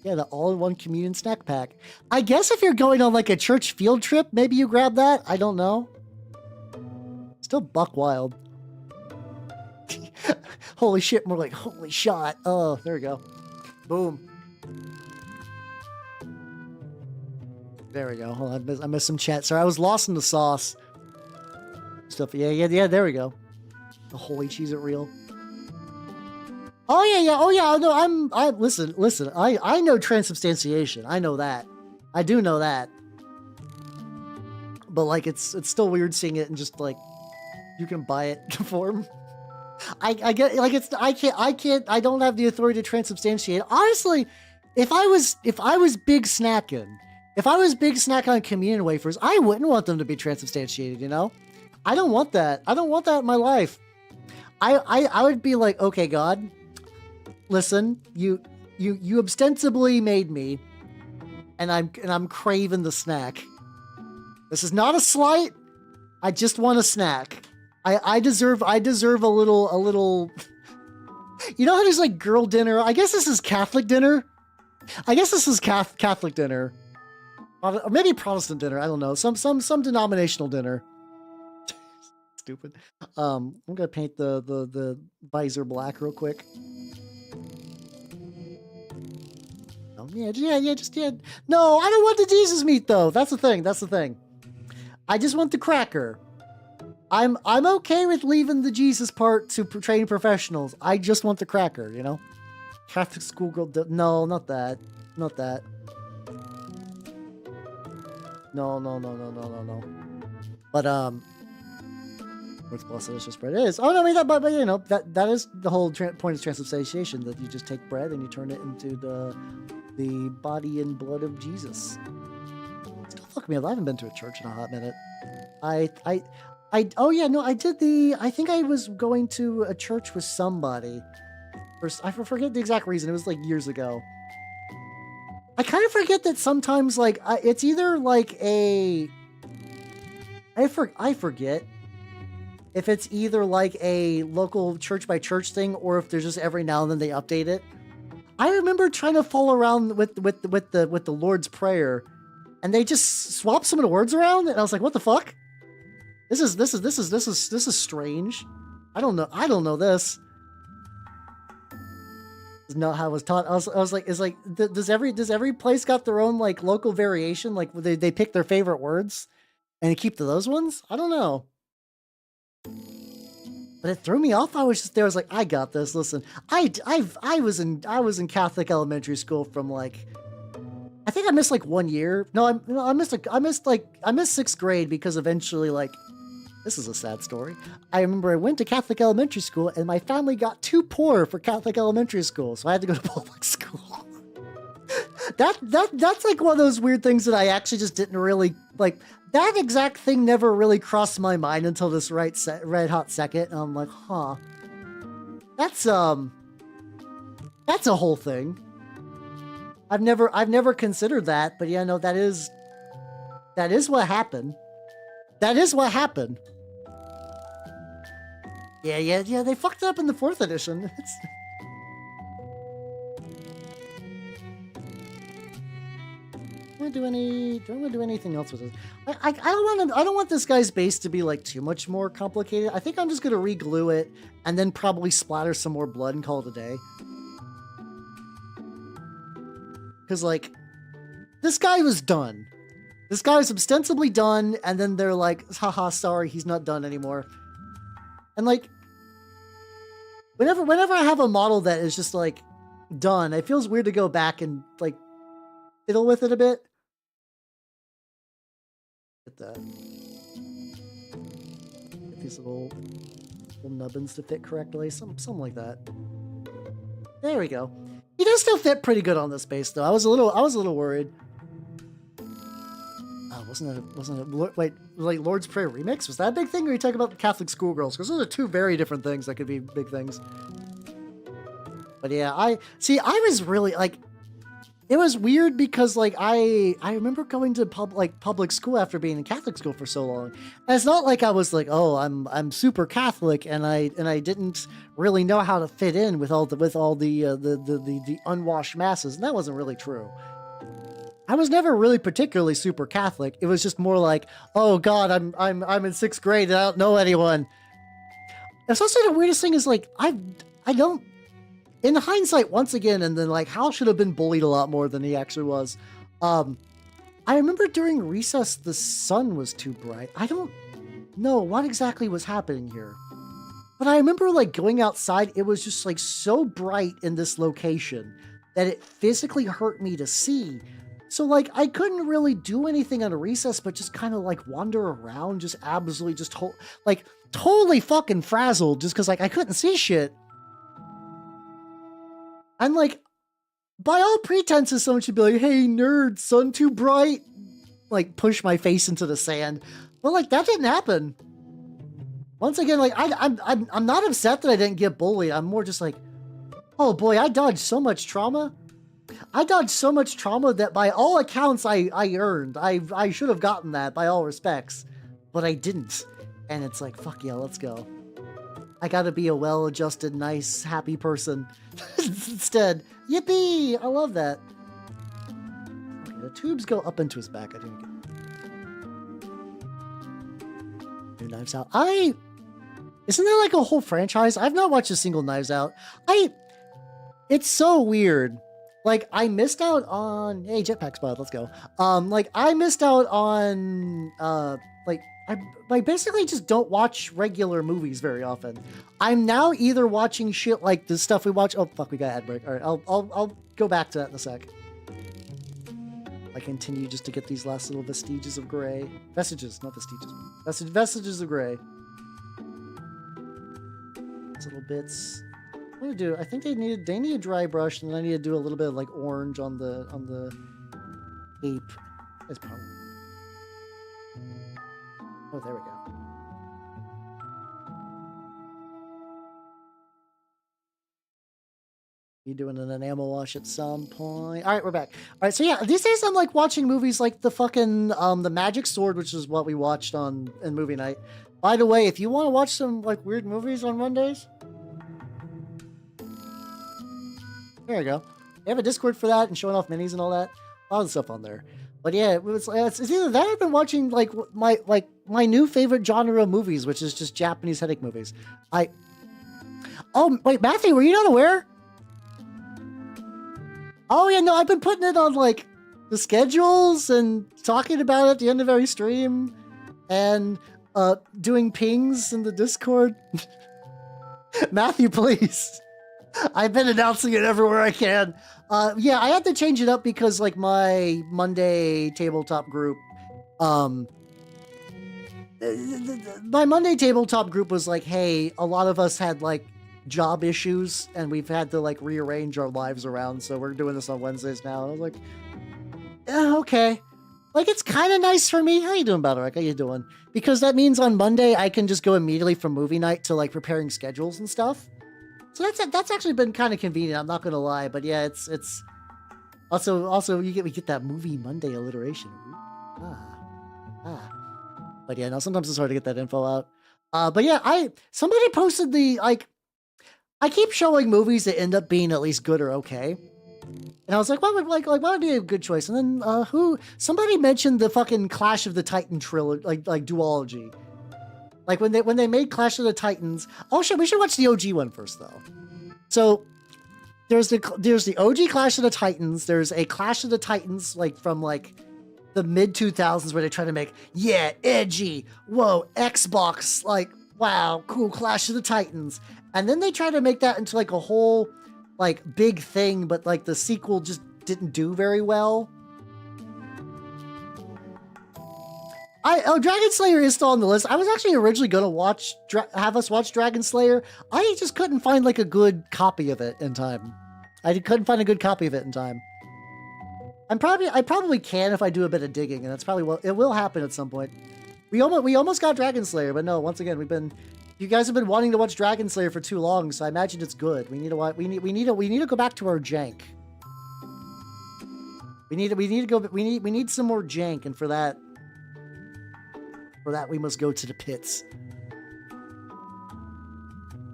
Yeah, the all-in-one communion snack pack. I guess if you're going on like a church field trip, maybe you grab that. I don't know. Still buck wild. Holy shit, more like holy shot. Oh, there we go. Boom. There we go. Hold on, I missed some chat. Sorry, I was lost in the sauce. Stuff. Yeah, there we go. The holy cheese it real. Oh yeah. No, listen. I know transubstantiation. I know that. I do know that. But like it's still weird seeing it and just like you can buy it form. I get like I don't have the authority to transubstantiate. Honestly, if I was big snacking on communion wafers, I wouldn't want them to be transubstantiated, you know? I don't want that. I don't want that in my life. I would be like, okay, God, listen, you ostensibly made me, and I'm craving the snack. This is not a slight. I just want a snack. I deserve a little. You know how there's like girl dinner? I guess this is Catholic dinner. Catholic dinner, or maybe Protestant dinner. I don't know. Some denominational dinner. Stupid. I'm gonna paint the visor black real quick. Oh yeah. No, I don't want the Jesus meat though. That's the thing. I just want the cracker. I'm okay with leaving the Jesus part to training professionals. I just want the cracker, you know? Catholic schoolgirl. No, not that. Not that. No. But what's blessed delicious bread is? Oh no, I mean that, but you know that is the whole point of transubstantiation, that you just take bread and you turn it into the body and blood of Jesus. Still fuck me up. I haven't been to a church in a hot minute. Oh yeah, no, I think I was going to a church with somebody. I forget the exact reason. It was like years ago. I kind of forget that sometimes like it's either like I forget if it's either like a local church by church thing or if there's just every now and then they update it. I remember trying to follow around with the Lord's Prayer, and they just swapped some of the words around, and I was like, what the fuck? This is strange. I don't know this. This is not how I was taught. I was like, does every place got their own like local variation? Like they pick their favorite words and keep to those ones? I don't know. But it threw me off. I was just there. I was like, I got this. Listen, I was in Catholic elementary school from like, I think I missed like 1 year. No, I missed 6th grade because eventually like, this is a sad story. I remember I went to Catholic elementary school and my family got too poor for Catholic elementary school, so I had to go to public school. That's like one of those weird things that I actually just didn't really like. That exact thing never really crossed my mind until this red hot second. And I'm like, huh. That's a whole thing. I've never considered that, but yeah, no, that is what happened. That is what happened. Yeah, they fucked it up in the 4th edition. Do I want to do anything else with this? I don't want this guy's base to be like too much more complicated. I think I'm just gonna re-glue it and then probably splatter some more blood and call it a day. Because like, this guy was done. This guy was ostensibly done, and then they're like, haha, sorry, he's not done anymore. And like, whenever I have a model that is just like done, it feels weird to go back and like fiddle with it a bit. Get that. Get these little nubbins to fit correctly, something like that. There we go. He does still fit pretty good on this base, though. I was a little worried. Wasn't it? Wait, like Lord's Prayer remix? Was that a big thing? Or are you talking about the Catholic schoolgirls? Because those are two very different things that could be big things. But yeah, I was really like, it was weird because like I remember going to public school after being in Catholic school for so long. And it's not like I was like, oh, I'm super Catholic and I didn't really know how to fit in with all the unwashed masses, and that wasn't really true. I was never really particularly super Catholic. It was just more like, oh God, I'm in 6th grade and I don't know anyone. It's also the weirdest thing is like I don't. In hindsight, once again, and then like Hal should have been bullied a lot more than he actually was. I remember during recess the sun was too bright. I don't know what exactly was happening here, but I remember like going outside. It was just like so bright in this location that it physically hurt me to see. So like I couldn't really do anything on a recess, but just kind of like wander around, just absolutely just totally fucking frazzled, just because like I couldn't see shit. And like, by all pretenses, someone should be like, "Hey, nerd, sun too bright," like push my face into the sand. But like that didn't happen. Once again, like I'm not upset that I didn't get bullied. I'm more just like, oh boy, I dodged so much trauma. I dodged so much trauma that by all accounts I earned. I should have gotten that by all respects, but I didn't. And it's like, fuck yeah, let's go. I gotta be a well-adjusted, nice, happy person instead. Yippee! I love that. Okay, the tubes go up into his back. I didn't get new Knives Out. Isn't that like a whole franchise? I've not watched a single Knives Out. It's so weird. Like, I missed out on... Hey, Jetpack Spot, let's go. Like, I missed out on... I basically just don't watch regular movies very often. I'm now either watching shit like the stuff we watch... Oh, fuck, we got ad break. All right, I'll go back to that in a sec. I continue just to get these last little vestiges of gray. Vestiges, not vestiges. Vestiges of gray. These little bits... What do I do? I think they need a dry brush, and then I need to do a little bit of like orange on the ape. That's probably. Oh, there we go. You doing an enamel wash at some point? All right, we're back. All right, so yeah, these days I'm like watching movies like the fucking the Magic Sword, which is what we watched in movie night. By the way, if you want to watch some like weird movies on Mondays. There we go. They have a Discord for that and showing off minis and all that. A lot of stuff on there. But yeah, it's either that or I've been watching like my new favorite genre of movies, which is just Japanese headache movies. Oh wait, Matthew, were you not aware? Oh yeah, no, I've been putting it on like the schedules and talking about it at the end of every stream, and doing pings in the Discord. Matthew, please. I've been announcing it everywhere I can. Yeah, I had to change it up because like my Monday tabletop group, my Monday tabletop group was like, hey, a lot of us had like job issues and we've had to like rearrange our lives around, so we're doing this on Wednesdays now. I was like, yeah, okay. Like, it's kind of nice for me. How you doing, Baldorak? How you doing? Because that means on Monday I can just go immediately from movie night to like preparing schedules and stuff. So that's actually been kind of convenient. I'm not gonna lie, but yeah, it's also we get that movie Monday alliteration. But yeah, no, sometimes it's hard to get that info out. But yeah, somebody posted the like. I keep showing movies that end up being at least good or okay. And I was like, what would be a good choice? And then somebody mentioned the fucking Clash of the Titan trilogy, like duology. Like when they made Clash of the Titans. Oh shit, we should watch the OG one first though. So there's the OG Clash of the Titans. There's a Clash of the Titans like from like the mid 2000s where they try to make, yeah, edgy, whoa, Xbox, like wow, cool Clash of the Titans. And then they try to make that into like a whole like big thing, but like the sequel just didn't do very well. Dragon Slayer is still on the list. I was actually originally going to have us watch Dragon Slayer. I just couldn't find like a good copy of it in time. I couldn't find a good copy of it in time. I probably can if I do a bit of digging, and that's probably it will happen at some point. We almost got Dragon Slayer, but no, once again, you guys have been wanting to watch Dragon Slayer for too long, so I imagine it's good. We need to go back to our jank. We need some more jank, and for that we must go to the pits.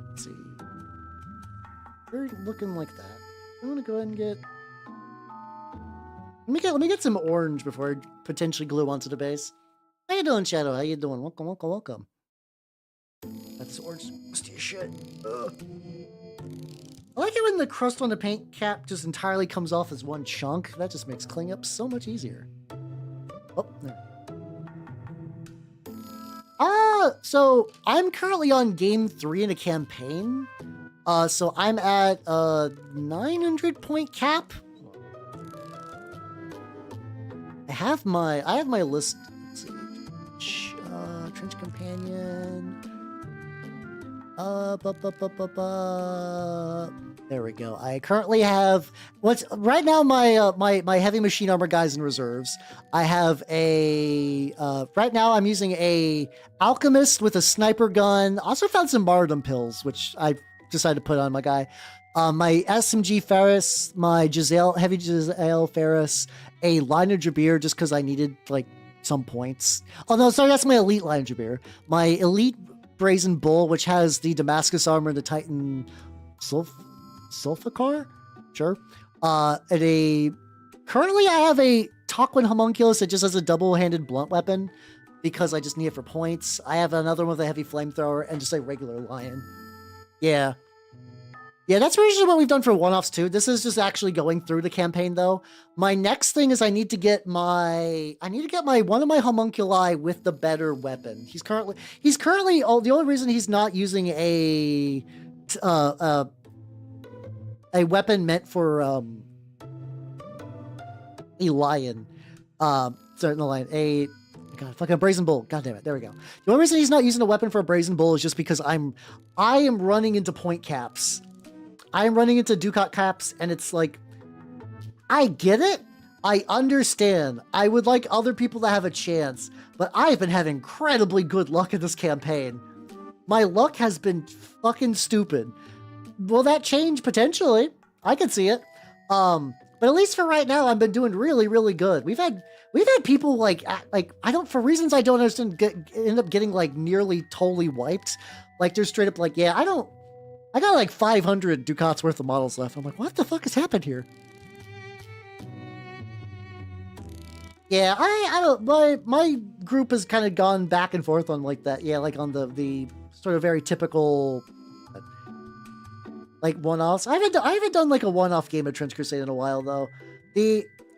Let's see. We're looking like that. I'm gonna go ahead and get. Let me get some orange before I potentially glue onto the base. How you doing, Shadow? How you doing? Welcome. That's orange musty as shit. Ugh. I like it when the crust on the paint cap just entirely comes off as one chunk. That just makes cleanup so much easier. Oh, there. So I'm currently on game 3 in a campaign. So I'm at a 900 point cap. I have my list. Let's see. Trench Companion. There we go. I currently have right now my heavy machine armor guys in reserves. I have a right now I'm using a Alchemist with a sniper gun. Also found some martyrdom pills, which I decided to put on my guy. My SMG Ferris, my heavy Giselle Ferris, a Line of Jabir just because I needed like some points. Oh no, sorry, that's my elite Line of Jabir. My elite Brazen Bull, which has the Damascus armor and the Titan Sulfacar? Sure. Currently I have a Tarquin Homunculus that just has a double-handed blunt weapon because I just need it for points. I have another one with a heavy flamethrower and just a regular lion. Yeah. Yeah, that's usually what we've done for one-offs too. This is just actually going through the campaign though. My next thing is I need to get one of my homunculi with the better weapon. He's currently the only reason he's not using a weapon meant for a lion. Certain lion. God, fucking Brazen Bull. God damn it. There we go. The only reason he's not using a weapon for a Brazen Bull is just because I am running into point caps. I am running into Ducat caps, and it's like, I get it. I understand. I would like other people to have a chance, but I've been having incredibly good luck in this campaign. My luck has been fucking stupid. Will that change? Potentially. I can see it. But at least for right now, I've been doing really, really good. We've had people for reasons I don't understand, end up getting like nearly totally wiped. Like they're straight up like, yeah, I got like 500 Ducats worth of models left. I'm like, what the fuck has happened here? Yeah, I don't, my group has kind of gone back and forth on like that. Yeah, like on the sort of very typical like one-offs. I haven't done like a one-off game of Trench Crusade in a while though.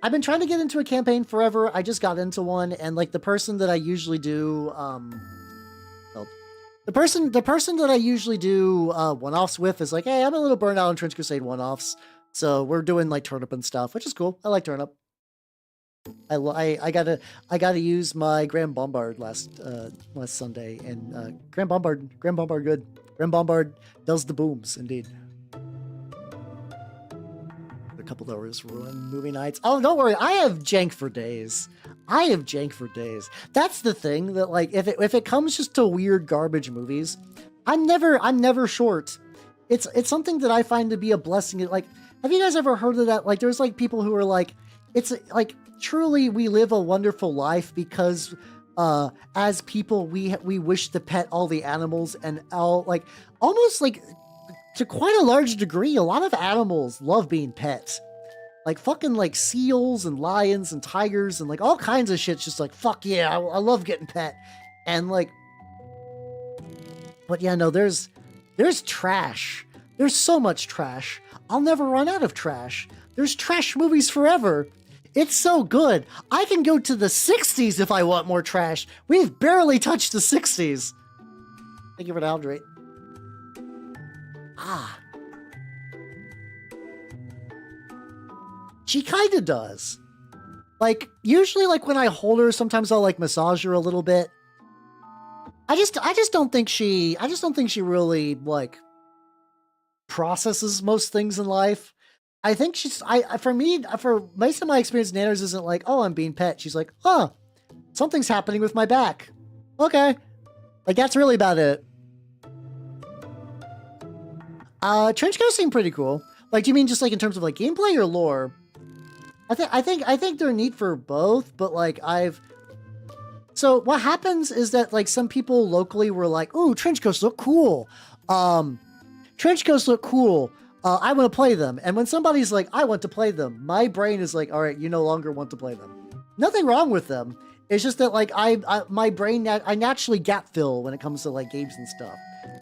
I've been trying to get into a campaign forever. I just got into one, and like the person that I usually do well, the person that I usually do one-offs with is like, hey, I'm a little burned out on Trench Crusade one-offs, so we're doing like turnip and stuff, which is cool. I like turnip. I gotta use my Grand Bombard last Sunday, and Grand Bombard good. Grand Bombard does the booms indeed. A couple of hours ruin movie nights. Oh, don't worry, I have jank for days. That's the thing, that like if it comes just to weird garbage movies, I'm never short. It's something that I find to be a blessing. Like, have you guys ever heard of that? Like, there's like people who are like, it's like, truly we live a wonderful life because as people we wish to pet all the animals, and all like almost like to quite a large degree, a lot of animals love being pets. Like fucking like seals and lions and tigers and like all kinds of shit's just like, fuck yeah, I love getting pet. And like, but yeah, no, there's trash. There's so much trash. I'll never run out of trash. There's trash movies forever. It's so good. I can go to the 60s if I want more trash. We've barely touched the 60s. Thank you for the hydrate. Ah. She kind of does. Like, usually like when I hold her, sometimes I'll like massage her a little bit. I just don't think she really like processes most things in life. I think for most of my experience, Nanners isn't like, oh, I'm being pet. She's like, huh, something's happening with my back. Okay. Like, that's really about it. Trench Coast seemed pretty cool. Like, do you mean just like in terms of like gameplay or lore? I think they're neat for both, but like so what happens is that like some people locally were like, ooh, Trench Coast look cool. Trench Coast look cool. I want to play them. And when somebody's like, I want to play them, my brain is like, all right, you no longer want to play them. Nothing wrong with them. It's just that like my brain, I naturally gap fill when it comes to like games and stuff.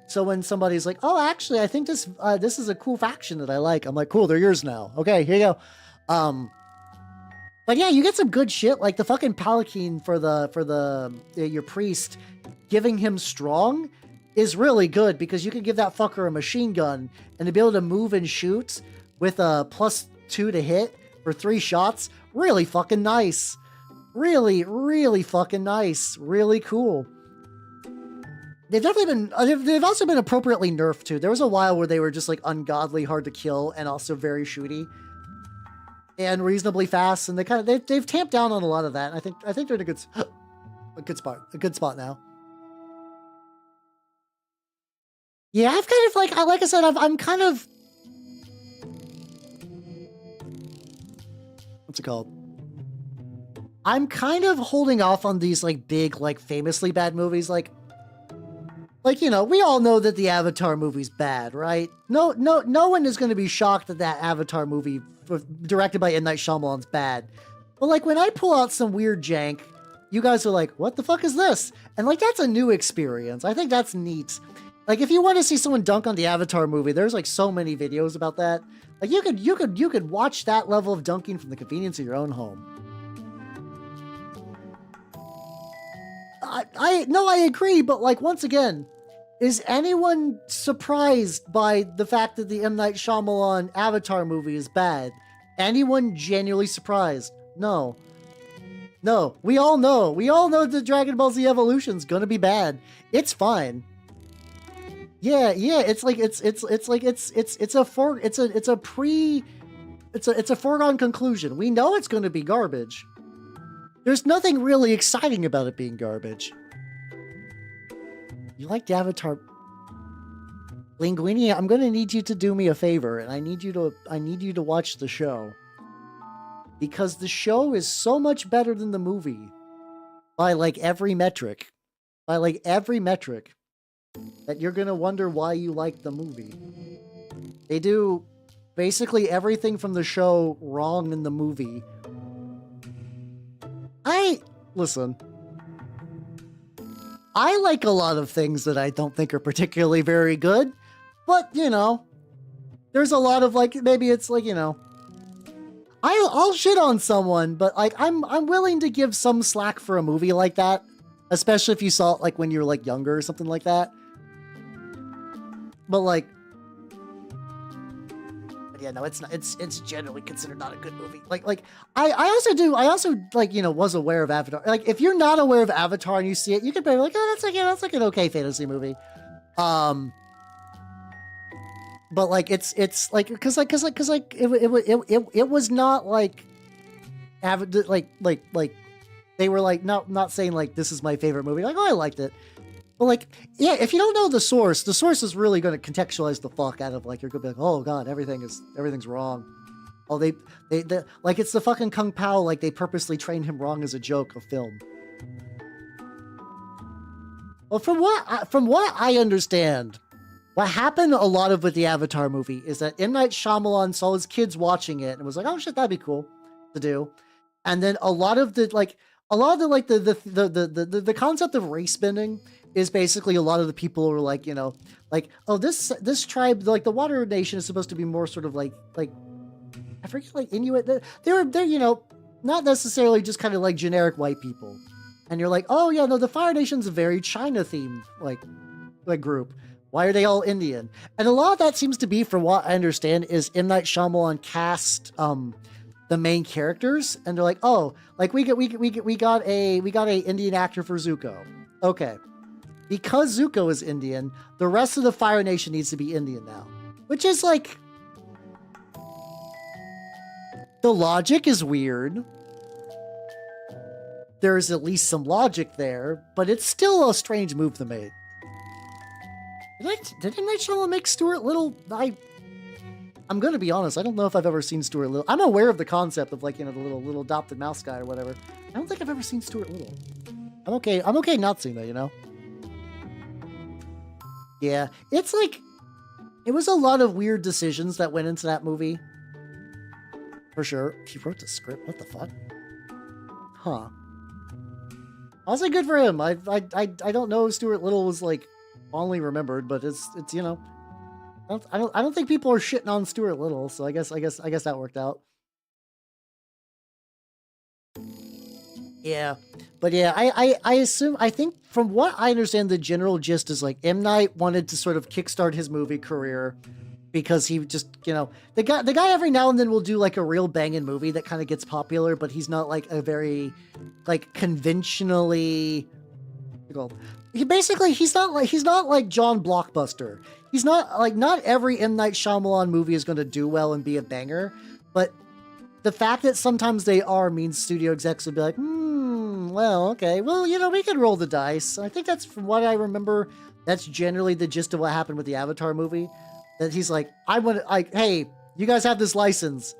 So when somebody's like, oh, actually, I think this is a cool faction that I like, I'm like, cool, they're yours now. Okay, here you go. But yeah, you get some good shit, like the fucking Paladin for your priest, giving him strong is really good, because you can give that fucker a machine gun, and to be able to move and shoot with a +2 to hit for 3 shots, really fucking nice. Really, really fucking nice. Really cool. They've definitely been, they've also been appropriately nerfed too. There was a while where they were just like ungodly hard to kill and also very shooty and reasonably fast, and they've tamped down on a lot of that. And I think they're in a good spot now. Yeah, I've kind of like I said, I'm kind of, what's it called? I'm kind of holding off on these like big, like famously bad movies. Like, you know, we all know that the Avatar movie's bad, right? No one is going to be shocked that that Avatar movie directed by M. Night Shyamalan's bad. But like when I pull out some weird jank, you guys are like, what the fuck is this? And like, that's a new experience. I think that's neat. Like, if you want to see someone dunk on the Avatar movie, there's like so many videos about that. Like, you could watch that level of dunking from the convenience of your own home. I agree, but like, once again, is anyone surprised by the fact that the M. Night Shyamalan Avatar movie is bad? Anyone genuinely surprised? No. No, we all know that Dragon Ball Z Evolution's gonna be bad. It's fine. Yeah, it's a foregone conclusion. We know it's going to be garbage. There's nothing really exciting about it being garbage. You like the Avatar? Linguini, I'm going to need you to do me a favor, and I need you to watch the show. Because the show is so much better than the movie. By like every metric. That you're going to wonder why you like the movie. They do basically everything from the show wrong in the movie. Listen. I like a lot of things that I don't think are particularly very good, but you know, there's a lot of like, maybe it's like, you know, I'll shit on someone, but like I'm willing to give some slack for a movie like that, especially if you saw it like when you were like younger or something like that. But like, yeah, no, it's not. It's generally considered not a good movie. Like I also like, you know, was aware of Avatar. Like if you're not aware of Avatar and you see it, you could be like, oh, that's like an okay fantasy movie. But like it's like because it was not like like they were like not saying like this is my favorite movie. Like, oh, I liked it. But like, yeah, if you don't know the source is really going to contextualize the fuck out of like, you're going to be like, oh god, everything's wrong. Oh, they like, it's the fucking Kung Pao, like they purposely trained him wrong as a joke of film. Well, from what I understand, what happened a lot of with the Avatar movie is that M. Night Shyamalan saw his kids watching it and was like, oh shit, that'd be cool to do. And then a lot of the concept of race bending is basically a lot of the people who are like, you know, like, oh, this tribe, like the Water Nation, is supposed to be more sort of like I forget, like Inuit. They're you know, not necessarily just kind of like generic white people. And you're like, oh yeah, no, the Fire Nation's a very China themed like group. Why are they all Indian? And a lot of that seems to be, from what I understand, is M. Night Shyamalan cast the main characters, and they're like, oh, like we got a Indian actor for Zuko. Okay. Because Zuko is Indian, the rest of the Fire Nation needs to be Indian now. Which is like, the logic is weird. There's at least some logic there, but it's still a strange move to make. Did M. Night Shyamalan make Stuart Little? I'm gonna be honest, I don't know if I've ever seen Stuart Little. I'm aware of the concept of like, you know, the little adopted mouse guy or whatever. I don't think I've ever seen Stuart Little. I'm okay not seeing that, you know? Yeah, it's like, it was a lot of weird decisions that went into that movie. For sure. He wrote the script, what the fuck? Huh. Also good for him. I don't know if Stuart Little was like fondly remembered, but it's you know, I don't think people are shitting on Stuart Little, so I guess that worked out. Yeah, but yeah, I think from what I understand, the general gist is like M. Night wanted to sort of kickstart his movie career because he just, you know, the guy every now and then will do like a real banging movie that kind of gets popular, but he's not like a very like conventionally, he's not like John Blockbuster. He's not like, not every M. Night Shyamalan movie is going to do well and be a banger, but the fact that sometimes they are means studio execs will be like, well, okay, well, you know, we could roll the dice. I think that's, from what I remember, that's generally the gist of what happened with the Avatar movie. That he's like, hey, you guys have this license.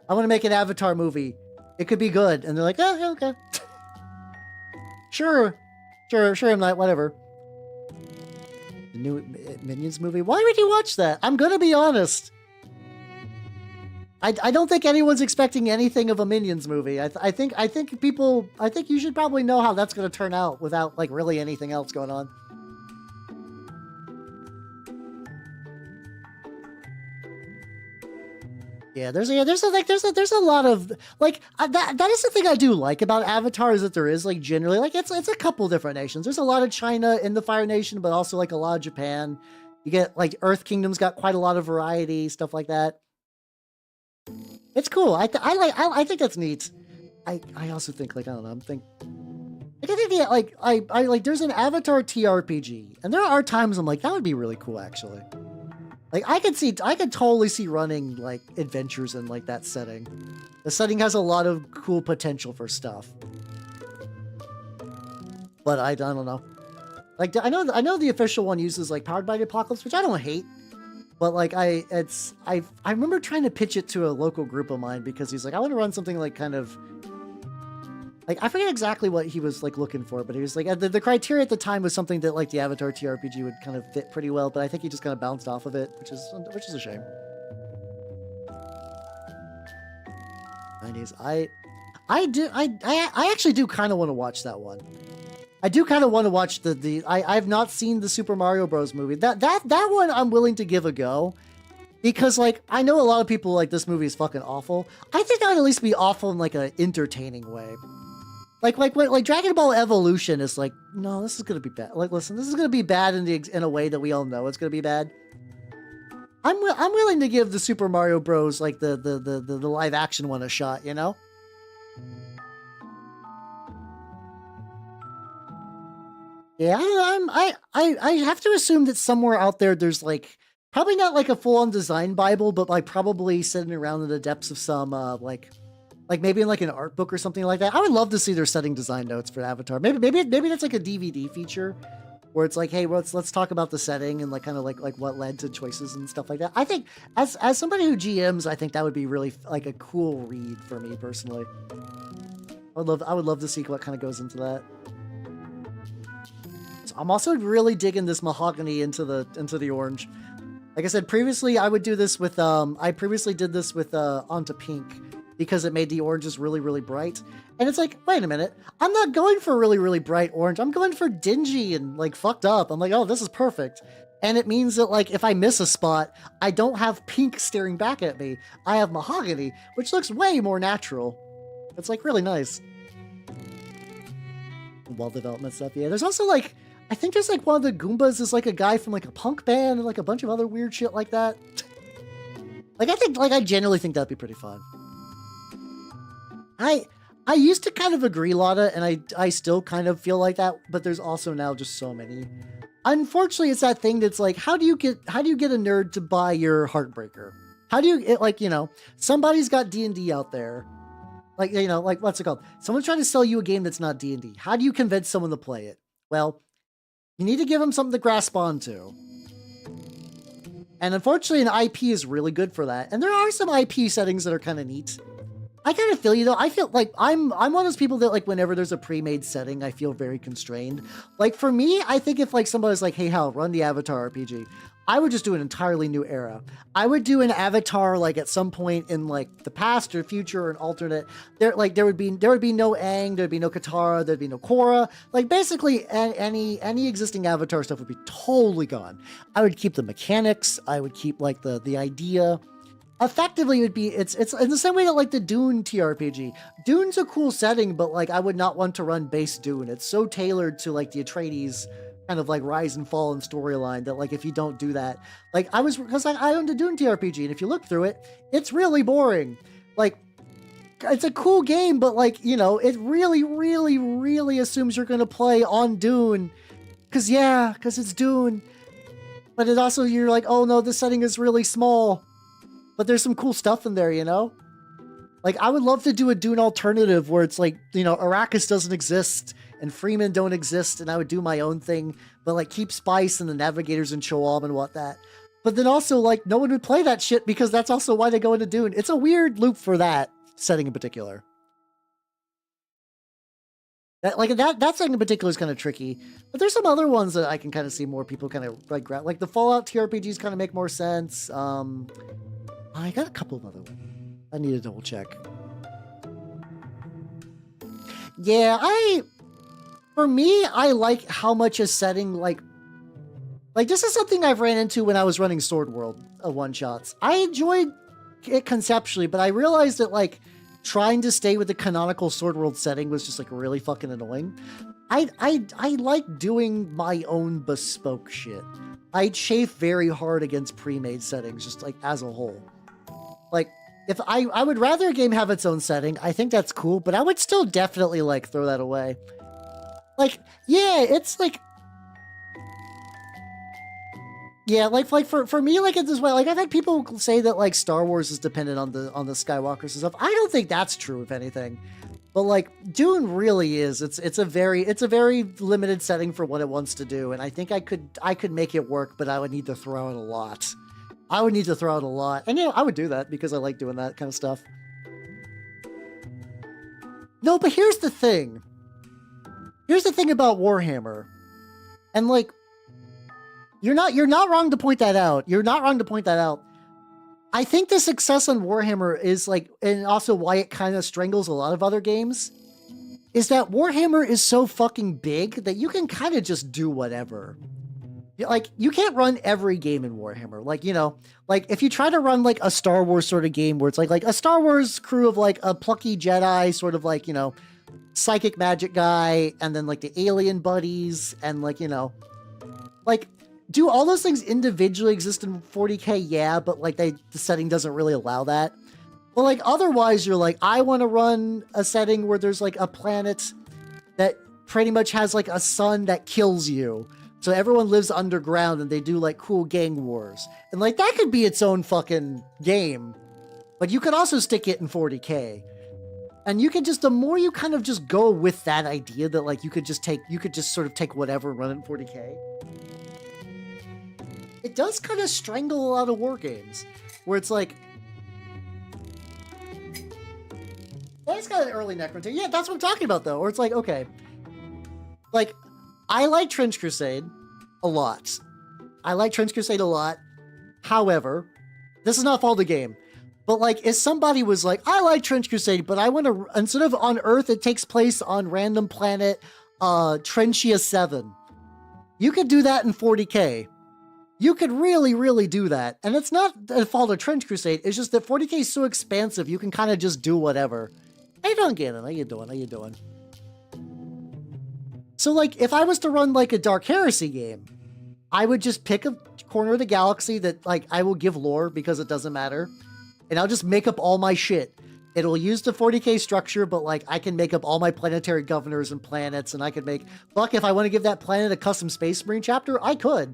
I want to make an Avatar movie. It could be good. And they're like, oh, yeah, okay. Sure, M. Night, whatever. The new Minions movie. Why would you watch that? I'm gonna be honest. I don't think anyone's expecting anything of a Minions movie. I think you should probably know how that's gonna turn out without like really anything else going on. Yeah, there's a lot of like that is the thing I do like about Avatar, is that there is like generally like it's a couple different nations. There's a lot of China in the Fire Nation, but also like a lot of Japan. You get like Earth Kingdom's got quite a lot of variety, stuff like that. It's cool. I think that's neat. I also think like, I don't know, I think there's an Avatar TRPG, and there are times I'm like, that would be really cool actually. Like I could totally see running like adventures in like that setting. The setting has a lot of cool potential for stuff. But I don't know. Like I know the official one uses like Powered by the Apocalypse, which I don't hate. But like I remember trying to pitch it to a local group of mine because he's like, I want to run something like kind of like, I forget exactly what he was like looking for, but he was like, the criteria at the time was something that like the Avatar TRPG would kind of fit pretty well, but I think he just kind of bounced off of it, which is a shame. 90s. I actually do kind of want to watch that one. I do kind of want to watch I've not seen the Super Mario Bros. Movie. That one I'm willing to give a go. Because, like, I know a lot of people like this movie is fucking awful. I think that would at least be awful in, like, an entertaining way. Like Dragon Ball Evolution is like, no, this is gonna be bad. Like, listen, this is gonna be bad in a way that we all know it's gonna be bad. I'm willing to give the Super Mario Bros. Like the live action one a shot, you know? Yeah, I have to assume that somewhere out there there's like probably not like a full-on design Bible, but like probably sitting around in the depths of some like maybe in like an art book or something like that. I would love to see their setting design notes for Avatar. Maybe that's like a DVD feature where it's like, hey, let's talk about the setting and like kind of like what led to choices and stuff like that. I think as somebody who GMs, I think that would be really like a cool read for me personally. I would love to see what kind of goes into that. So I'm also really digging this mahogany into the orange. Like I said previously, I would do this with I previously did this with onto pink because it made the oranges really, really bright. And it's like, wait a minute, I'm not going for really, really bright orange. I'm going for dingy and like fucked up. I'm like, oh, this is perfect. And it means that like if I miss a spot, I don't have pink staring back at me. I have mahogany, which looks way more natural. It's like really nice. Wall development stuff. Yeah, there's also like, I think there's like one of the Goombas is like a guy from like a punk band and like a bunch of other weird shit like that. Like I genuinely think that'd be pretty fun. I used to kind of agree, Lotta, and I still kind of feel like that, but there's also now just so many. Unfortunately, it's that thing that's like, how do you get a nerd to buy your Heartbreaker? How do you like, you know, somebody's got D&D out there. Like, you know, like what's it called? Someone's trying to sell you a game that's not D&D. How do you convince someone to play it? Well, you need to give them something to grasp onto. And unfortunately, an IP is really good for that. And there are some IP settings that are kind of neat. I kind of feel you though. I feel like I'm one of those people that like whenever there's a pre-made setting, I feel very constrained. Like for me, I think if like somebody's like, hey Hal, run the Avatar RPG, I would just do an entirely new era. I would do an Avatar like at some point in like the past or future or an alternate. There would be no Aang, there'd be no Katara, there'd be no Korra. Like basically any existing Avatar stuff would be totally gone. I would keep the mechanics. I would keep like the idea. Effectively, it would be it's in the same way that like the Dune TRPG. Dune's a cool setting, but like I would not want to run base Dune. It's so tailored to like the Atreides kind of like rise and fall and storyline that like if you don't do that, like because I owned a Dune TRPG, and if you look through it, it's really boring. Like it's a cool game, but like, you know, it really, really, really assumes you're gonna play on Dune, because it's Dune. But it also you're like, oh no, this setting is really small. But there's some cool stuff in there, you know? Like, I would love to do a Dune alternative where it's like, you know, Arrakis doesn't exist and Freeman don't exist, and I would do my own thing, but like keep Spice and the Navigators and Cho'am and whatnot. But then also, like, no one would play that shit because that's also why they go into Dune. It's a weird loop for that setting in particular. That setting in particular is kind of tricky. But there's some other ones that I can kind of see more people kind of like the Fallout TRPGs kind of make more sense. I got a couple of other ones. I need to double check. Yeah, for me, I like how much a setting like this is something I've ran into when I was running Sword World one-shots. I enjoyed it conceptually, but I realized that like trying to stay with the canonical Sword World setting was just like really fucking annoying. I like doing my own bespoke shit. I chafe very hard against pre-made settings, just like as a whole. Like, if I would rather a game have its own setting, I think that's cool, but I would still definitely, like, throw that away. Like, yeah, it's like... Yeah, like for me, like, in this way, like, I've had people say that, like, Star Wars is dependent on the Skywalkers and stuff. I don't think that's true, if anything. But, like, Dune really is. It's a very limited setting for what it wants to do, and I think I could make it work, but I would need to throw out a lot. And, you know, I would do that because I like doing that kind of stuff. No, but here's the thing. Here's the thing about Warhammer. And, like, you're not wrong to point that out. I think the success on Warhammer is like, and also why it kind of strangles a lot of other games, is that Warhammer is so fucking big that you can kind of just do whatever. Like, you can't run every game in Warhammer. Like, you know, like if you try to run like a Star Wars sort of game where it's like a Star Wars crew of like a plucky Jedi sort of like, you know, psychic magic guy, and then like the alien buddies, and like, you know, like, do all those things individually exist in 40K? Yeah, but like the setting doesn't really allow that. Well, like otherwise you're like, I want to run a setting where there's like a planet that pretty much has like a sun that kills you. So everyone lives underground and they do like cool gang wars. And like that could be its own fucking game. But you could also stick it in 40K. And you can just, the more you kind of just go with that idea that like you could just sort of take whatever and run it in 40K. It does kind of strangle a lot of war games where it's like, well, it's got an early Necron. Yeah, that's what I'm talking about though. Or it's like, okay, like I like Trench Crusade a lot. However, this is not fault of the game. But like, if somebody was like, I like Trench Crusade, but I want to, instead of on Earth, it takes place on random planet Trenchia 7. You could do that in 40K. You could really, really do that. And it's not the fault of Trench Crusade. It's just that 40K is so expansive, you can kind of just do whatever. How you doing, Ganon? How you doing? So, like, if I was to run, like, a Dark Heresy game, I would just pick a corner of the galaxy that, like, I will give lore because it doesn't matter. And I'll just make up all my shit. It'll use the 40K structure, but, like, I can make up all my planetary governors and planets, and I could make... Fuck, if I want to give that planet a custom Space Marine chapter, I could.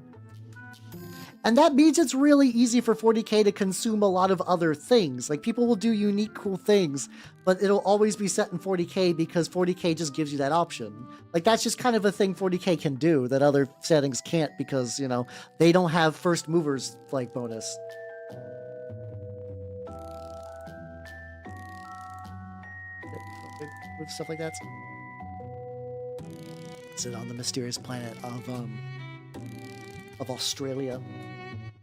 And that means it's really easy for 40K to consume a lot of other things. Like, people will do unique, cool things, but it'll always be set in 40K because 40K just gives you that option. Like, that's just kind of a thing 40K can do that other settings can't because, you know, they don't have first movers, like, bonus. With stuff like that. Sit on the mysterious planet of Australia.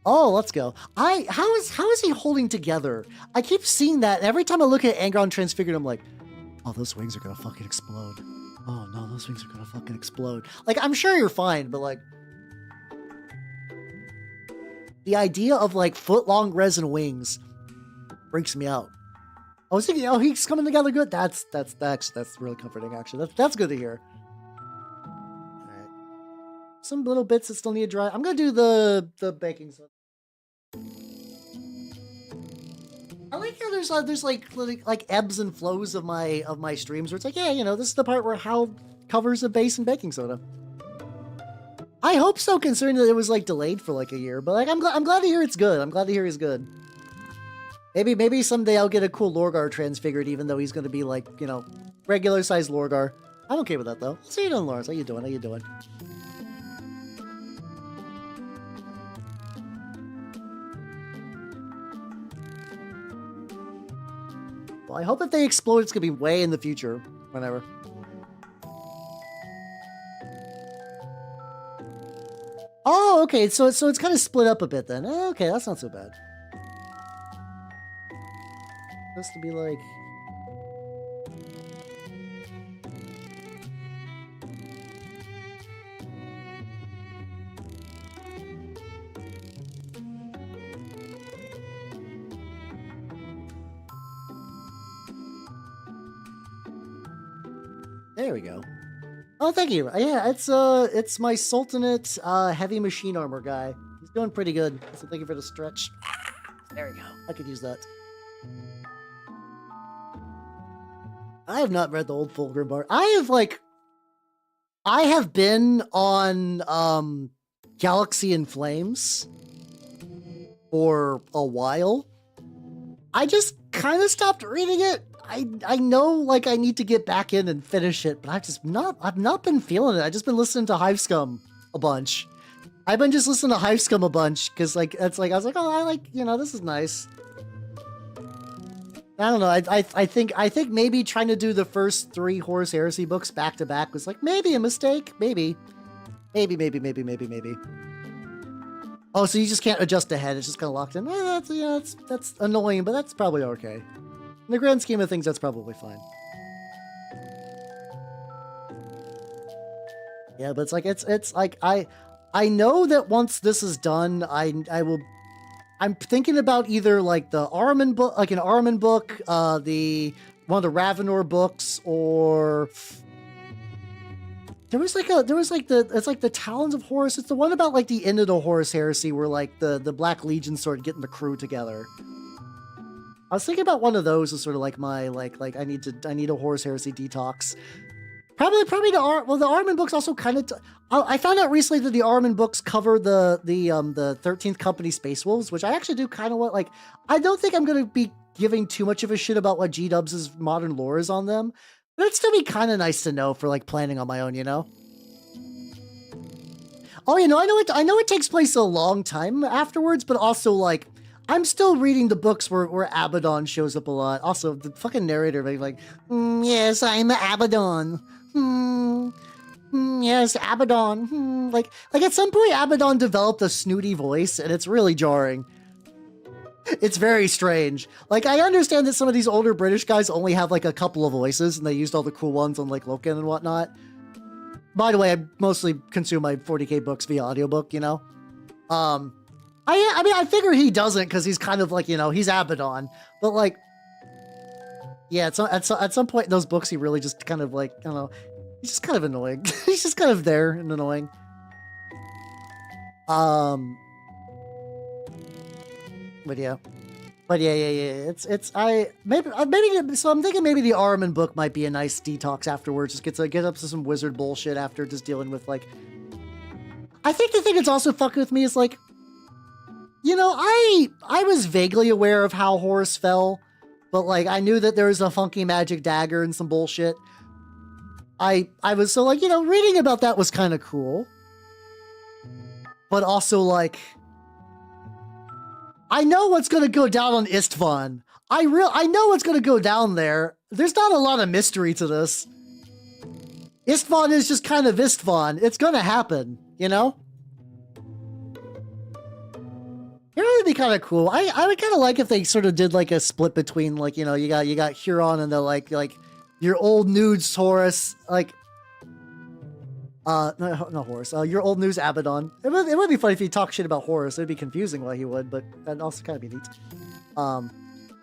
Oh, let's go. How is he holding together? I keep seeing that, and every time I look at Angron Transfigured, I'm like, oh, those wings are gonna fucking explode. Oh no, those wings are gonna fucking explode. Like, I'm sure you're fine, but like, the idea of like foot-long resin wings freaks me out. I was thinking, oh, he's coming together good. That's really comforting, actually. That's good to hear. All right, some little bits that still need to dry. I'm gonna do the baking soda. I like how there's like ebbs and flows of my streams where it's like, yeah, you know, this is the part where Hal covers a base in baking soda. I hope so, considering that it was like delayed for like a year. But like, I'm glad to hear it's good. I'm glad to hear he's good. Maybe someday I'll get a cool Lorgar transfigured, even though he's going to be like, you know, regular sized Lorgar. I'm okay with that though. See you doing, Lawrence. How you doing? Well, I hope if they explode, it's going to be way in the future. Whenever. Oh, okay. So it's kind of split up a bit then. Okay, that's not so bad. Supposed to be like... There we go. Oh, thank you. Yeah, it's my Sultanate heavy machine armor guy. He's doing pretty good. So thank you for the stretch. There we go. I could use that. I have not read the old Fulgrim bar. I have been on Galaxy in Flames for a while. I just kind of stopped reading it. I know like I need to get back in and finish it, but I've not been feeling it. I've just been listening to Hivescum a bunch. I've been just listening to Hivescum a bunch because like it's like I was like, oh, I like, you know, this is nice. I don't know. I think maybe trying to do the first 3 Horus Heresy books back to back was like maybe a mistake. Maybe. Oh, so you just can't adjust the head. It's just kind of locked in. That's, yeah, that's annoying, but that's probably okay. In the grand scheme of things, that's probably fine. Yeah, but it's like I know that once this is done, I'm thinking about either like the Armin book, like an Armin book, one of the Ravenor books, or it's like the Talons of Horus. It's the one about like the end of the Horus Heresy, where like the Black Legion started getting the crew together. I was thinking about one of those as sort of like my like I need a Horus Heresy detox. Probably the Armin books also kind of. I found out recently that the Armin books cover the 13th Company Space Wolves, which I actually do kind of want. Like, I don't think I'm gonna be giving too much of a shit about what G-Dubs' modern lore is on them, but it'd still be kind of nice to know for like planning on my own, you know. Oh, you know, I know it takes place a long time afterwards, but also like. I'm still reading the books where Abaddon shows up a lot. Also, the fucking narrator being like, yes, I'm Abaddon. Yes, Abaddon. Like at some point, Abaddon developed a snooty voice, and it's really jarring. It's very strange. Like, I understand that some of these older British guys only have like a couple of voices, and they used all the cool ones on like Loken and whatnot. By the way, I mostly consume my 40k books via audiobook, you know? I mean, I figure he doesn't because he's kind of like, you know, he's Abaddon. But like, yeah, at some point in those books, he really just kind of like, I don't know, he's just kind of annoying. He's just kind of there and annoying. But yeah. So I'm thinking maybe the Armin book might be a nice detox afterwards. Just get up to some wizard bullshit after just dealing with like. I think the thing that's also fucking with me is like. You know, I was vaguely aware of how Horus fell, but like I knew that there was a funky magic dagger and some bullshit. I was so like, you know, reading about that was kind of cool. But also like I know what's going to go down on Istvan. I know what's going to go down there. There's not a lot of mystery to this. Istvan is just kind of Istvan. It's going to happen, you know? It would be kind of cool. I would kind of like if they sort of did like a split between like, you know, you got Huron and the like your old nudes Horus, like no Horus, your old news Abaddon. It would be funny if he talked shit about Horus. It'd be confusing why he would, but that'd also kind of be neat.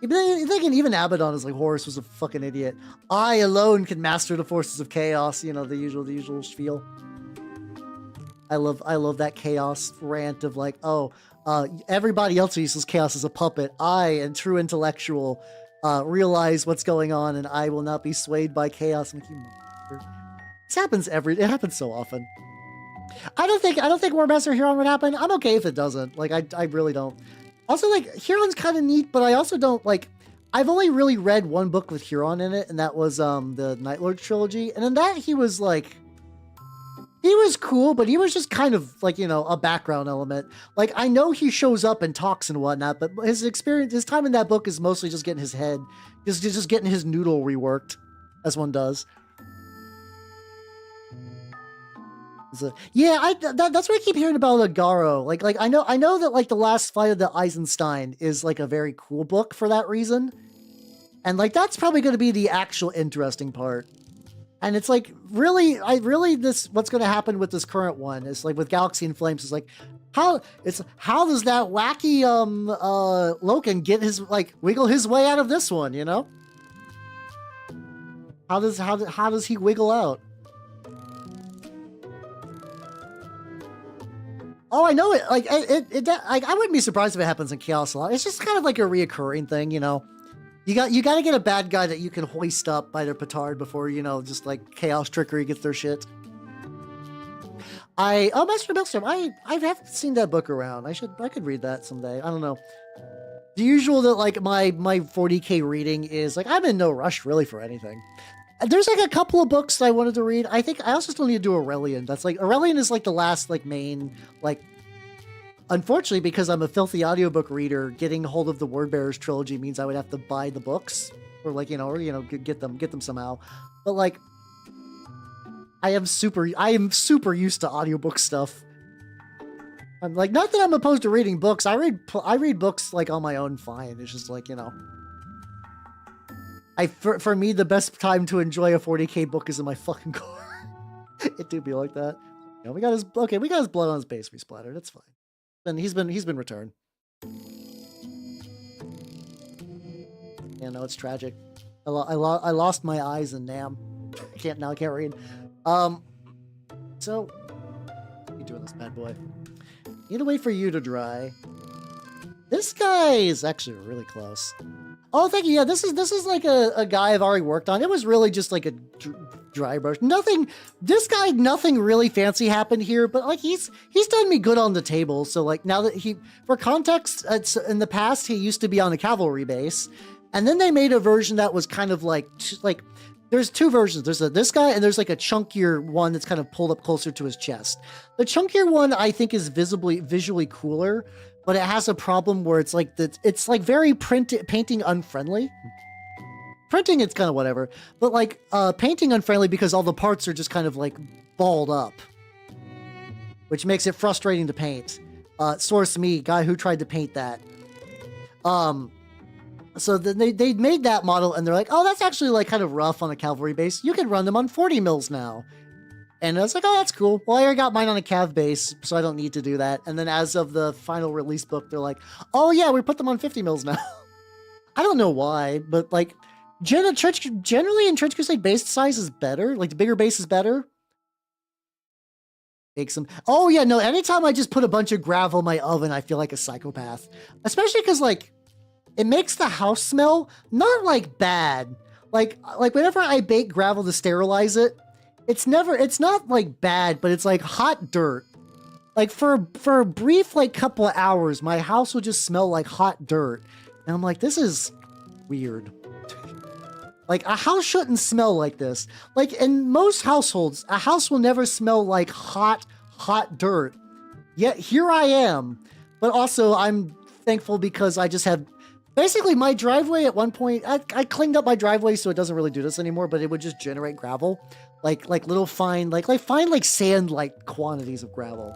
You thinking even Abaddon is like Horus was a fucking idiot. I alone can master the forces of chaos. You know, the usual spiel. I love that chaos rant of like, everybody else uses chaos as a puppet. I, a true intellectual, realize what's going on, and I will not be swayed by chaos. I'm like, you motherfucker. It happens so often. I don't think War Master Huron would happen. I'm okay if it doesn't. Like, I really don't. Also, like, Huron's kind of neat, but I also don't, like, I've only really read one book with Huron in it, and that was, the Night Lord trilogy, and in that he was, like, he was cool, but he was just kind of like, you know, a background element. Like, I know he shows up and talks and whatnot, but his time in that book is mostly just getting his head, just getting his noodle reworked, as one does. So, yeah, that's what I keep hearing about Agaro. Like I know that like the last fight of the Eisenstein is like a very cool book for that reason, and like that's probably going to be the actual interesting part. And it's like, what's going to happen with this current one is like with Galaxy in Flames is like, how does that wacky, Loken get wiggle his way out of this one, you know? How does he wiggle out? Oh, I know it. Like, I wouldn't be surprised if it happens in Chaos a lot. It's just kind of like a reoccurring thing, you know? You got to get a bad guy that you can hoist up by their petard before, you know, just like Chaos Trickery gets their shit. Master Maelstrom, I haven't seen that book around. I could read that someday. I don't know. The usual that like my 40k reading is like, I'm in no rush really for anything. There's like a couple of books that I wanted to read. I think I also still need to do Aurelian. That's like, Aurelian is like the last like main, like, unfortunately, because I'm a filthy audiobook reader, getting hold of the Wordbearers trilogy means I would have to buy the books or like, you know, get them somehow. But like, I am super used to audiobook stuff. I'm like, not that I'm opposed to reading books. I read books like on my own fine. It's just like, you know. For me, the best time to enjoy a 40k book is in my fucking car. It do be like that. Yeah, we got his blood on his base resplattered. It's fine. And he's been returned. Yeah, no, it's tragic. I lost my eyes in Nam. I can't read. So what are you doing, this bad boy? Need to wait for you to dry. This guy is actually really close. Oh, thank you. Yeah, this is like a guy I've already worked on. It was really just like a dry brush. Nothing really fancy happened here, but like he's done me good on the table. So like now that for context, in the past he used to be on a cavalry base, and then they made a version that was kind of like there's two versions. There's this guy and there's like a chunkier one that's kind of pulled up closer to his chest. The chunkier one I think is visually cooler, but it has a problem where it's like very painting unfriendly. Printing, it's kind of whatever, but like painting unfriendly because all the parts are just kind of like balled up, which makes it frustrating to paint. Source me, guy who tried to paint that. So then they made that model and they're like, oh, that's actually like kind of rough on a cavalry base. You can run them on 40 mils now. And I was like, oh, that's cool. Well, I already got mine on a cav base, so I don't need to do that. And then as of the final release book, they're like, oh yeah, we put them on 50 mils now. I don't know why, but like generally in Trench Crusade, base size is better. Like the bigger base is better. Makes them. Oh yeah, no. Anytime I just put a bunch of gravel in my oven, I feel like a psychopath. Especially because like it makes the house smell not like bad. Like whenever I bake gravel to sterilize it, it's not like bad, but it's like hot dirt. Like for a brief like couple of hours, my house will just smell like hot dirt, and I'm like, this is weird. Like a house shouldn't smell like this. Like in most households, a house will never smell like hot dirt. Yet here I am. But also I'm thankful because I just have basically my driveway at one point, I cleaned up my driveway so it doesn't really do this anymore, but it would just generate gravel. Like little fine, like sand like quantities of gravel.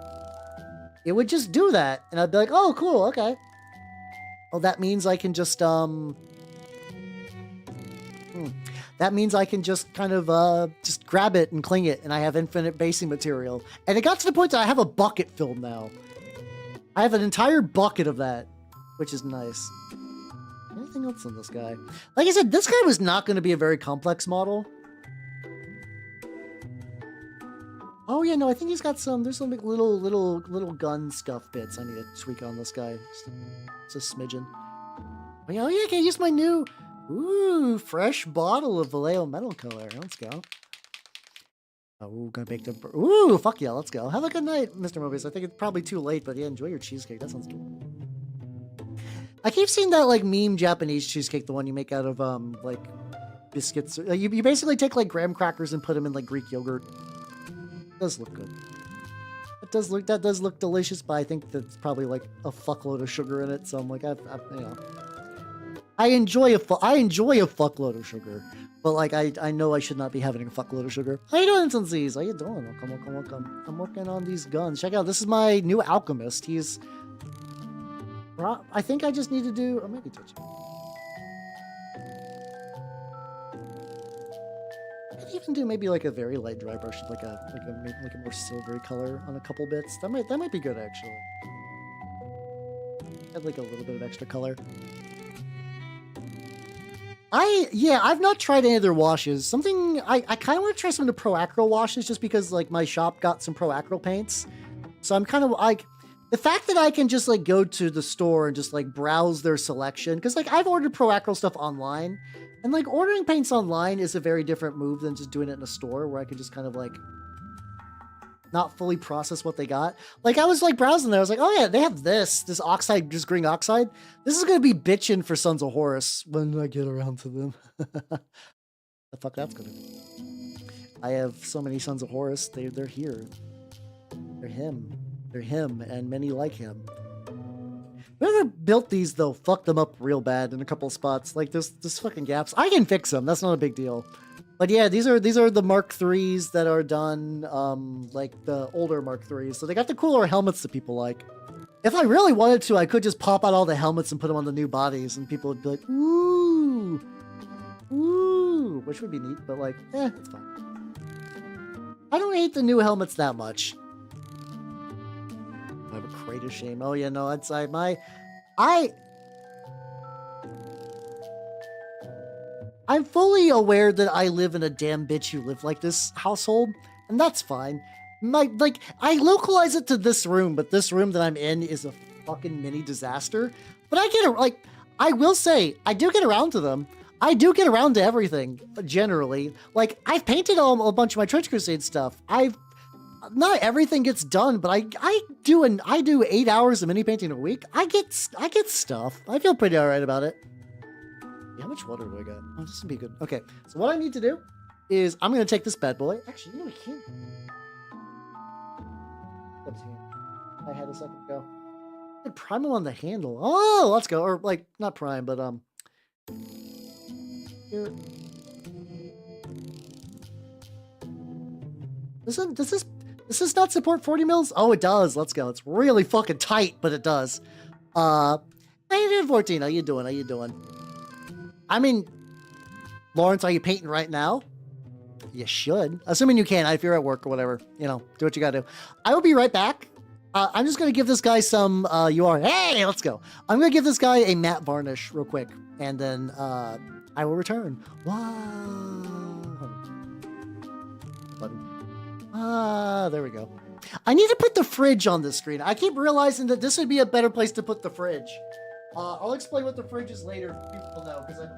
It would just do that. And I'd be like, oh cool, okay. Well, that means I can just that means I can just kind of just grab it and cling it, and I have infinite basing material. And it got to the point that I have a bucket filled now. I have an entire bucket of that, which is nice. Anything else on this guy? Like I said, this guy was not going to be a very complex model. Oh yeah, no, I think he's got there's some like little gun scuff bits I need to tweak on this guy. Just a smidgen. Oh yeah, I can use my new, fresh bottle of Vallejo metal color. Let's go. Oh, gonna bake the, fuck yeah, let's go. Have a good night, Mr. Mobius. I think it's probably too late, but yeah, enjoy your cheesecake. That sounds good. I keep seeing that like meme Japanese cheesecake, the one you make out of like biscuits. You basically take like graham crackers and put them in like Greek yogurt. It does look good. That does look delicious, but I think that's probably like a fuckload of sugar in it. So I'm like, you know, I enjoy a fuckload of sugar, but like I know I should not be having a fuckload of sugar. How you doing, Senseis? How you doing? Welcome. I'm working on these guns. Check out, this is my new Alchemist. He's, I think I just need to do, or maybe touch it. I could even do maybe like a very light dry brush, like a more silvery color on a couple bits. That might be good actually. Add like a little bit of extra color. I've not tried any of their washes. Something I kind of want to try some of the Pro Acryl washes just because like my shop got some Pro Acryl paints. So I'm kind of like, the fact that I can just like go to the store and just like browse their selection, because like I've ordered Pro Acryl stuff online, and like ordering paints online is a very different move than just doing it in a store where I could just kind of like not fully process what they got. Like I was like browsing there, I was like, oh yeah, they have this oxide, just green oxide. This is gonna be bitching for Sons of Horus when I get around to them. The fuck that's gonna be. I have so many Sons of Horus. They're here. They're him, and many like him. Whoever built these though fucked them up real bad in a couple spots. Like there's fucking gaps. I can fix them. That's not a big deal. But yeah, these are the Mark IIIs that are done, like the older Mark IIIs. So they got the cooler helmets that people like. If I really wanted to, I could just pop out all the helmets and put them on the new bodies, and people would be like, "Ooh, ooh," which would be neat. But like, it's fine. I don't hate the new helmets that much. I have a crate of shame. Oh yeah, no, it's I'm fully aware that I live in a damn bitch you live like this household, and that's fine. I localize it to this room, but this room that I'm in is a fucking mini disaster. But I will say, I do get around to them. I do get around to everything, generally. Like, I've painted a bunch of my Trench Crusade stuff. Not everything gets done, but I do 8 hours of mini painting a week. I get stuff. I feel pretty alright about it. How much water do I got? Oh, this would be good. Okay, so what I need to do is I'm going to take this bad boy. Actually, you know, I can't. Let's see. I had a second ago. I prime him on the handle. Oh, let's go. Or, like, not prime, but, here. Does this not support 40 mils? Oh, it does. Let's go. It's really fucking tight, but it does. How you doing, 14? How you doing? I mean, Lawrence, are you painting right now? You should. Assuming you can, if you're at work or whatever. You know, do what you gotta do. I will be right back. I'm just gonna give this guy some, Hey, let's go. I'm gonna give this guy a matte varnish real quick. And then, I will return. Wow. There we go. I need to put the fridge on the screen. I keep realizing that this would be a better place to put the fridge. I'll explain what the fridge is later for people to know, because I...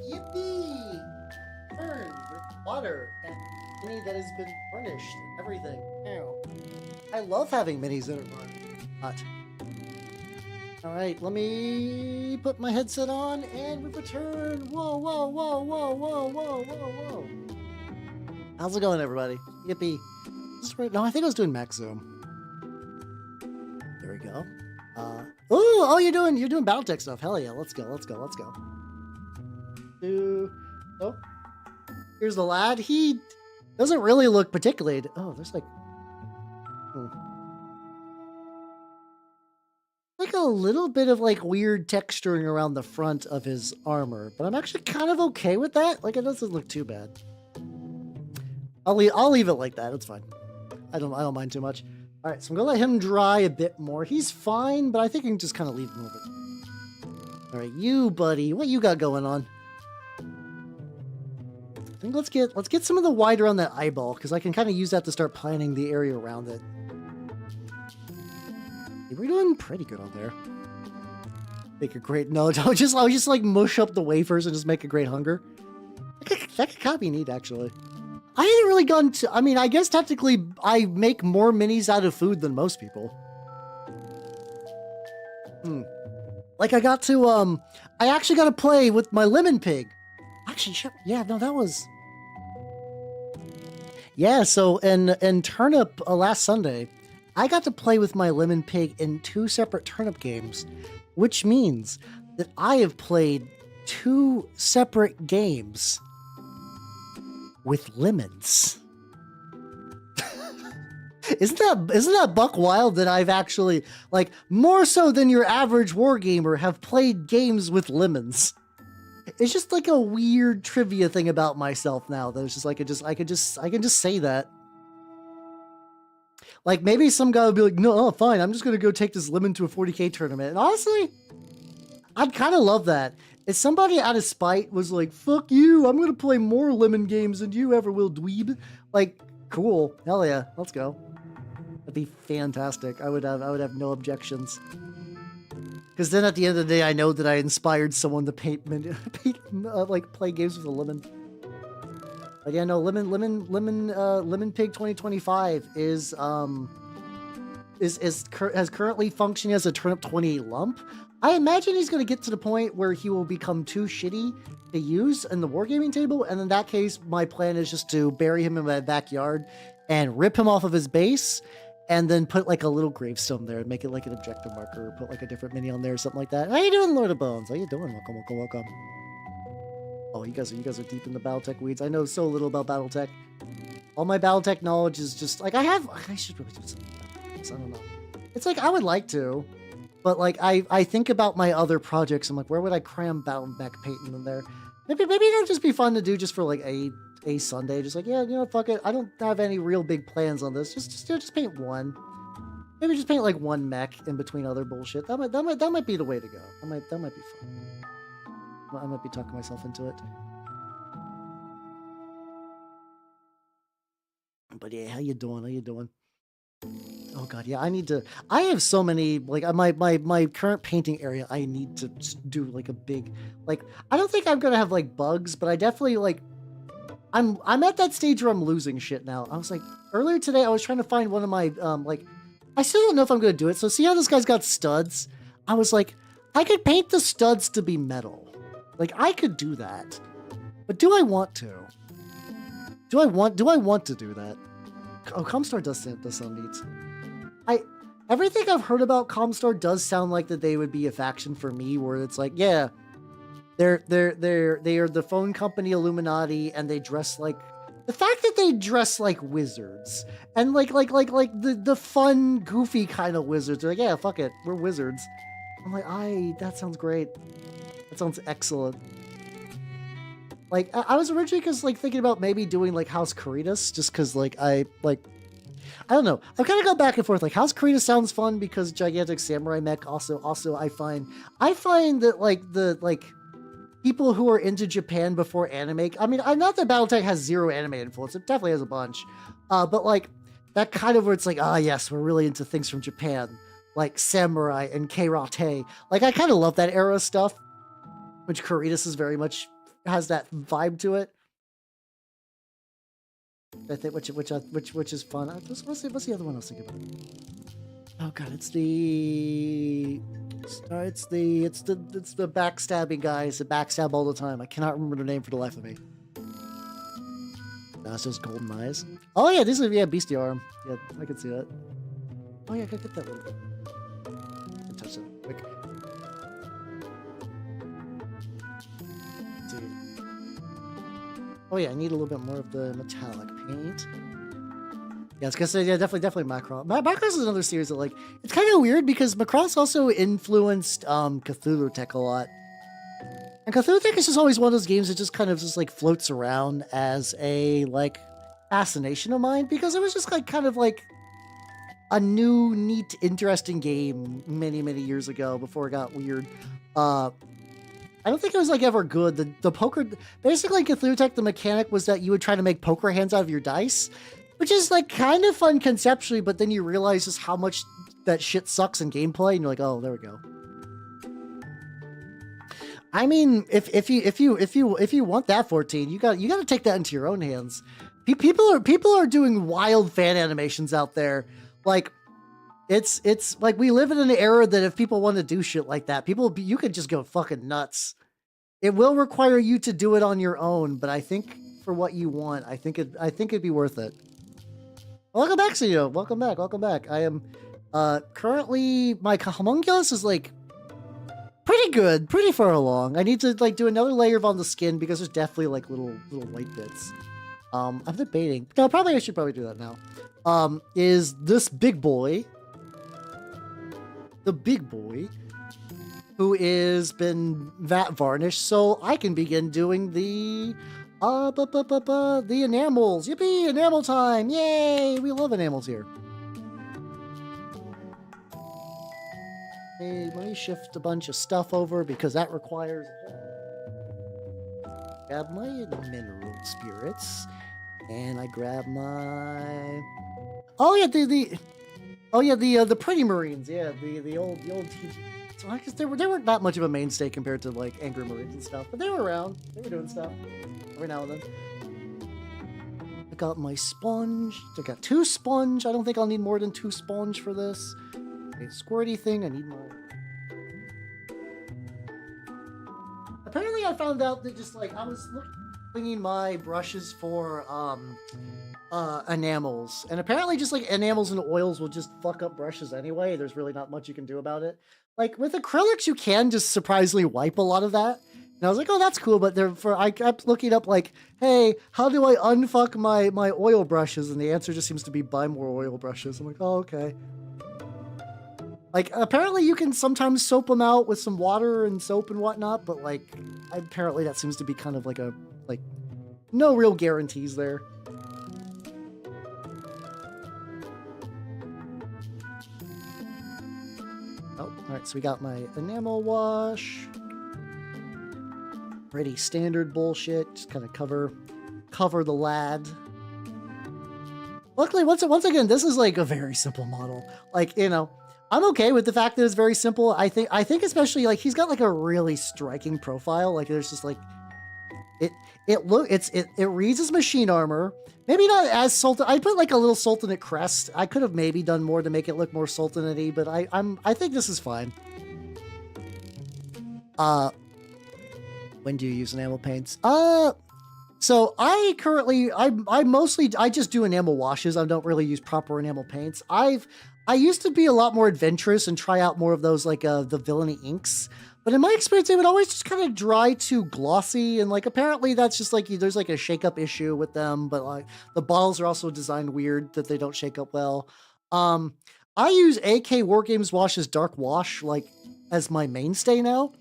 Yippee! Turn with water and mini that has been furnished and everything. Ew. I love having minis that are hot. Alright, let me put my headset on and we return. Whoa, whoa, whoa, whoa, whoa, whoa, whoa, whoa. How's it going, everybody? Yippee. No, I think I was doing max zoom. There we go. Oh, you're doing Battletech stuff. Hell yeah, let's go. Oh, here's the lad. He doesn't really look particularly. Oh, there's like a little bit of like weird texturing around the front of his armor, but I'm actually kind of okay with that. Like, it doesn't look too bad. I'll leave it like that. It's fine. I don't mind too much. All right, so I'm gonna let him dry a bit more. He's fine, but I think I can just kind of leave him over. All right, you buddy, what you got going on? I think let's get some of the white around that eyeball, because I can kind of use that to start planning the area around it. We're doing pretty good on there. Make a great I'll just like mush up the wafers and just make a great hunger. That could kind of be neat, actually. I haven't really gone to, I mean, I guess technically I make more minis out of food than most people. Like I got to, I actually got to play with my lemon pig. Actually, yeah, no, that was... Yeah, so in Turnip last Sunday, I got to play with my lemon pig in 2 separate Turnip games, which means that I have played 2 separate games with lemons. Isn't that buck wild that I've actually, like, more so than your average wargamer, have played games with lemons? It's just like a weird trivia thing about myself now that it's just like I can just say that. Like, maybe some guy would be like, no, fine, I'm just gonna go take this lemon to a 40K tournament. And honestly, I'd kind of love that. If somebody out of spite was like, fuck you, I'm gonna play more lemon games than you ever will, dweeb. Like, cool, hell yeah, let's go. That'd be fantastic. I would have no objections. Because then at the end of the day, I know that I inspired someone to like play games with a lemon. But yeah, no, Lemon Pig 2025 has currently functioning as a Turnip 28 lump. I imagine he's going to get to the point where he will become too shitty to use in the wargaming table, and in that case, my plan is just to bury him in my backyard and rip him off of his base, and then put like a little gravestone there and make it like an objective marker, or put like a different mini on there or something like that. How you doing, Lord of Bones? How you doing? Welcome. Oh, you guys are deep in the Battletech weeds. I know so little about Battletech. All my Battletech knowledge is just like I should really do something about this. I don't know. It's like I would like to, but like I think about my other projects. I'm like, where would I cram Battletech painting in there? Maybe it'd just be fun to do just for like a Sunday. Just like, yeah, you know, fuck it. I don't have any real big plans on this. Just paint one. Maybe just paint like one mech in between other bullshit. That might be the way to go. That might be fun. I might be talking myself into it. But yeah, how you doing? Oh god, yeah, I have so many, like, my current painting area, I need to do like a big, like, I don't think I'm gonna have like bugs, but I definitely like, I'm at that stage where I'm losing shit now. I was like, earlier today I was trying to find one of my, like, I still don't know if I'm gonna do it. So see how this guy's got studs? I was like, I could paint the studs to be metal. Like, I could do that, but do I want to? Do I want to do that? Oh, Comstar does sound neat. Everything I've heard about Comstar does sound like that they would be a faction for me, where it's like, yeah, they are the phone company Illuminati, and they dress like, the fact that they dress like wizards and like the fun, goofy kind of wizards. They're like, yeah, fuck it, we're wizards. I'm like, that sounds great. That sounds excellent. Like, I was originally thinking about maybe doing like House Caritas, just because I don't know. I've kind of gone back and forth. Like, House Caritas sounds fun because gigantic samurai mech. Also I find that people who are into Japan before anime. I mean, not that Battletech has zero anime influence. It definitely has a bunch. But like that kind of where it's like, yes, we're really into things from Japan, like samurai and karate. Like, I kind of love that era stuff, which Caritas is very much has that vibe to it. I think which is fun. What's the other one I was thinking about? Oh god, it's the backstabbing guys that backstab all the time. I cannot remember their name for the life of me. That's just golden eyes. Oh yeah, this is beastie arm. Yeah, I can see that. Oh yeah, I gotta get that little bit. I can touch that quick. Oh yeah, I need a little bit more of the metallic paint. Yeah, I was gonna say, yeah, definitely Macross. Macross is another series that, like, it's kind of weird because Macross also influenced Cthulhu Tech a lot. And Cthulhu Tech is just always one of those games that just kind of just like floats around as a like fascination of mine because it was just like kind of like a new, neat, interesting game many years ago before it got weird. I don't think it was like ever good. The poker, basically Cthulhu Tech, the mechanic was that you would try to make poker hands out of your dice, which is like kind of fun conceptually, but then you realize just how much that shit sucks in gameplay, and you're like, oh, there we go. I mean, if you want that 14, you got to take that into your own hands. People are doing wild fan animations out there. Like, it's like we live in an era that if people want to do shit like that, you could just go fucking nuts. It will require you to do it on your own, but I think for what you want, I think it'd be worth it. Welcome back, CEO. Welcome back. I am currently, my homunculus is like pretty good, pretty far along. I need to like do another layer on the skin because there's definitely like little white bits. I'm debating. No, I should probably do that now. Is this big boy, the big boy, who is been vat varnished, so I can begin doing the enamels. Yippee! Enamel time! Yay! We love enamels here. Hey, let me shift a bunch of stuff over because that requires. Grab my mineral spirits, and I grab my. Oh yeah, the pretty marines. Yeah, the old. So I guess they weren't that much of a mainstay compared to like angry marines and stuff, but they were around. They were doing stuff every now and then. I got my sponge. I got 2 sponge. I don't think I'll need more than 2 sponge for this. A squirty thing. I need more. Apparently, I found out that just like I was cleaning my brushes for enamels, and apparently just like enamels and oils will just fuck up brushes anyway. There's really not much you can do about it. Like with acrylics, you can just surprisingly wipe a lot of that. And I was like, oh, that's cool. But I kept looking up like, hey, how do I unfuck my oil brushes? And the answer just seems to be buy more oil brushes. I'm like, oh, okay. Like, apparently you can sometimes soap them out with some water and soap and whatnot, but like, apparently that seems to be kind of like no real guarantees there. Oh, alright, so we got my enamel wash. Pretty standard bullshit, just kind of cover the lad. Luckily, once again, this is like a very simple model. Like, you know, I'm okay with the fact that it's very simple. I think especially like he's got like a really striking profile. Like there's just like it reads as machine armor. Maybe not as Sultan. I put like a little Sultanate crest. I could have maybe done more to make it look more Sultanate-y, but I think this is fine. When do you use enamel paints? So I just do enamel washes. I don't really use proper enamel paints. I used to be a lot more adventurous and try out more of those like the villainy inks. But in my experience, they would always just kind of dry too glossy, and like apparently that's just like there's like a shake-up issue with them. But like the bottles are also designed weird that they don't shake up well. I use AK Wargames Wash's Dark Wash like as my mainstay now.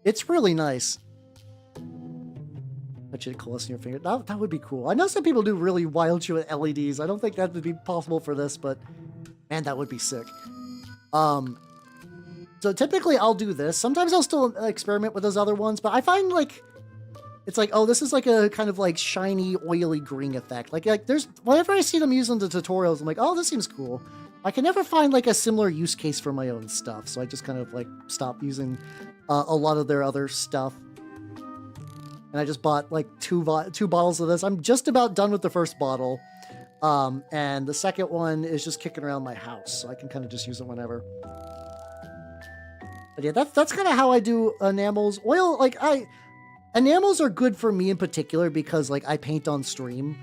It's really nice. Put you to coalesce in your finger. That would be cool. I know some people do really wild shit with LEDs. I don't think that would be possible for this, but man, that would be sick. So typically I'll do this. Sometimes I'll still experiment with those other ones, but I find like it's like, oh, this is like a kind of like shiny, oily green effect. Like there's whenever I see them using the tutorials, I'm like, oh, this seems cool. I can never find like a similar use case for my own stuff, so I just kind of like stop using a lot of their other stuff. and I just bought like two bottles of this. I'm just about done with the first bottle. And the second one is just kicking around my house, so I can kind of just use it whenever. But yeah, that's kind of how I do enamels. Oil, like enamels are good for me in particular because like I paint on stream.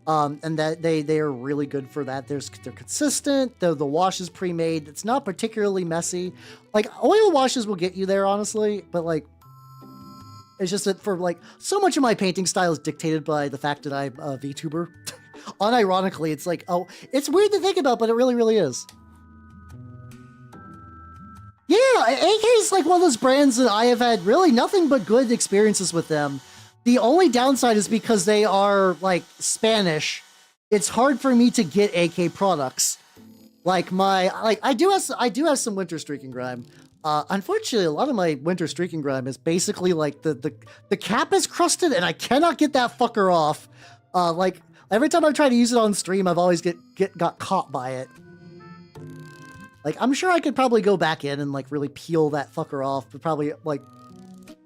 And that they are really good for that. They're consistent. The wash is pre-made. It's not particularly messy. Like oil washes will get you there, honestly, but like it's just that for like so much of my painting style is dictated by the fact that I'm a VTuber. Unironically, it's like, oh, it's weird to think about, but it really, really is. Yeah, AK is like one of those brands that I have had really nothing but good experiences with them. The only downside is because they are like Spanish. It's hard for me to get AK products. Like I do have some winter streaking grime. Unfortunately, a lot of my winter streaking grime is basically like the cap is crusted and I cannot get that fucker off. Like every time I try to use it on stream, I've always got caught by it. Like I'm sure I could probably go back in and like really peel that fucker off, but probably like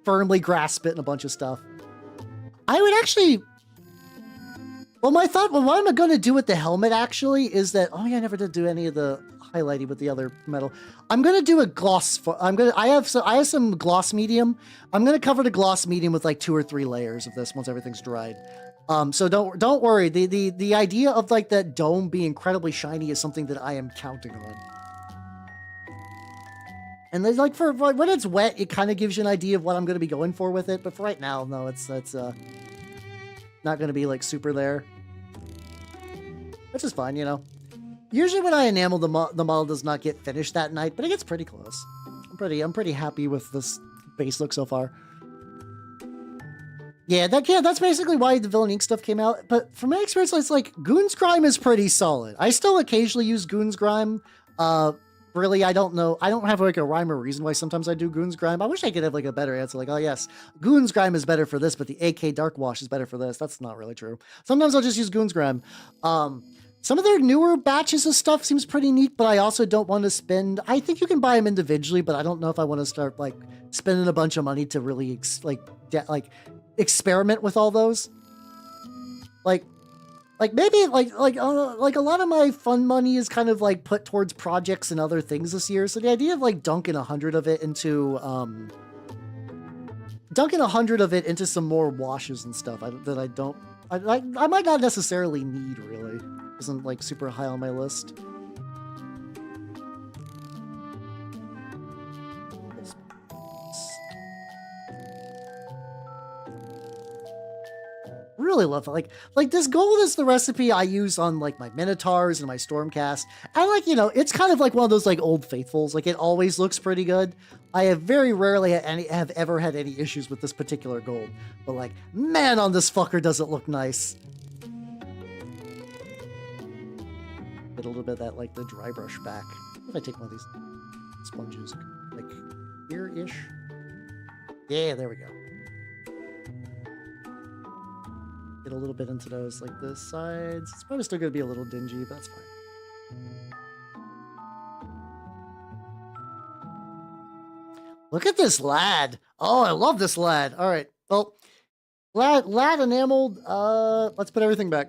firmly grasp it and a bunch of stuff. I would actually, well, my thought, well, what I'm going to do with the helmet actually is that, oh yeah, I never did do any of the highlighting with the other metal. I'm going to do a gloss, I have some gloss medium. I'm going to cover the gloss medium with like 2 or 3 layers of this once everything's dried. So don't worry. The idea of like that dome being incredibly shiny is something that I am counting on. And then, like for when it's wet, it kind of gives you an idea of what I'm going to be going for with it. But for right now, no, it's not going to be like super there, which is fine, you know. Usually when I enamel the model does not get finished that night, but it gets pretty close. I'm pretty happy with this base look so far. Yeah, that's basically why the Villain Ink stuff came out. But from my experience, it's like Goon's Grime is pretty solid. I still occasionally use Goon's Grime. Really, I don't know. I don't have like a rhyme or reason why sometimes I do Goon's Grime. I wish I could have like a better answer. Like, oh yes, Goon's Grime is better for this, but the AK Dark Wash is better for this. That's not really true. Sometimes I'll just use Goon's Grime. Some of their newer batches of stuff seems pretty neat, but I also don't want to spend. I think you can buy them individually, but I don't know if I want to start like spending a bunch of money to really experiment with all those. Like maybe like a lot of my fun money is kind of like put towards projects and other things this year. So the idea of like dunking 100 of it into some more washes and stuff I might not necessarily need really isn't like super high on my list. Really love it. Like this gold is the recipe I use on like my Minotaurs and my Stormcast. And like, you know, it's kind of like one of those like old faithfuls. Like it always looks pretty good. I have very rarely have ever had any issues with this particular gold. But like, man, on this fucker does it look nice. Get a little bit of that like the dry brush back. If I take one of these sponges like here-ish. Yeah, there we go. Get a little bit into those, like the sides. It's probably still going to be a little dingy, but that's fine. Look at this lad. Oh, I love this lad. All right. Well, lad enameled. Let's put everything back.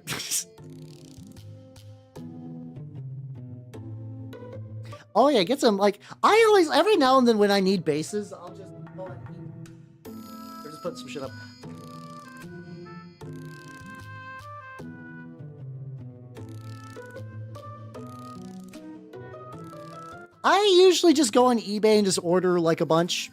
Oh yeah, get some, like, I always, every now and then when I need bases, I'll just go and or just put some shit up. I usually just go on eBay and just order like a bunch.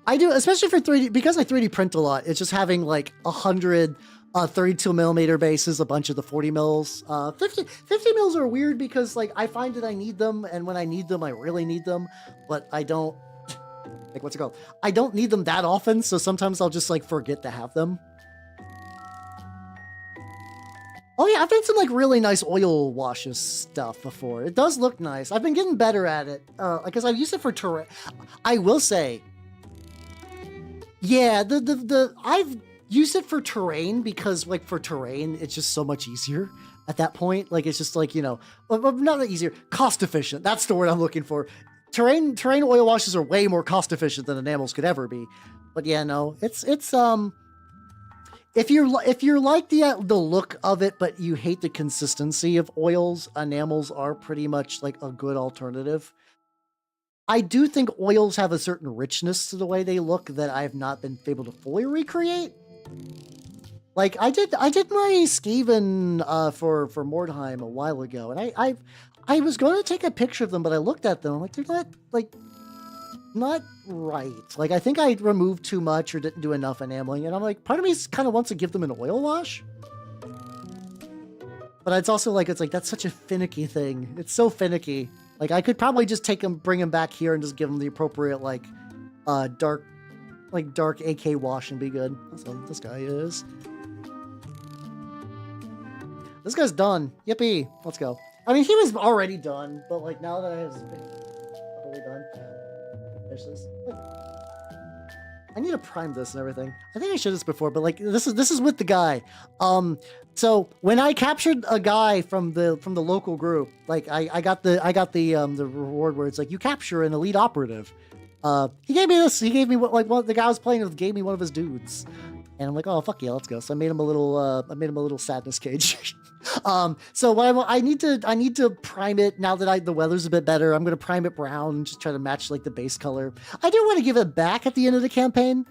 I do, especially for 3D, because I 3D print a lot. It's just having like 100 32 millimeter bases, a bunch of the 40 mils. 50 mils are weird because like I find that I need them, and when I need them, I really need them, but I don't, like, what's it called? I don't need them that often, so sometimes I'll just like forget to have them. Oh yeah, I've done some like really nice oil washes stuff before. It does look nice. I've been getting better at it because I've used it for terrain. I will say, yeah, I've used it for terrain because like for terrain, it's just so much easier at that point. Like it's just like, you know, not easier, cost efficient. That's the word I'm looking for. terrain oil washes are way more cost efficient than enamels could ever be. But yeah, no, it's if you're like the look of it, but you hate the consistency of oils, enamels are pretty much like a good alternative. I do think oils have a certain richness to the way they look that I've not been able to fully recreate. Like I did my Skaven for Mordheim a while ago, and I was going to take a picture of them, but I looked at them, I'm like, they're not right. Like, I think I removed too much or didn't do enough enameling, and I'm like, part of me kind of wants to give them an oil wash. But it's also like, that's such a finicky thing. It's so finicky. Like, I could probably just bring them back here and just give them the appropriate, dark AK wash and be good. That's what this guy is. This guy's done. Yippee. Let's go. I mean, he was already done, but like now that I have totally done. Finish this. I need to prime this and everything. I think I showed this before, but like this is with the guy. So when I captured a guy from the local group, like I got the reward where it's like you capture an elite operative. He gave me this. He gave me the guy I was playing with gave me one of his dudes. And I'm like, oh fuck yeah, let's go. So I made him a little sadness cage. So what I need to prime it now that the weather's a bit better. I'm gonna prime it brown, just try to match like the base color. I do want to give it back at the end of the campaign,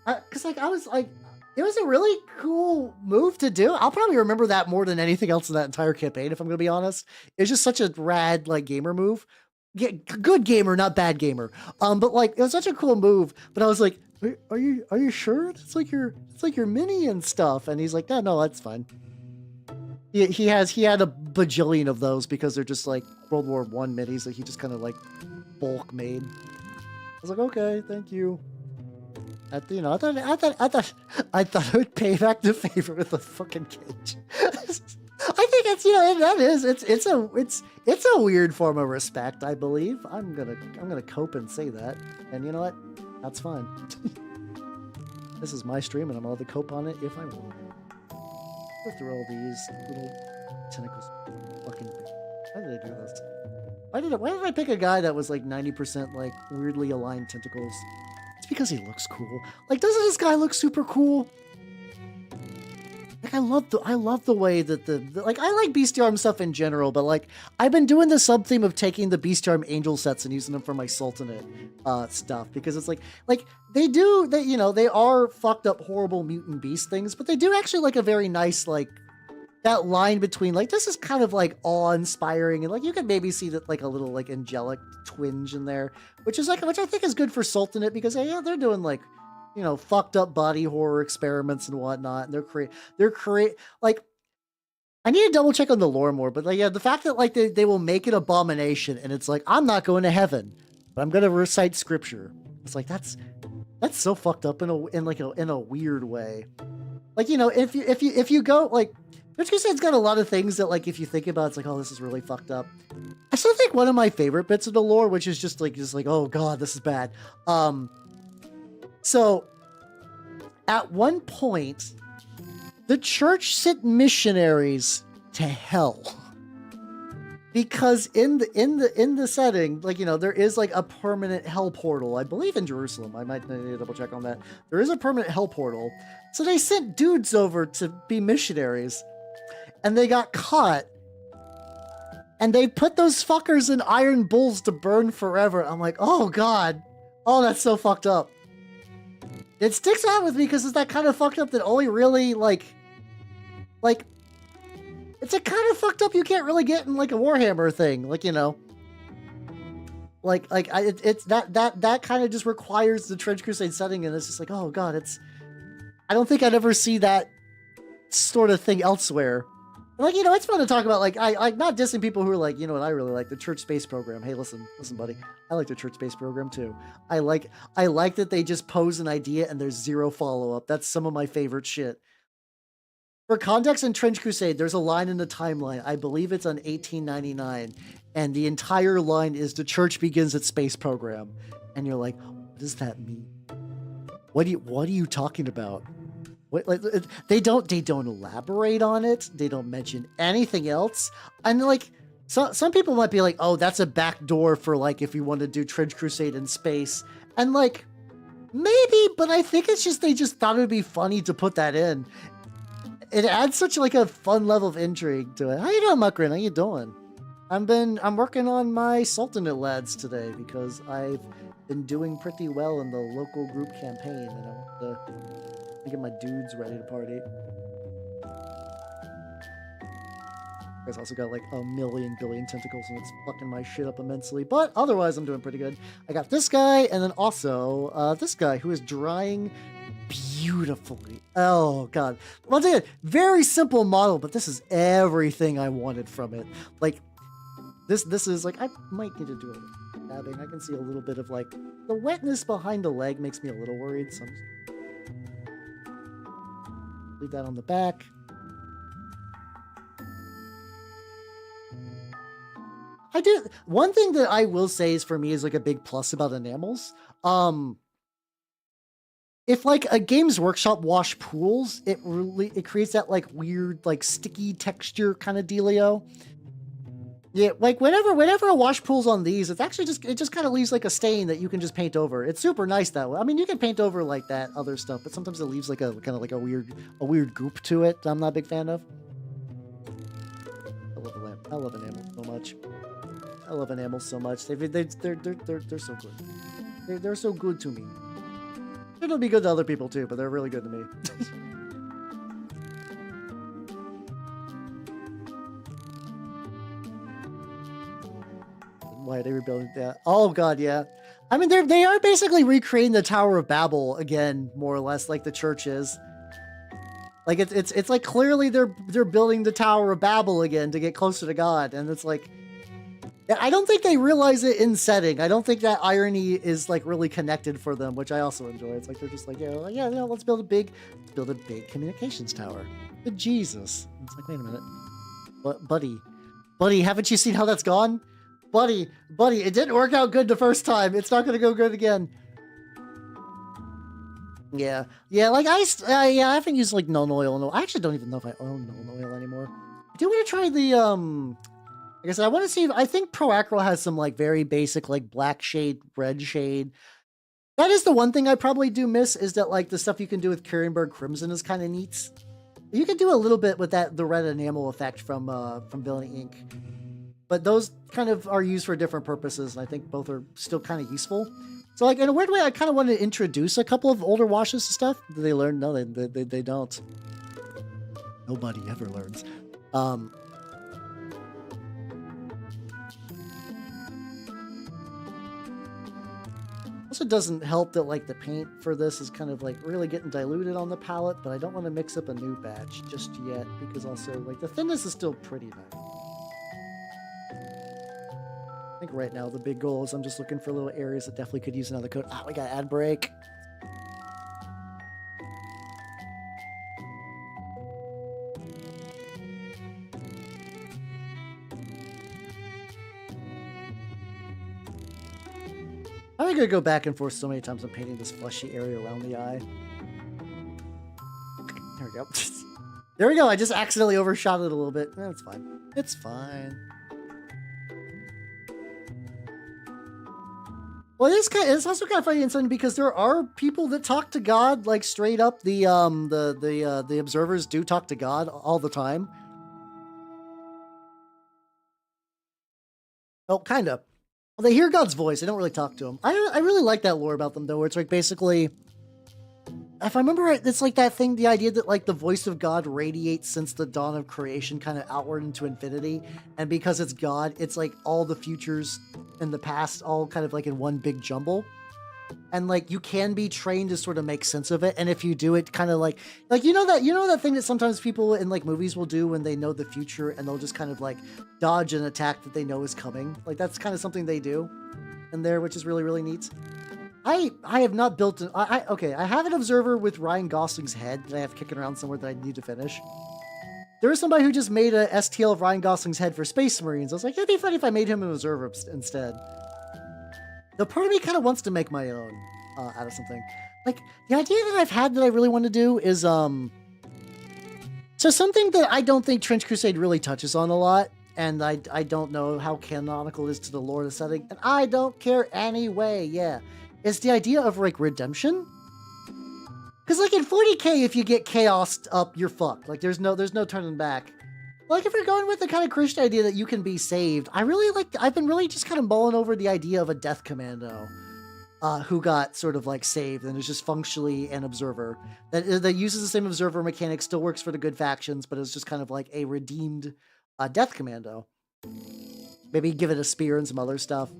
because I was like, it was a really cool move to do. I'll probably remember that more than anything else in that entire campaign, if I'm gonna be honest. It's just such a rad gamer move. Good gamer, not bad gamer. But like it was such a cool move. But I was like, are you sure? It's like your mini and stuff. And he's like, no, that's fine. He had a bajillion of those because they're just like World War I minis that he just kind of like bulk made. I was like, okay, thank you. I thought I would pay back the favor with a fucking cage. I think it's a weird form of respect, I believe. I'm gonna cope and say that. And you know what? That's fine. This is my stream and I'm allowed to cope on it if I want. Go through all these little tentacles. Fucking why did I do this? Why did I pick a guy that was like 90% like weirdly aligned tentacles? It's because he looks cool. Like, doesn't this guy look super cool? Like, I love the way that like, I like bestiarm stuff in general, but like, I've been doing the sub theme of taking the bestiarm angel sets and using them for my sultanate stuff, because it's like they are fucked up horrible mutant beast things, but they do actually like a very nice, like, that line between like, this is kind of like awe-inspiring, and like you can maybe see that like a little like angelic twinge in there, which I think is good for sultanate, because yeah, they're doing like, you know, fucked up body horror experiments and whatnot. And they're like, I need to double check on the lore more, but like, yeah, the fact that like they will make an abomination and it's like, I'm not going to heaven, but I'm going to recite scripture. It's like, that's so fucked up in a weird way. Like, you know, if you go like, Trench Crusade's got a lot of things that like, if you think about it, it's like, oh, this is really fucked up. I still think one of my favorite bits of the lore, which is just like, oh God, this is bad. So, at one point, the church sent missionaries to hell, because in the setting, like, you know, there is like a permanent hell portal. I believe in Jerusalem. I might need to double check on that. There is a permanent hell portal, so they sent dudes over to be missionaries, and they got caught. And they put those fuckers in iron bulls to burn forever. I'm like, oh God, oh, that's so fucked up. It sticks out with me because it's that kind of fucked up that only really like it's a kind of fucked up you can't really get in like a Warhammer thing, like, you know, it's that kind of just requires the Trench Crusade setting, and it's just like, oh God, I don't think I'd ever see that sort of thing elsewhere. Like, you know, it's fun to talk about, like, I not dissing people who are like, you know what, I really like the church space program. Hey, listen, buddy. I like the church space program too. I like that they just pose an idea and there's zero follow-up. That's some of my favorite shit. For context, in Trench Crusade, there's a line in the timeline. I believe it's on 1899. And the entire line is, the church begins its space program. And you're like, what does that mean? What are you talking about? Like, they don't elaborate on it. They don't mention anything else. And like, So some people might be like, oh, that's a back door for like if you want to do Trench Crusade in space. And like, maybe, but I think it's just they just thought it would be funny to put that in. It adds such like a fun level of intrigue to it. How you doing, Muckrin? How you doing? I'm working on my Sultanate lads today because I've been doing pretty well in the local group campaign, and I want to get my dudes ready to party. Guys also got like a million billion tentacles and it's fucking my shit up immensely, but otherwise I'm doing pretty good. I got this guy and then also this guy who is drying beautifully. Oh god. Once again, very simple model, but this is everything I wanted from it. Like this is like, I might need to do a little dabbing. I can see a little bit of like the wetness behind the leg makes me a little worried, so I'm just leave that on the back. I do. One thing that I will say is for me is like a big plus about enamels. If like a Games Workshop wash pools, it creates that like weird like sticky texture kind of dealio. Yeah, like whenever a wash pool's on these, it's actually it just kind of leaves like a stain that you can just paint over. It's super nice that way. I mean, you can paint over like that other stuff, but sometimes it leaves like a kind of like a weird goop to it that I'm not a big fan of. I love a lamp. I love enamel so much. I love enamels so much. They're so good. They're so good to me. It'll be good to other people too, but they're really good to me. Why are they rebuilding that? Oh god, yeah. I mean, they are basically recreating the Tower of Babel again, more or less, like the church is. Like it's like clearly they're building the Tower of Babel again to get closer to God, and it's like. I don't think they realize it in setting. I don't think that irony is like really connected for them, which I also enjoy. It's like they're just like, yeah, let's build a big communications tower. But Jesus, it's like, wait a minute, but buddy, haven't you seen how that's gone, buddy? It didn't work out good the first time. It's not gonna go good again. Yeah. Like I haven't used like Null Oil. No, I actually don't even know if I own Null Oil anymore. I do want to try the like I said, I want to see if I think Pro Acro has some like very basic like black shade, red shade. That is the one thing I probably do miss is that like the stuff you can do with Curenberg Crimson is kind of neat. You can do a little bit with the red enamel effect from Villainy Ink. But those kind of are used for different purposes, and I think both are still kind of useful. So like in a weird way, I kind of want to introduce a couple of older washes to stuff. Do they learn? No, they don't. Nobody ever learns. Also doesn't help that like the paint for this is kind of like really getting diluted on the palette, but I don't want to mix up a new batch just yet because also like the thinness is still pretty nice. I think right now the big goal is I'm just looking for little areas that definitely could use another coat. Ah, we got ad break. I'm gonna go back and forth so many times. I'm painting this fleshy area around the eye. There we go. There we go. I just accidentally overshot it a little bit. It's fine. It's fine. Well, it's also kind of funny and something because there are people that talk to God like straight up. The observers do talk to God all the time. Oh, kind of. Well, they hear God's voice. They don't really talk to him. I really like that lore about them, though, where it's like basically, if I remember right, it's like that thing, the idea that like the voice of God radiates since the dawn of creation kind of outward into infinity. And because it's God, it's like all the futures and the past all kind of like in one big jumble. And like you can be trained to sort of make sense of it. And if you do it kind of like you know that thing that sometimes people in like movies will do when they know the future and they'll just kind of like dodge an attack that they know is coming. Like that's kind of something they do in there, which is really, really neat. I have not built okay, I have an observer with Ryan Gosling's head that I have kicking around somewhere that I need to finish. There is somebody who just made a STL of Ryan Gosling's head for Space Marines. I was like, it'd be funny if I made him an observer instead. The part of me kind of wants to make my own out of something. Like, the idea that I've had that I really want to do is, so something that I don't think Trench Crusade really touches on a lot and I don't know how canonical it is to the lore of the setting, and I don't care anyway. Yeah, it's the idea of like redemption. Because like in 40k, if you get chaosed up, you're fucked. Like there's no turning back. Like if you're going with the kind of Christian idea that you can be saved, I've been really just kind of mulling over the idea of a death commando. Who got sort of like saved and is just functionally an observer that uses the same observer mechanic, still works for the good factions, but is just kind of like a redeemed death commando. Maybe give it a spear and some other stuff.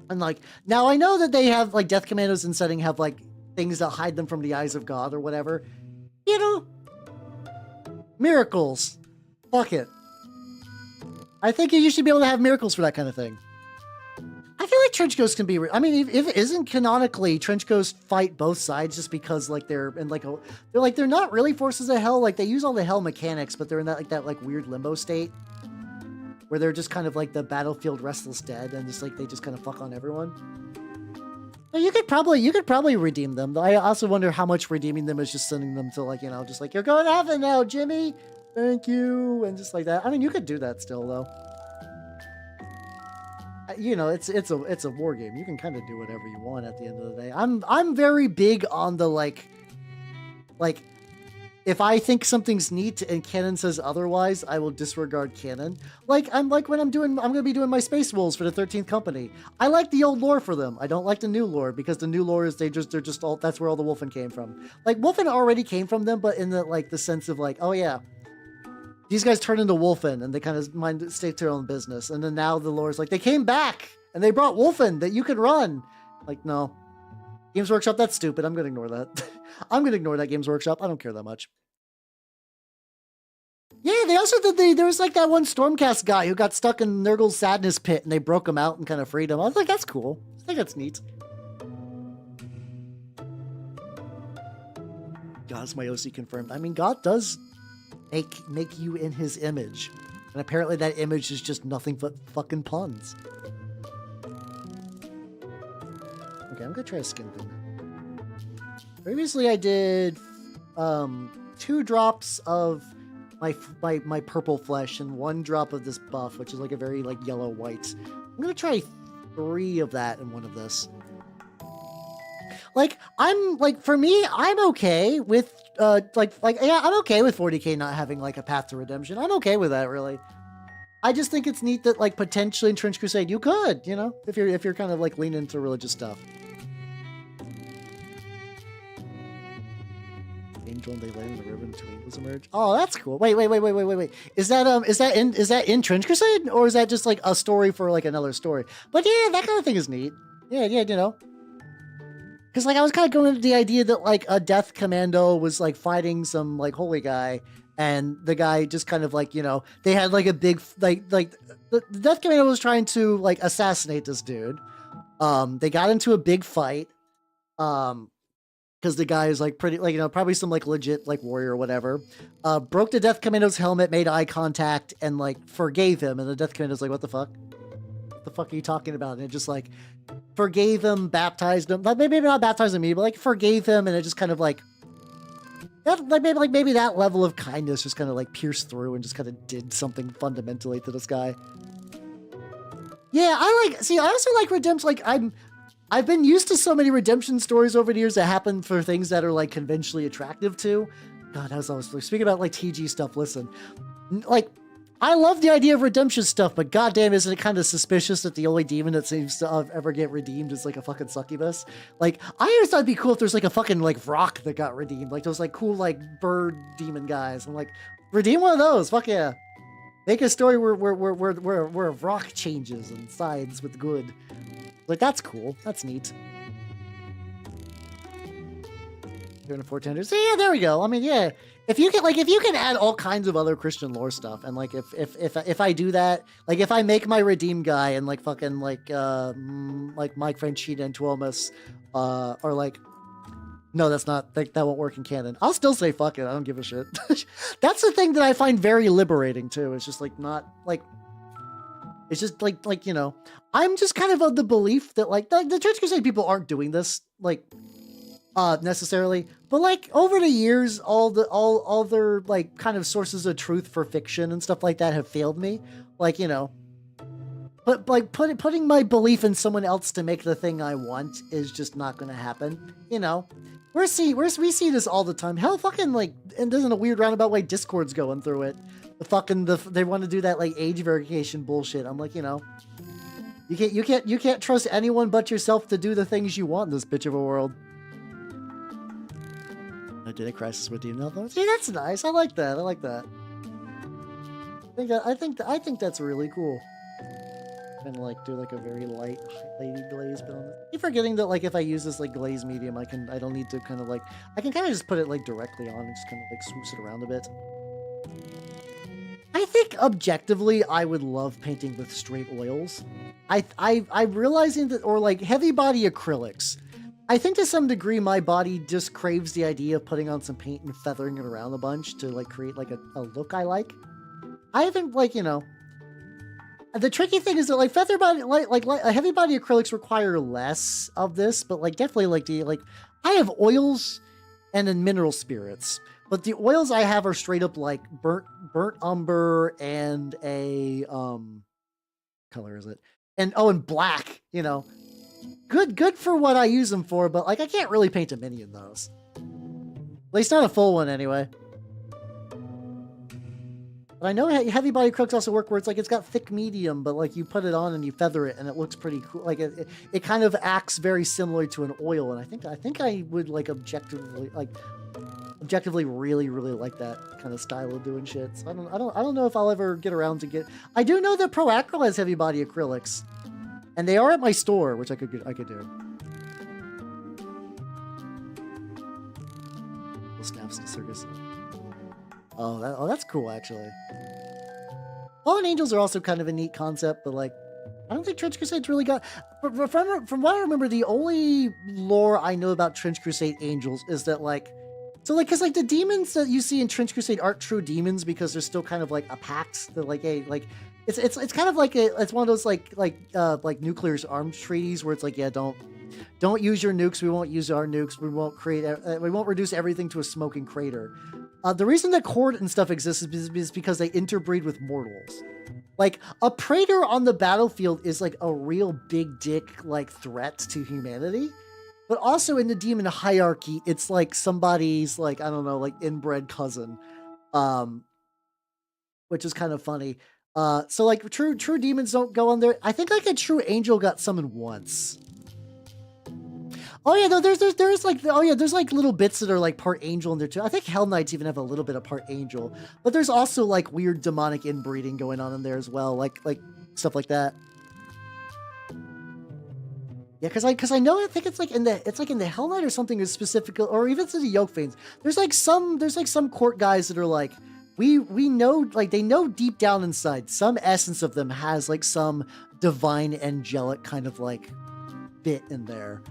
And like, now I know that they have like death commandos in setting have like things that hide them from the eyes of God or whatever. You know, miracles. Fuck it. I think you should be able to have miracles for that kind of thing. I feel like trench ghosts can be. I mean, if it isn't canonically, trench ghosts fight both sides just because like they're in like they're not really forces of hell. Like they use all the hell mechanics, but they're in that weird limbo state where they're just kind of like the battlefield restless dead, and just like they just kind of fuck on everyone. But you could probably redeem them. I also wonder how much redeeming them is just sending them to like, you know, just like, you're going to heaven now, Jimmy. Thank you, and just like that. I mean, you could do that still though. You know, it's a war game. You can kind of do whatever you want at the end of the day. I'm very big on the like if I think something's neat and canon says otherwise, I will disregard canon. Like I'm gonna be doing my Space Wolves for the 13th Company. I like the old lore for them. I don't like the new lore because the new lore is they're just all, that's where all the Wolfen came from. Like Wolfen already came from them, but in the sense of like, oh yeah, these guys turned into Wolfen and they kind of stay to their own business. And then now the lore is like, they came back and they brought Wolfen that you could run. Like, no. Games Workshop, that's stupid. I'm going to ignore that. I'm going to ignore that, Games Workshop. I don't care that much. Yeah, they also did there was like that one Stormcast guy who got stuck in Nurgle's sadness pit and they broke him out and kind of freed him. I was like, that's cool. I think that's neat. God's my OC confirmed. I mean, God does make you in his image, and apparently that image is just nothing but fucking puns. Okay, I'm gonna try a skin thing. Previously I did 2 drops of my purple flesh and 1 drop of this buff, which is like a very like yellow white. I'm gonna try 3 of that in one of this. Like for me, I'm okay with yeah, I'm okay with 40k not having like a path to redemption. I'm okay with that, really. I just think it's neat that like potentially in Trench Crusade you could, you know, if you're kind of like leaning into religious stuff. Angel and they land in the river and twinkles emerge. Oh, that's cool. Wait. Is that in Trench Crusade, or is that just like a story for like another story? But yeah, that kind of thing is neat. Yeah, you know. Because, like, I was kind of going into the idea that, like, a death commando was, like, fighting some, like, holy guy, and the guy just kind of, like, you know, they had, like, a big, like the death commando was trying to, like, assassinate this dude. They got into a big fight, because the guy is, like, pretty, like, you know, probably some, like, legit, like, warrior or whatever. Broke the death commando's helmet, made eye contact, and, like, forgave him, and the death commando's like, what the fuck? What the fuck are you talking about? And it just, like, forgave him, baptized him. Maybe not baptizing me, but like forgave him, and it just kind of like that, maybe that level of kindness just kind of like pierced through and just kind of did something fundamentally to this guy. Yeah, I also like redemption. Like I've been used to so many redemption stories over the years that happen for things that are like conventionally attractive to. God, I was speaking about like TG stuff. Listen, like, I love the idea of redemption stuff, but goddamn, isn't it kind of suspicious that the only demon that seems to ever get redeemed is like a fucking succubus? Like, I always thought it'd be cool if there's like a fucking like rock that got redeemed, like those like cool like bird demon guys. I'm like, redeem one of those, fuck yeah! Make a story where a rock changes and sides with good. Like, that's cool. That's neat. You're in a 410. So yeah, there we go. I mean, yeah. If you can add all kinds of other Christian lore stuff, and like if I do that, like if I make my redeem guy and like fucking like Mike Franchina and Tuomas, or like, no, that's not, that won't work in canon. I'll still say fuck it. I don't give a shit. That's the thing that I find very liberating too. It's just like not like, it's just like you know, I'm just kind of the belief that like the Trench Crusade people aren't doing this like. necessarily, but like over the years, all their like kind of sources of truth for fiction and stuff like that have failed me. Like, you know, but like putting my belief in someone else to make the thing I want is just not going to happen. You know, we see this all the time. Hell, fucking like, and there's a weird roundabout way Discord's going through it. They want to do that like age verification bullshit. I'm like, you know, you can't trust anyone but yourself to do the things you want in this bitch of a world. I did a crisis with you. No, see, that's nice. I like that. I like that. I think that's really cool. And like do like a very light highlighted glaze bit on this. I keep forgetting that like if I use this like glaze medium, I don't need to kind of like, I can kind of just put it like directly on and just kind of like swoosh it around a bit. I think objectively I would love painting with straight oils. I'm realizing that, or like heavy body acrylics. I think to some degree my body just craves the idea of putting on some paint and feathering it around a bunch to like create like a look I like. I haven't like, you know, the tricky thing is that like feather body, like heavy body acrylics require less of this, but like definitely like I have oils and then mineral spirits, but the oils I have are straight up like burnt umber and a color is it? And black, you know. Good for what I use them for, but like I can't really paint a mini in those. At least not a full one anyway. But I know heavy body acrylics also work where it's like it's got thick medium, but like you put it on and you feather it and it looks pretty cool. Like it kind of acts very similar to an oil, and I think I would like objectively really like that kind of style of doing shit. So I don't know if I'll ever get around to get. I do know that Pro Acryl has heavy body acrylics. And they are at my store, which I could do. Little snaps to circus. Oh, that's cool, actually. Fallen Angels are also kind of a neat concept, but like, I don't think Trench Crusade's really got. From what I remember, the only lore I know about Trench Crusade Angels is that like, so like, cause like the demons that you see in Trench Crusade aren't true demons because they're still kind of like a pact. They're like it's kind of like it's one of those like nuclear arms treaties where it's like, yeah, don't use your nukes, we won't use our nukes, we won't reduce everything to a smoking crater. The reason that Horde and stuff exists is because they interbreed with mortals. Like a praetor on the battlefield is like a real big dick like threat to humanity. But also in the demon hierarchy, it's like somebody's like, I don't know, like inbred cousin. Which is kind of funny. So like true demons don't go on there. I think like a true angel got summoned once. Oh yeah, no, there's like, oh yeah, there's like little bits that are like part angel in there too. I think Hell Knights even have a little bit of part angel, but there's also like weird demonic inbreeding going on in there as well, like stuff like that. Yeah, because I know, I think it's like in the Hell Knight or something is specific, or even to the Yoke Fiends. There's like some court guys that are like, we know, like they know deep down inside, some essence of them has like some divine angelic kind of like bit in there.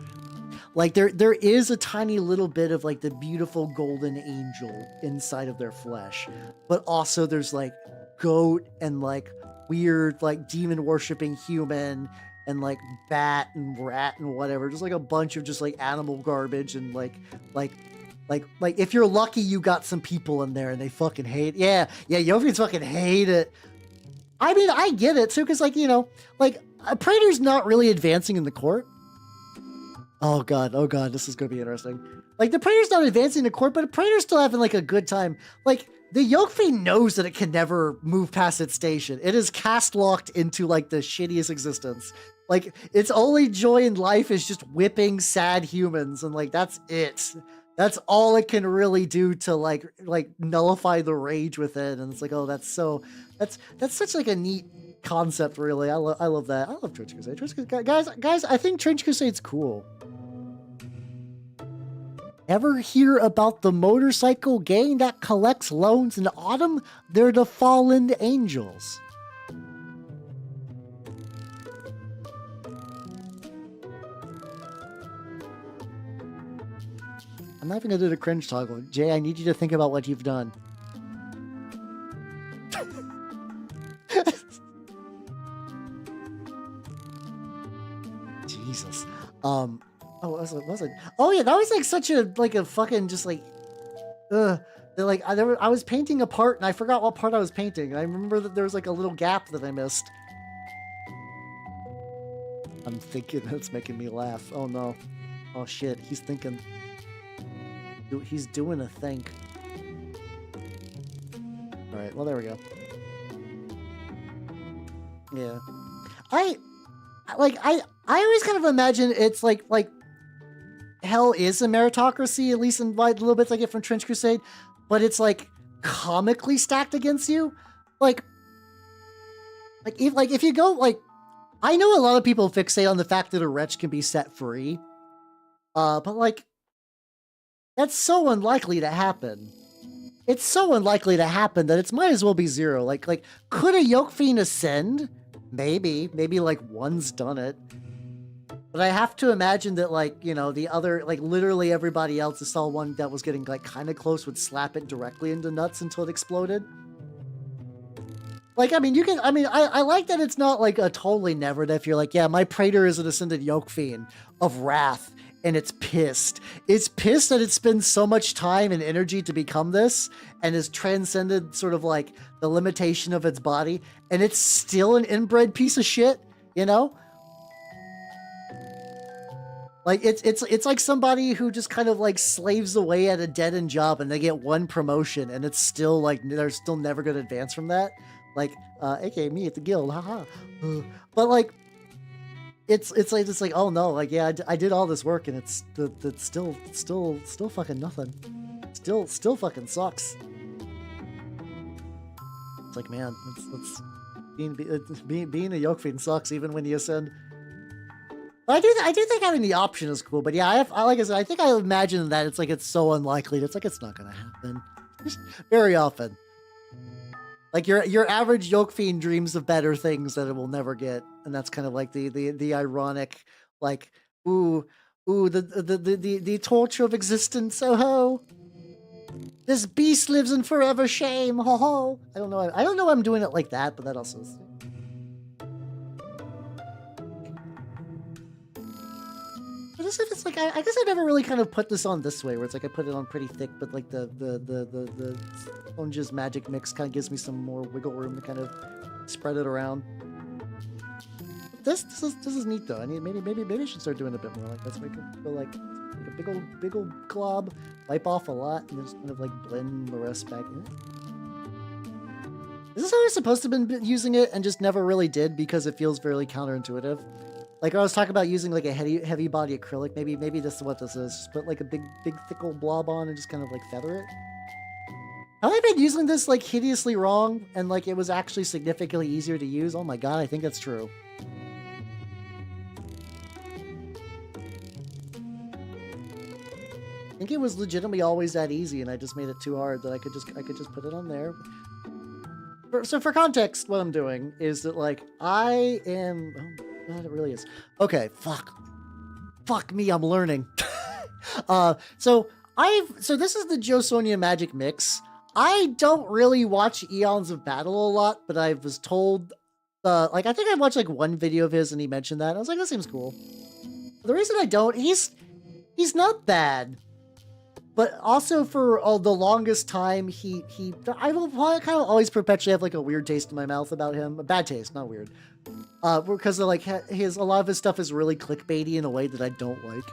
Like there is a tiny little bit of like the beautiful golden angel inside of their flesh, but also there's like goat and like weird like demon worshipping human and like bat and rat and whatever, just like a bunch of just like animal garbage and like if you're lucky you got some people in there and they fucking hate. Yeah, Yovians fucking hate it. I mean, I get it too, because like, you know, like a praetor's not really advancing in the court. Oh god, this is gonna be interesting. Like the praetor's not advancing the court, but a praetor's still having like a good time. Like the Yoke Fiend knows that it can never move past its station. It is cast locked into like the shittiest existence. Like its only joy in life is just whipping sad humans, and like that's it. That's all it can really do to like nullify the rage within. And it's like, oh, that's such like a neat concept, really. I love that. I love Trench Crusade. Guys, I think Trench Crusade's cool. Ever hear about the motorcycle gang that collects loans in autumn? They're the Fallen Angels. I'm not even gonna do the cringe toggle. Jay, I need you to think about what you've done. Jesus. Oh, was it? Oh yeah, that was like such a like a fucking just like, ugh. Like I was painting a part and I forgot what part I was painting. And I remember that there was like a little gap that I missed. I'm thinking that's making me laugh. Oh no. Oh shit, he's thinking. He's doing a think. All right, well there we go. Yeah, I always kind of imagine it's like hell is a meritocracy, at least in like little bits I get from Trench Crusade, but it's like comically stacked against you. Like if you go like, I know a lot of people fixate on the fact that a wretch can be set free, but like that's so unlikely to happen. It's so unlikely to happen that it might as well be zero. Like could a Yoke Fiend ascend? Maybe like one's done it. But I have to imagine that like, you know, the other, like literally everybody else saw one that was getting like kind of close would slap it directly into nuts until it exploded. Like, I mean, I like that it's not like a totally never that if you're like, yeah, my Praetor is an Ascended Yoke Fiend of Wrath and it's pissed. It's pissed that it spends so much time and energy to become this and has transcended sort of like the limitation of its body, and it's still an inbred piece of shit, you know? Like it's like somebody who just kind of like slaves away at a dead-end job and they get one promotion and it's still like they're still never going to advance from that. Like aka me at the guild, haha. But like it's like oh no, like yeah, I did all this work and it's still fucking nothing. Still fucking sucks. It's like, man, being a Yoke Fiend sucks even when you ascend. But I do think having the option is cool. But yeah, like I said, I think I imagine that it's like it's so unlikely. It's like it's not gonna happen very often. Like your average Yoke Fiend dreams of better things that it will never get, and that's kind of like the ironic, like the torture of existence. Oh ho, this beast lives in forever shame. Ho ho. I don't know. I'm doing it like that, but that also is. But as if it's like I guess I never really kind of put this on this way, where it's like I put it on pretty thick, but like the Sponge's magic mix kind of gives me some more wiggle room to kind of spread it around. This is neat though. I mean, maybe I should start doing a bit more like this. Make it feel like a big old glob, wipe off a lot, and then just kind of like blend the rest back in. Is this how I was supposed to have been using it and just never really did because it feels very counterintuitive? Like I was talking about using like a heavy body acrylic. Maybe this is what this is. Just put like a big thick old blob on and just kind of like feather it. Have I been using this like hideously wrong and like it was actually significantly easier to use? Oh my god, I think that's true. I think it was legitimately always that easy and I just made it too hard that I could just put it on there. So for context, what I'm doing is that like I am... Oh, God, it really is. Okay, fuck me, I'm learning. So this is the Joe Sonia Magic Mix. I don't really watch Eons of Battle a lot, but I was told, like I think I watched like one video of his and he mentioned that. I was like, that seems cool. The reason I don't, he's not bad, but also for the longest time, I will kind of always perpetually have like a weird taste in my mouth about him. A bad taste, not weird. Because of, like a lot of his stuff is really clickbaity in a way that I don't like.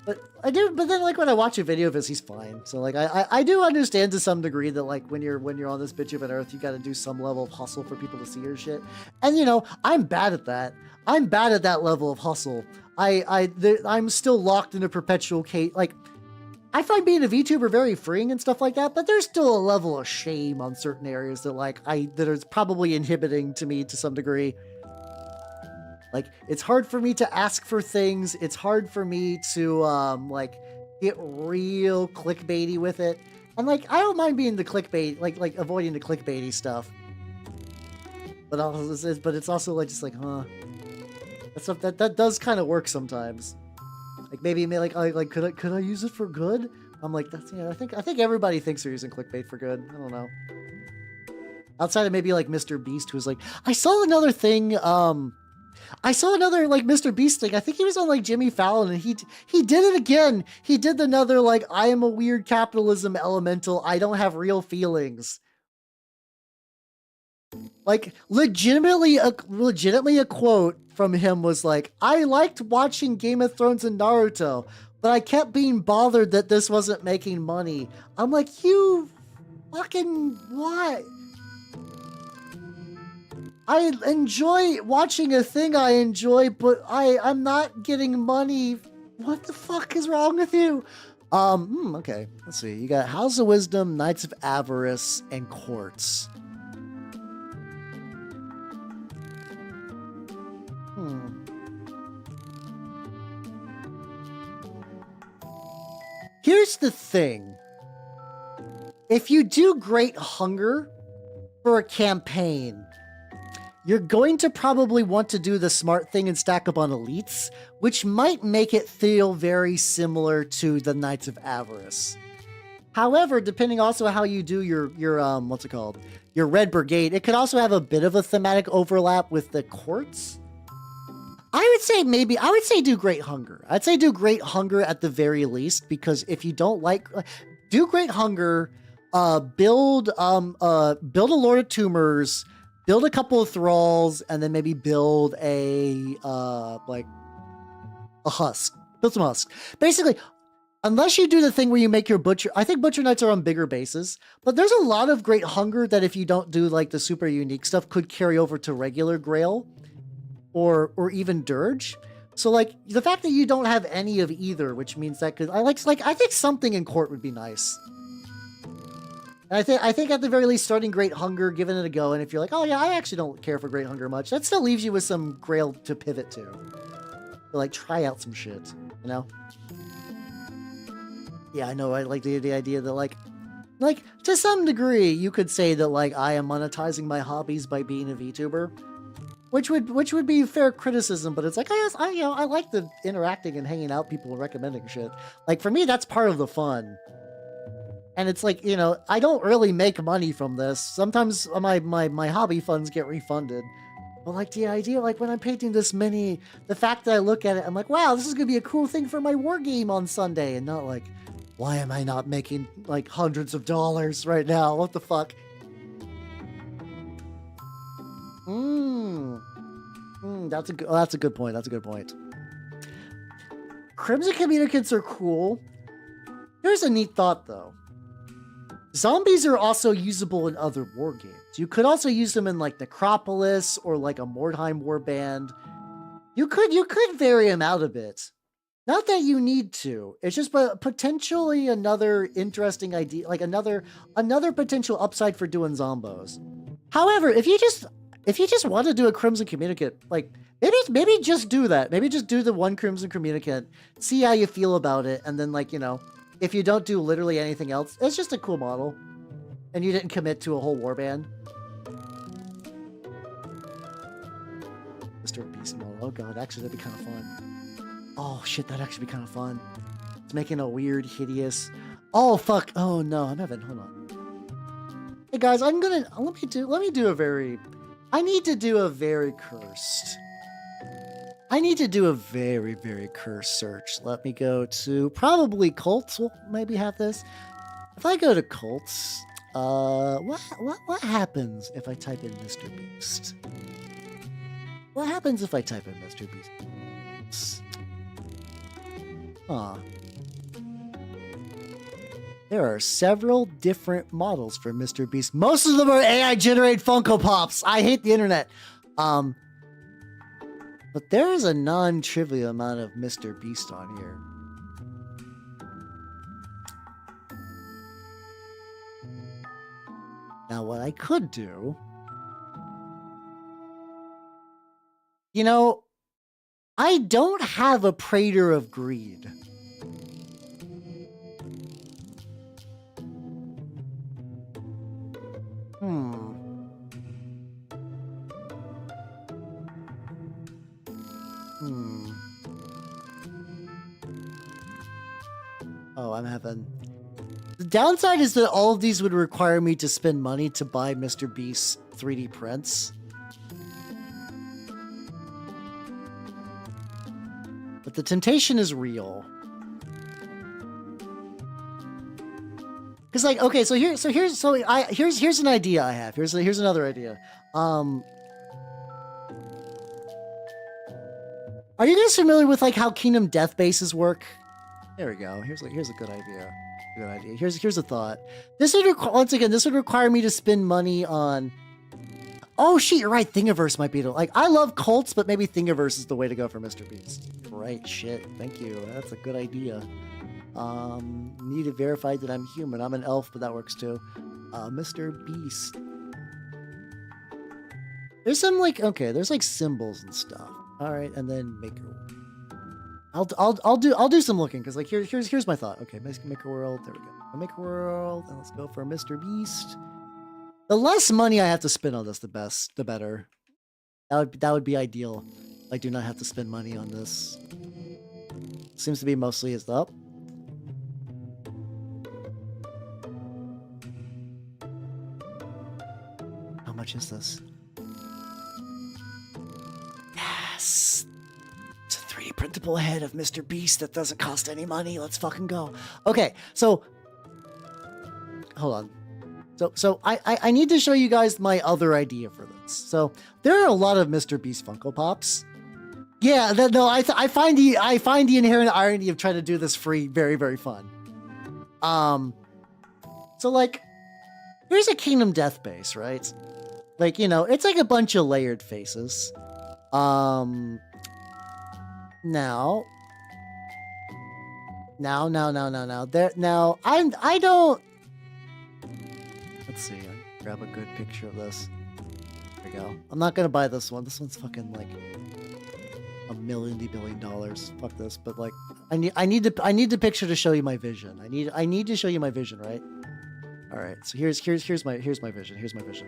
But then like when I watch a video of his, he's fine. So like I do understand to some degree that like when you're on this bitch of an earth, you got to do some level of hustle for people to see your shit. And you know, I'm bad at that. I'm bad at that level of hustle. I'm still locked in a perpetual case. Like I find being a VTuber very freeing and stuff like that, but there's still a level of shame on certain areas that like that is probably inhibiting to me to some degree. Like it's hard for me to ask for things. It's hard for me to like get real clickbaity with it. And like I don't mind being the clickbait, like avoiding the clickbaity stuff. But it's also like just like, huh. That does kind of work sometimes. Like maybe like could I use it for good? I'm like, that's, yeah, I think everybody thinks they're using clickbait for good. I don't know. Outside of maybe like Mr. Beast, who's like, I saw another thing I saw another like Mr. Beast thing. I think he was on like Jimmy Fallon, and he did it again. He did another like, I am a weird capitalism elemental. I don't have real feelings. Like legitimately a quote from him was like, I liked watching Game of Thrones and Naruto, but I kept being bothered that this wasn't making money. I'm like, you fucking what? I enjoy watching a thing I enjoy, but I'm not getting money. What the fuck is wrong with you? Okay. Let's see. You got House of Wisdom, Knights of Avarice, and Courts. Here's the thing. If you do Great Hunger for a campaign, you're going to probably want to do the smart thing and stack up on elites, which might make it feel very similar to the Knights of Avarice. However, depending also how you do your what's it called? Your Red Brigade, it could also have a bit of a thematic overlap with the Courts. I would say do Great Hunger. I'd say do Great Hunger at the very least, because if you don't like, do Great Hunger, build a Lord of Tumors, build a couple of thralls, and then maybe build a husk. Build some husk. Basically, unless you do the thing where you make your butcher, I think butcher knights are on bigger bases, but there's a lot of Great Hunger that if you don't do like the super unique stuff could carry over to regular Grail or even Dirge. So like the fact that you don't have any of either, which means that could, I think something in Court would be nice. And I think at the very least, starting Great Hunger, giving it a go, and if you're like, oh yeah, I actually don't care for Great Hunger much, that still leaves you with some Grail to pivot to. Like, try out some shit, you know? Yeah, I know, I like the idea that, like, to some degree, you could say that, like, I am monetizing my hobbies by being a VTuber. Which would be fair criticism, but it's like, I like the interacting and hanging out people and recommending shit. Like, for me, that's part of the fun. And it's like, you know, I don't really make money from this. Sometimes my hobby funds get refunded. But like the idea, like when I'm painting this mini, the fact that I look at it, I'm like, wow, this is gonna be a cool thing for my war game on Sunday, and not like, why am I not making like hundreds of dollars right now? What the fuck? That's a good point. That's a good point. Crimson Communicants are cool. Here's a neat thought though. Zombies are also usable in other war games. You could also use them in like Necropolis or like a Mordheim warband. You could vary them out a bit. Not that you need to. It's just potentially another interesting idea, like another potential upside for doing zombos. However, if you just want to do a Crimson Communicant, like maybe just do that. Maybe just do the one Crimson Communicant, see how you feel about it, and then like, you know, if you don't do literally anything else, it's just a cool model. And you didn't commit to a whole warband. Mr. Beast model. Oh god, actually that'd be kind of fun. Oh shit, that'd actually be kind of fun. It's making a weird, hideous... Oh fuck, oh no, hold on. Hey guys, let me do a very... I need to do a very cursed. I need to do a very, very cursed search. Let me go to probably cults. We'll maybe have this. If I go to cults, what happens if I type in Mr. Beast? What happens if I type in Mr. Beast? Huh. There are several different models for Mr. Beast. Most of them are AI-generated Funko Pops. I hate the internet. But there is a non-trivial amount of Mr. Beast on here. Now, what I could do... You know, I don't have a Praetor of Greed. Oh, I'm having... The downside is that all of these would require me to spend money to buy Mr. Beast's 3D prints. but the temptation is real. Because like, okay, here's an idea I have. Here's another idea. Are you guys familiar with like how Kingdom Death bases work? There we go. Here's a good idea. Good idea. Here's a thought. This would once again, this would require me to spend money on. Oh shit, you're right. Thingiverse might be like. I love cults, but maybe Thingiverse is the way to go for Mr. Beast. Right. Shit. Thank you. That's a good idea. Need to verify that I'm human. I'm an elf, but that works too. Mr. Beast. There's some like there's like symbols and stuff. All right, and then Maker World. I'll do some looking because like here's my thought. Okay, Maker World. There we go. Maker World, and let's go for Mr. Beast. The less money I have to spend on this, the better. That would be ideal. I do not have to spend money on this. Seems to be mostly is up. How much is this? Yes! It's a 3D printable head of Mr. Beast that doesn't cost any money. Let's fucking go. Okay, so... Hold on. So I need to show you guys my other idea for this. So, there are a lot of Mr. Beast Funko Pops. Yeah, no, I find the inherent irony of trying to do this free very, very fun. So like, here's a Kingdom Death base, right? Like, you know, it's like a bunch of layered faces. Now, I don't. Let's see. I'll grab a good picture of this. There we go. I'm not gonna buy this one. This one's fucking like $1 million dollars. Fuck this. But like, I need the picture to show you my vision. I need to show you my vision, right? All right. So here's my vision. Here's my vision.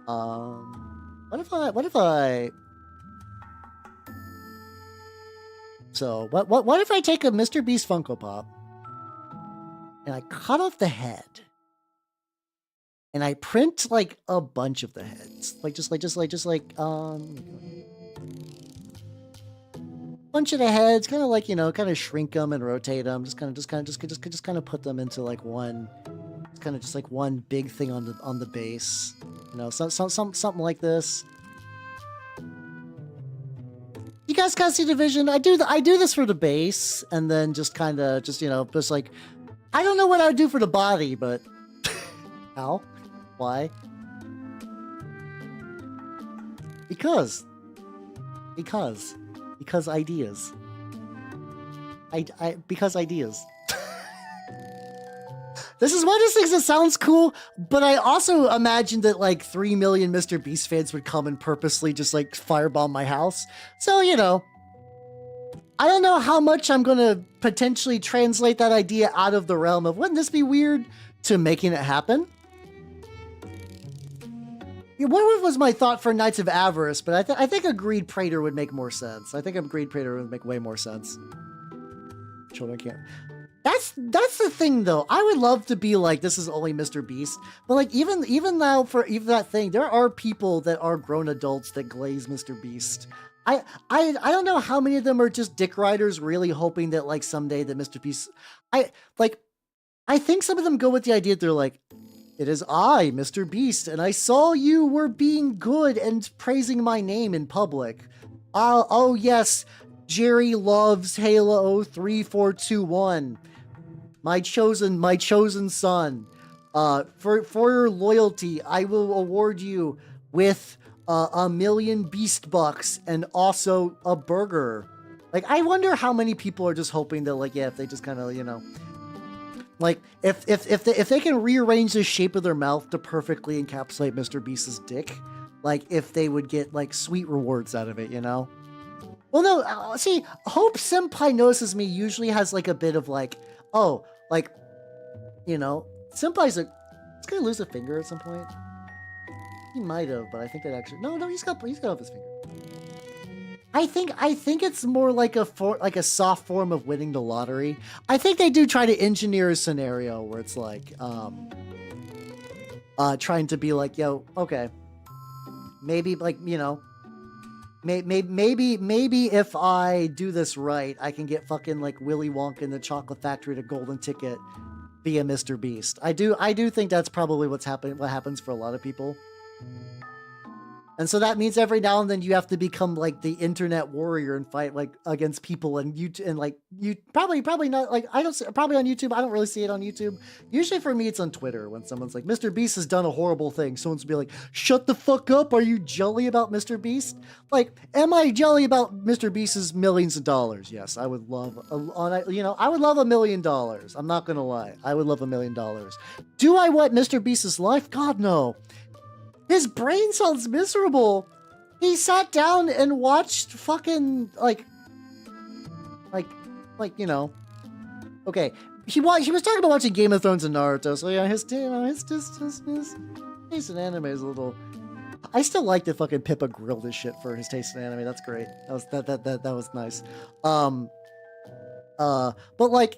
What if I? So what if I take a Mr. Beast Funko Pop and I cut off the head and I print like a bunch of the heads, bunch of the heads, kind of like, you know, kind of shrink them and rotate them, just kind of put them into like one, kind of just like one big thing on the base, you know, something like this. You guys kind of see the vision. I do this for the base, and then just kind of you know, just like, I don't know what I would do for the body, but how? Why? Because ideas. Because ideas. This is one of those things that sounds cool, but I also imagine that like 3 million Mr. Beast fans would come and purposely just like firebomb my house. So, you know, I don't know how much I'm going to potentially translate that idea out of the realm of wouldn't this be weird to making it happen? What was my thought for Knights of Avarice, but I think a Greed Praetor would make more sense. I think a Greed Praetor would make way more sense. Children can't. That's the thing though. I would love to be like, this is only Mr. Beast, but like even now for even that thing, there are people that are grown adults that glaze Mr. Beast. I don't know how many of them are just dick riders really hoping that like someday that Mr. Beast, I think some of them go with the idea that they're like, it is I, Mr. Beast, and I saw you were being good and praising my name in public. Oh yes, Jerry loves Halo 3421. My chosen son. For your loyalty, I will award you with $1 million beast bucks and also a burger. Like, I wonder how many people are just hoping that, like, yeah, if they just kind of, you know, like, if they can rearrange the shape of their mouth to perfectly encapsulate Mr. Beast's dick, like, if they would get like sweet rewards out of it, you know. Well, no, see, Hope Senpai Notices Me usually has like a bit of like, oh, like, you know, Senpai's he's gonna lose a finger at some point. He might have, but I think that actually, no, he's got off his finger. I think it's more like a soft form of winning the lottery. I think they do try to engineer a scenario where it's like, trying to be like, yo, okay, maybe like, you know, maybe if I do this right, I can get fucking like Willy Wonka in the Chocolate Factory to golden ticket via Mr. Beast. I do think that's probably what happens for a lot of people. And so that means every now and then you have to become like the internet warrior and fight like against people, and you probably not like probably on YouTube. I don't really see it on YouTube. Usually for me it's on Twitter when someone's like, Mr. Beast has done a horrible thing. Someone's be like, shut the fuck up. Are you jelly about Mr. Beast? Like, am I jelly about Mr. Beast's millions of dollars? Yes, I would love I would love $1 million. I'm not gonna lie. I would love $1 million. Do I want Mr. Beast's life? God no. His brain sounds miserable. He sat down and watched fucking like okay. He was talking about watching Game of Thrones and Naruto. So yeah, his taste in anime is a little. I still like that fucking Pippa grilled his shit for his taste in anime. That's great. That was nice. But like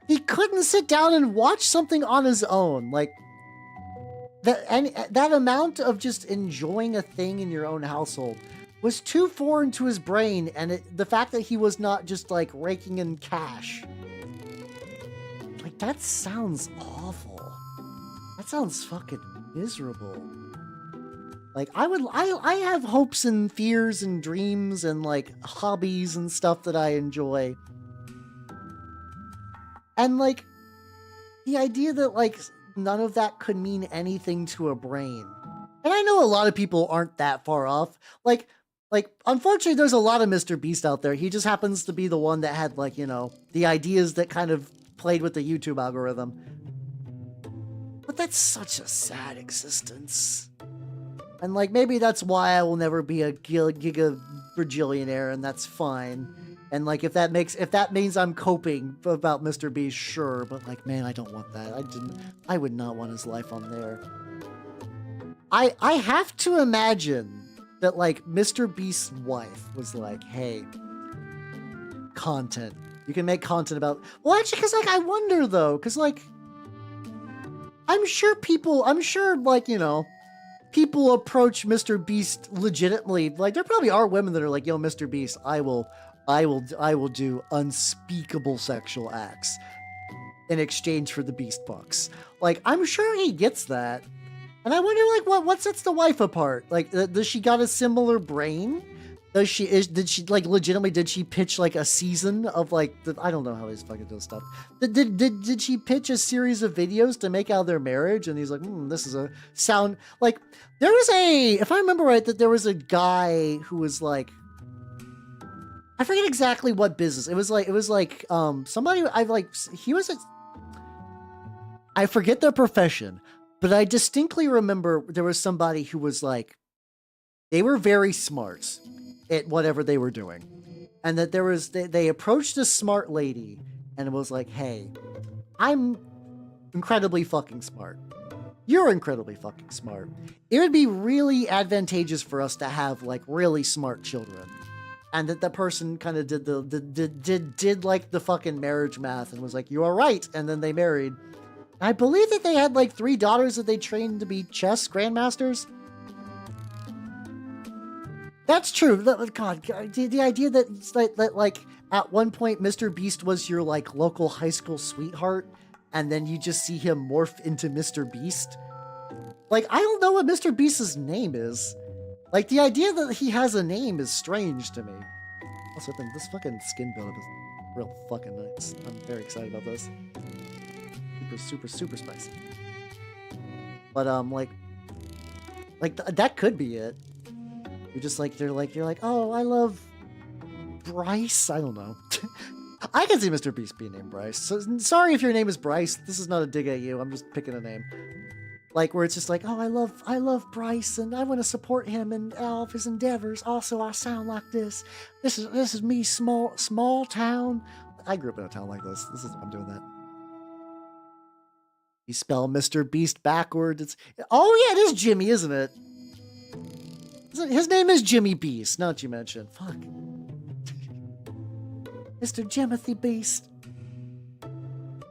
he couldn't sit down and watch something on his own. Like. That amount of just enjoying a thing in your own household was too foreign to his brain, and the fact that he was not just like raking in cash, like that sounds awful. That sounds fucking miserable. Like I have hopes and fears and dreams and like hobbies and stuff that I enjoy, and like the idea that like none of that could mean anything to a brain. And I know a lot of people aren't that far off. Like unfortunately there's a lot of Mr. Beast out there. He just happens to be the one that had like, the ideas that kind of played with the YouTube algorithm. But that's such a sad existence. And like maybe that's why I will never be a giga bajillionaire, and that's fine. And like if that means I'm coping about Mr. Beast, sure, but like man, I don't want that. I would not want his life on there. I have to imagine that like Mr. Beast's wife was like, hey, content. You can make content about, well actually, because like I wonder though, because like I'm sure like people approach Mr. Beast legitimately. Like there probably are women that are like, yo, Mr. Beast, I will do unspeakable sexual acts in exchange for the Beast bucks. Like, I'm sure he gets that. And I wonder, like, what sets the wife apart? Like, does she got a similar brain? Did she pitch like a season of like I don't know how he's fucking doing stuff. Did she pitch a series of videos to make out their marriage? And he's like, this is a sound like there was if I remember right, that there was a guy who was like, I forget exactly what business. It was like somebody I forget their profession, but I distinctly remember there was somebody who was like, they were very smart at whatever they were doing. And that they approached a smart lady and it was like, hey, I'm incredibly fucking smart. You're incredibly fucking smart. It would be really advantageous for us to have like really smart children. And that person kind of did like the fucking marriage math and was like, you are right. And then they married. I believe that they had like 3 daughters that they trained to be chess grandmasters. That's true. God, the idea that like at one point Mr. Beast was your like local high school sweetheart, and then you just see him morph into Mr. Beast. Like, I don't know what Mr. Beast's name is. Like, the idea that he has a name is strange to me. Also, I think this fucking skin build is real fucking nice. I'm very excited about this. Super spicy. But that could be it. You're just like, you're like, oh, I love Bryce. I don't know. I can see Mr. Beast being named Bryce. So sorry if your name is Bryce. This is not a dig at you. I'm just picking a name. Like where it's just like, oh, I love Bryce and I want to support him in all of his endeavors. Also, I sound like this. This is me, small town. I grew up in a town like this. I'm doing that. You spell Mr. Beast backwards. Oh yeah, it is Jimmy, isn't it? His name is Jimmy Beast, not you mentioned. Fuck. Mr. Jimothy Beast.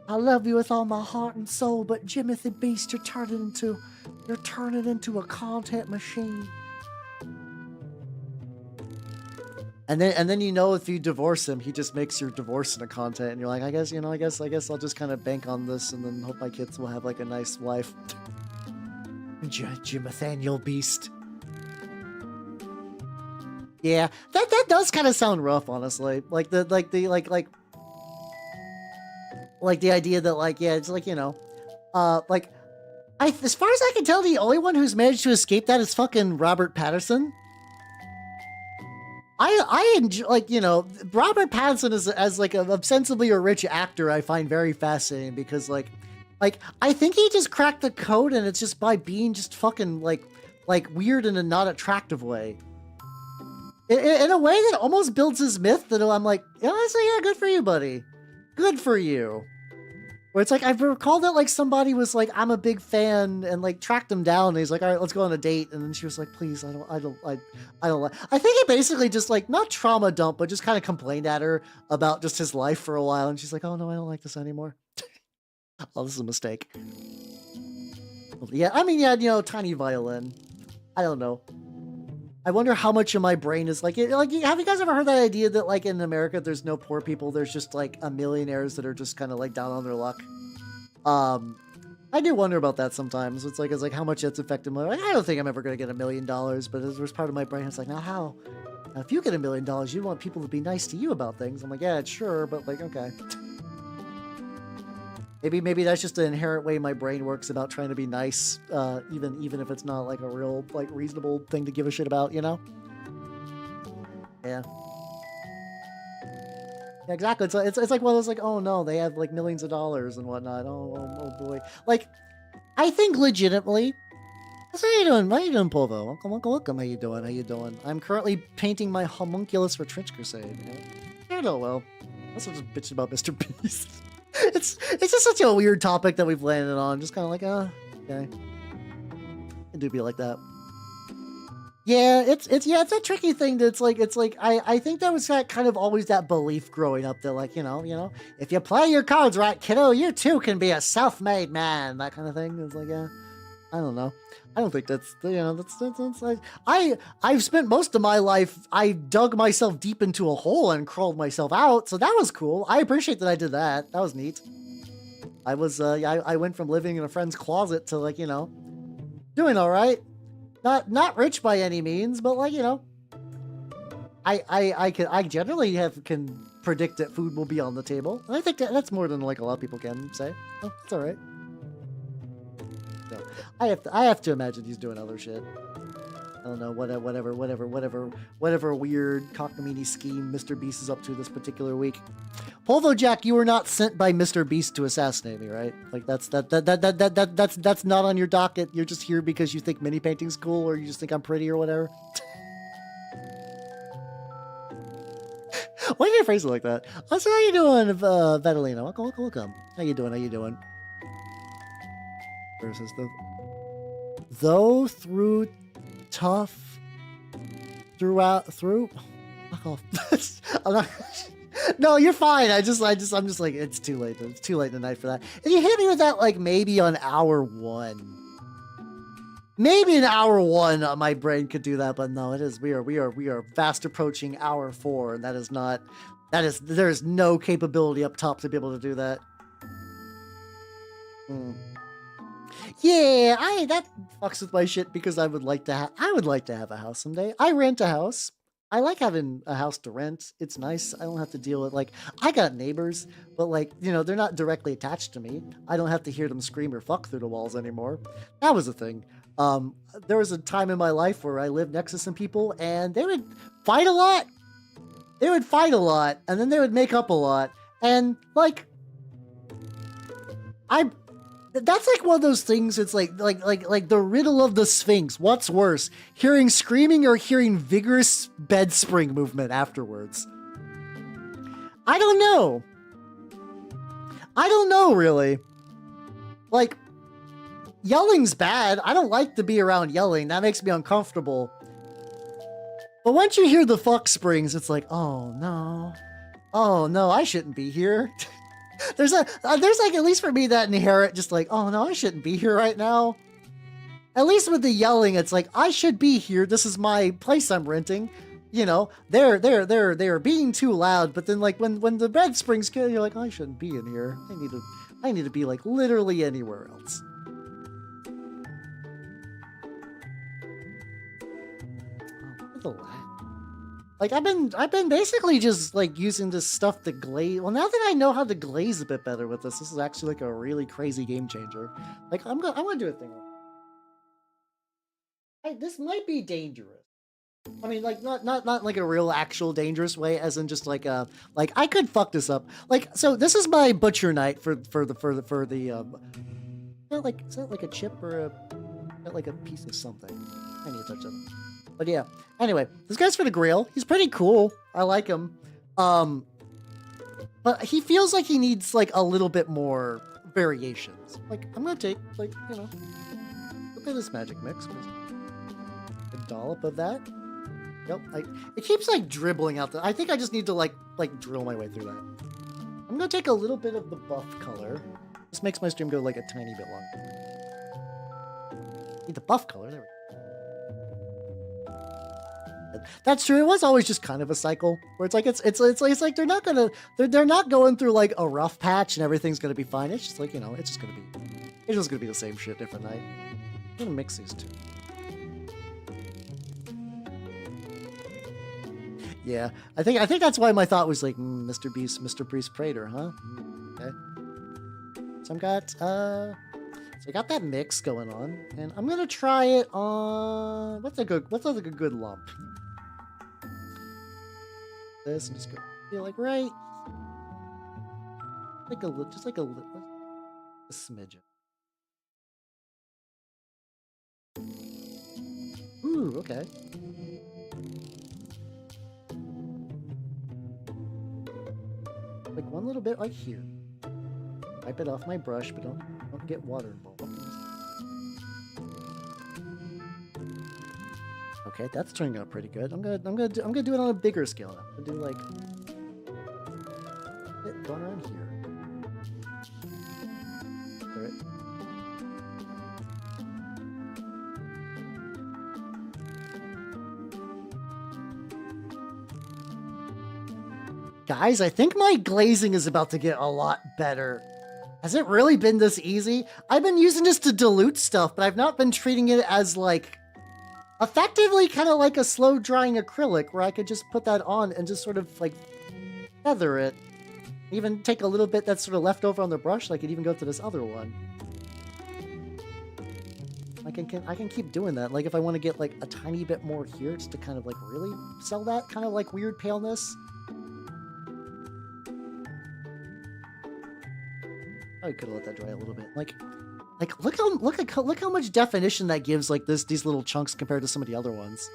I love you with all my heart and soul, but Jimothy Beast, you're turning into a content machine. And then you know if you divorce him, he just makes your divorce into content, and you're like, I guess I'll just kind of bank on this, and then hope my kids will have like a nice life. Jim Nathaniel Beast. Yeah, that does kind of sound rough, honestly. Like the idea that like, yeah, it's like, you know, like as far as I can tell, the only one who's managed to escape that is fucking Robert Pattinson. I enjoy, like, you know, Robert Pattinson as like a ostensibly a rich actor, I find very fascinating because like I think he just cracked the code, and it's just by being just fucking like weird in a not attractive way. In a way that almost builds his myth that I'm like, yeah, honestly, yeah, good for you, buddy. Good for you. Where it's like, I recall that like somebody was like, I'm a big fan, and like tracked him down, and he's like, all right, let's go on a date. And then she was like, please, I don't I think he basically just like, not trauma dump, but just kind of complained at her about just his life for a while. And she's like, oh no, I don't like this anymore. Oh, this is a mistake. Yeah, I mean, yeah, you know, tiny violin. I don't know. I wonder how much of my brain is like, have you guys ever heard that idea that like in America there's no poor people, there's just like millionaires that are just kind of like down on their luck? I do wonder about that sometimes. It's like how much that's affected my life. I don't think I'm ever gonna get $1 million, but there's part of my brain that's like, now how? Now if you get $1 million, you want people to be nice to you about things. I'm like, yeah, sure, but like, okay. Maybe that's just the inherent way my brain works about trying to be nice, even if it's not like a real like reasonable thing to give a shit about, you know? Yeah. Yeah, exactly. It's like one of those like, oh no, they have like millions of dollars and whatnot. Oh boy. Like, I think legitimately. How you doing? How you doing, Polvo? Welcome. How you doing? How you doing? I'm currently painting my homunculus for Trench Crusade. I know, well. Also just bitching about Mr. Beast. It's just such a weird topic that we've landed on. Just kind of like, okay. It do be like that. Yeah, it's a tricky thing. That's like, I think there was that kind of always that belief growing up that like, you know, if you play your cards right, kiddo, you too can be a self-made man. That kind of thing. It's like, yeah, I don't know. I don't think that's, you know, that's like, I've spent most of my life, I dug myself deep into a hole and crawled myself out. So that was cool. I appreciate that I did that. That was neat. I was, I went from living in a friend's closet to like, you know, doing all right. Not rich by any means, but like, you know, I generally can predict that food will be on the table. And I think that's more than like a lot of people can say. Oh, it's all right. So I have to imagine he's doing other shit. I don't know, whatever weird cockamamie scheme Mr. Beast is up to this particular week. Polvo Jack, you were not sent by Mr. Beast to assassinate me, right? Like that's not on your docket. You're just here because you think mini painting's cool, or you just think I'm pretty, or whatever. Why did I phrase it like that? So how you doing, Vedalina? Welcome. How you doing? Versus though through tough throughout through. Fuck off. I'm not. No, you're fine. I'm just like, it's too late. It's too late tonight for that. And you hit me with that, like, maybe on hour 1. Maybe in hour 1, my brain could do that, but no, it is. We are fast approaching hour 4, and there is no capability up top to be able to do that. Yeah, that fucks with my shit because I would like to have a house someday. I rent a house. I like having a house to rent. It's nice. I don't have to deal with, like, I got neighbors, but like, you know, they're not directly attached to me. I don't have to hear them scream or fuck through the walls anymore. That was a thing. There was a time in my life where I lived next to some people and they would fight a lot. And then they would make up a lot. And like, that's like one of those things. It's like the riddle of the Sphinx. What's worse, hearing screaming or hearing vigorous bed spring movement afterwards? I don't know, really. Like, yelling's bad. I don't like to be around yelling. That makes me uncomfortable. But once you hear the fuck springs, it's like, oh no, I shouldn't be here. There's like, at least for me, that inherent just like, oh no, I shouldn't be here right now. At least with the yelling, it's like, I should be here. This is my place I'm renting. you know, they're being too loud. But then like when the bed springs good, you're like, I shouldn't be in here. I need to be like literally anywhere else. Oh, look at the lag. Like I've been basically just like using this stuff to glaze. Well, now that I know how to glaze a bit better with this is actually like a really crazy game changer. Like I'm gonna do a thing. This might be dangerous. I mean, like not like a real actual dangerous way, as in just like I could fuck this up. Like so, this is my butcher knife for the is that like a chip or like a piece of something? I need to touch that. But yeah. Anyway, this guy's for the grill. He's pretty cool. I like him. But he feels like he needs like a little bit more variations. Like I'm gonna take like look at this magic mix. A dollop of that. Yep. It keeps like dribbling out. I think I just need to like drill my way through that. I'm gonna take a little bit of the buff color. This makes my stream go like a tiny bit longer. Need the buff color. There we go. That's true. It was always just kind of a cycle where it's like like they're not going through like a rough patch and everything's gonna be fine. It's just like it's just gonna be the same shit different night. I'm gonna mix these two. Yeah, I think that's why my thought was like Mr. Beast, Mr. Priest Praetor, huh? Okay. So I got that mix going on, and I'm gonna try it on what's like a good lump. This and just go feel like right, like a smidgen. Ooh, okay. Like one little bit like here. Wipe it off my brush, but don't get water involved. Okay, that's turning out pretty good. I'm gonna do it on a bigger scale now. I'm gonna do like going around here. There it. Guys, I think my glazing is about to get a lot better. Has it really been this easy? I've been using this to dilute stuff, but I've not been treating it as like effectively kind of like a slow drying acrylic where I could just put that on and just sort of like feather it. Even take a little bit that's sort of left over on the brush. I could even go to this other one. I can keep doing that. Like if I want to get like a tiny bit more here just to kind of like really sell that kind of like weird paleness. I could have let that dry a little bit. Like look how much definition that gives like these little chunks compared to some of the other ones.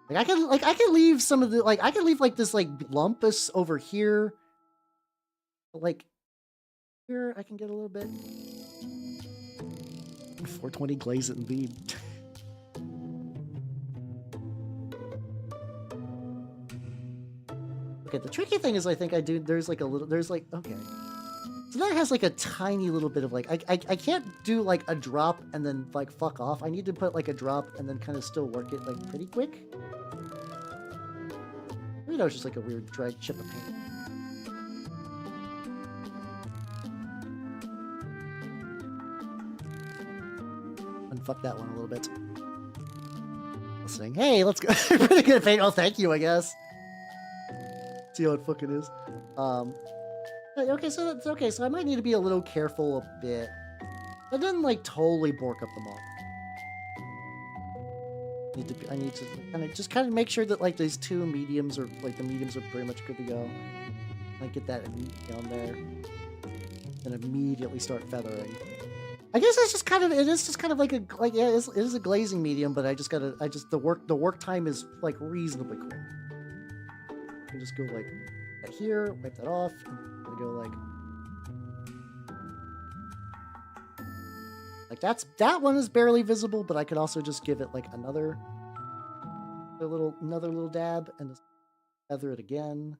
Like I can leave some of the I can leave like this like lumpus over here. But, like here I can get a little bit. 420 glaze it indeed. Okay, the tricky thing is there's like okay. So that has like a tiny little bit of like, I can't do like a drop and then like fuck off. I need to put like a drop and then kind of still work it like pretty quick. Maybe that was just like a weird dry chip of paint. Unfuck that one a little bit. Listening. Hey, let's go. Pretty good at paint. Oh, thank you, I guess. See how it fucking is. Okay, so that's okay. So I might need to be a little careful a bit. I didn't like totally bork up the mall. I need to kind of make sure that like these two mediums are like the mediums are pretty much good to go. Like get that down there, and immediately start feathering. I guess it is just kind of like it is a glazing medium, but the work time is like reasonably quick. I can just go like right here, wipe that off, and I'm gonna go like that one is barely visible, but I could also just give it like another little dab and just feather it again.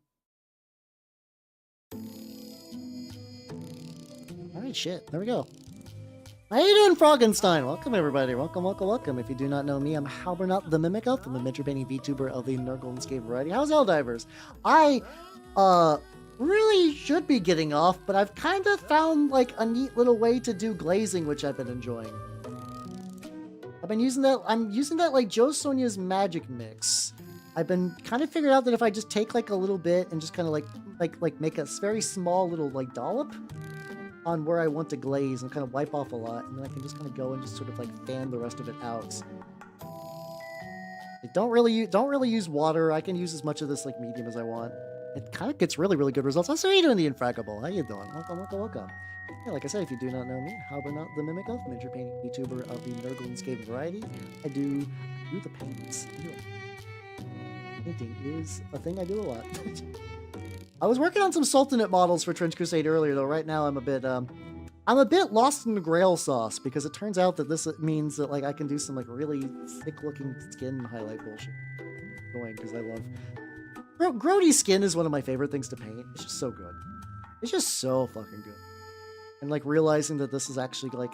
All right, shit. There we go. How you doing, Froggenstein? Welcome, everybody. Welcome, welcome, welcome. If you do not know me, I'm Homunculus the Mimic Elf. I'm a miniature painting VTuber of the Nurgle variety. How's Helldivers? I, really should be getting off, but I've kind of found, like, a neat little way to do glazing, which I've been enjoying. I've been using that, like, Joe Sonia's magic mix. I've been kind of figured out that if I just take, like, a little bit and just kind of, like, make a very small little, like, dollop on where I want to glaze and kind of wipe off a lot, and then I can just kind of go and just sort of, like, fan the rest of it out. I don't really use water. I can use as much of this, like, medium as I want. It kind of gets really, really good results. How are you doing, the Infraggable? How you doing? Welcome, welcome, welcome. Yeah, like I said, if you do not know me, Homunculus the Mimic Elf, miniature painting VTuber of the Nurgle variety. I do the paintings. Painting is a thing I do a lot. I was working on some Sultanate models for Trench Crusade earlier, though. Right now, I'm a bit lost in the Grail sauce, because it turns out that this means that, like, I can do some, like, really thick-looking skin highlight bullshit. Annoying, because I love... Grody skin is one of my favorite things to paint. It's just so good. It's just so fucking good. And, like, realizing that this is actually, like,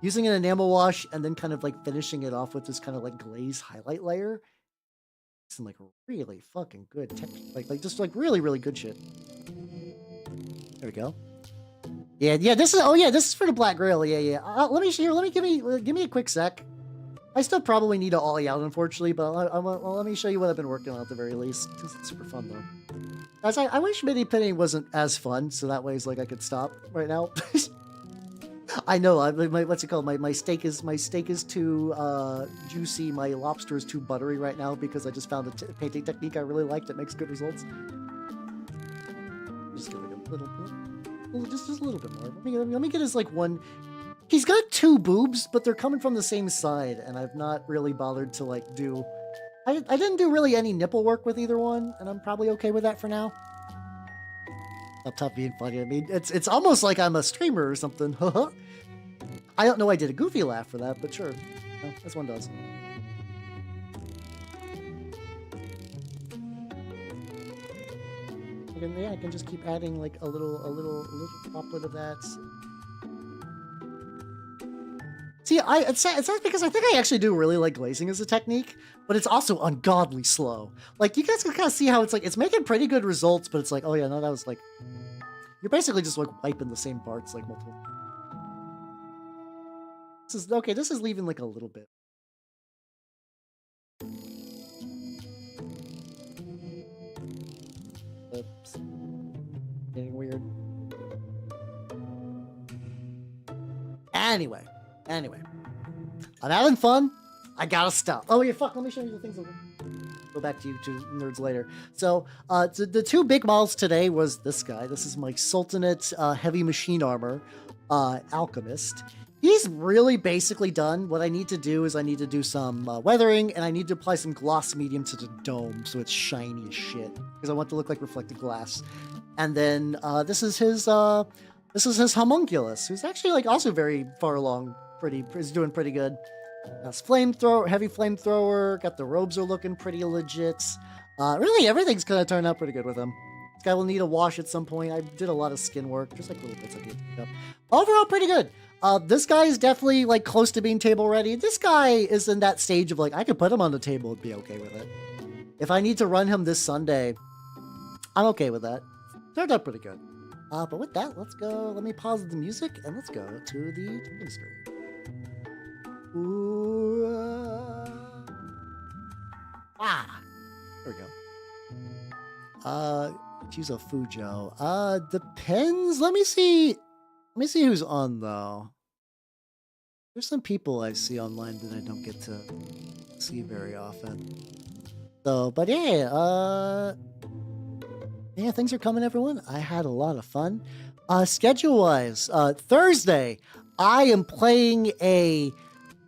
using an enamel wash and then kind of, like, finishing it off with this kind of, like, glaze highlight layer. Some, like, really fucking good texture. Like, just, like, really, really good shit. There we go. Yeah, this is for the Black Grail. Yeah. Give me a quick sec. I still probably need to ollie out, unfortunately, but let me show you what I've been working on at the very least. It's super fun, though. Guys, I wish mini painting wasn't as fun, so that way it's like I could stop right now. I know, what's it called? My steak is too juicy. My lobster is too buttery right now because I just found a painting technique I really like that makes good results. Just give it a little, just a little bit more. Let me get his, like, one. He's got two boobs, but they're coming from the same side, and I've not really bothered to, like, do... I didn't do really any nipple work with either one, and I'm probably okay with that for now. Up top being funny. I mean, it's almost like I'm a streamer or something. I don't know I did a goofy laugh for that, but sure. No, this one does. I can just keep adding, like, a little droplet of that. See, it's not because I think I actually do really like glazing as a technique, but it's also ungodly slow. Like, you guys can kind of see how it's like, it's making pretty good results, but it's like, oh yeah, no, that was like, you're basically just like wiping the same parts like multiple. This is leaving like a little bit. Oops. Getting weird. Anyway, I'm having fun. I gotta stop. Oh yeah, fuck. Let me show you the things. Go back to you two nerds later. So, the two big models today was this guy. This is my Sultanate heavy machine armor, Alchemist. He's really basically done. What I need to do is I need to do some weathering, and I need to apply some gloss medium to the dome so it's shiny as shit, because I want it to look like reflective glass. And then this is his Homunculus, who's actually like also very far along. Is doing pretty good. That's heavy flamethrower. Got the robes are looking pretty legit. Really everything's gonna turn out pretty good with him. This guy will need a wash at some point. I did a lot of skin work, just like little bits I picked up. Overall, pretty good. This guy is definitely like close to being table ready. This guy is in that stage of like, I could put him on the table and be okay with it. If I need to run him this Sunday, I'm okay with that. Turned out pretty good. But with that, let's go. Let me pause the music and let's go to the typing screen. Ooh, there we go. Choose a Fujo. Depends. Let me see who's on though. There's some people I see online that I don't get to see very often. So, but yeah, things are coming, everyone. I had a lot of fun. Schedule-wise, Thursday, I am playing a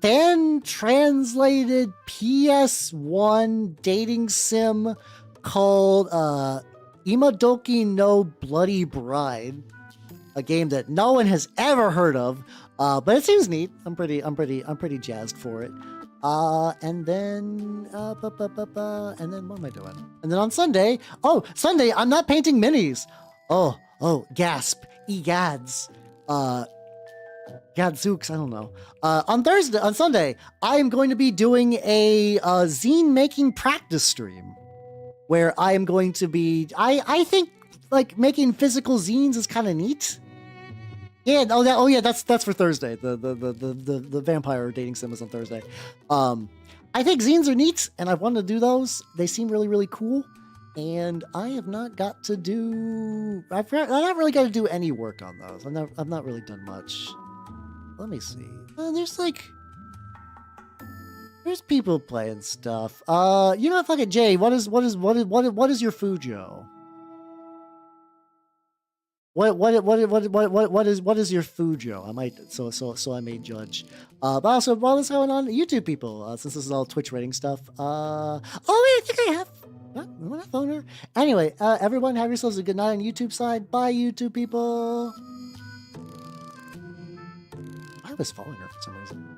fan-translated PS1 dating sim called Imadoki no Bloody Bride, a game that no one has ever heard of, but it seems neat. I'm pretty jazzed for it. And then what am I doing? And then on Sunday, Sunday, I'm not painting minis. Oh, gasp, egads. Gadzooks, I don't know. On Sunday, I am going to be doing a zine making practice stream where I am going to be. I think like making physical zines is kind of neat. Yeah. Oh yeah. That's for Thursday. The vampire dating sim is on Thursday. I think zines are neat, and I want to do those. They seem really really cool. And I have not got to do. I've not really got to do any work on those. I've not really done much. Let me see. There's people playing stuff. You know, fucking Jay. What is your Fujo? What is your Fujo? I might so I may judge. But also while this is going on, YouTube people, since this is all Twitch rating stuff. Oh wait, I think I have. What a phoner. Anyway, everyone have yourselves a good night on YouTube side. Bye, YouTube people. I was following her for some reason.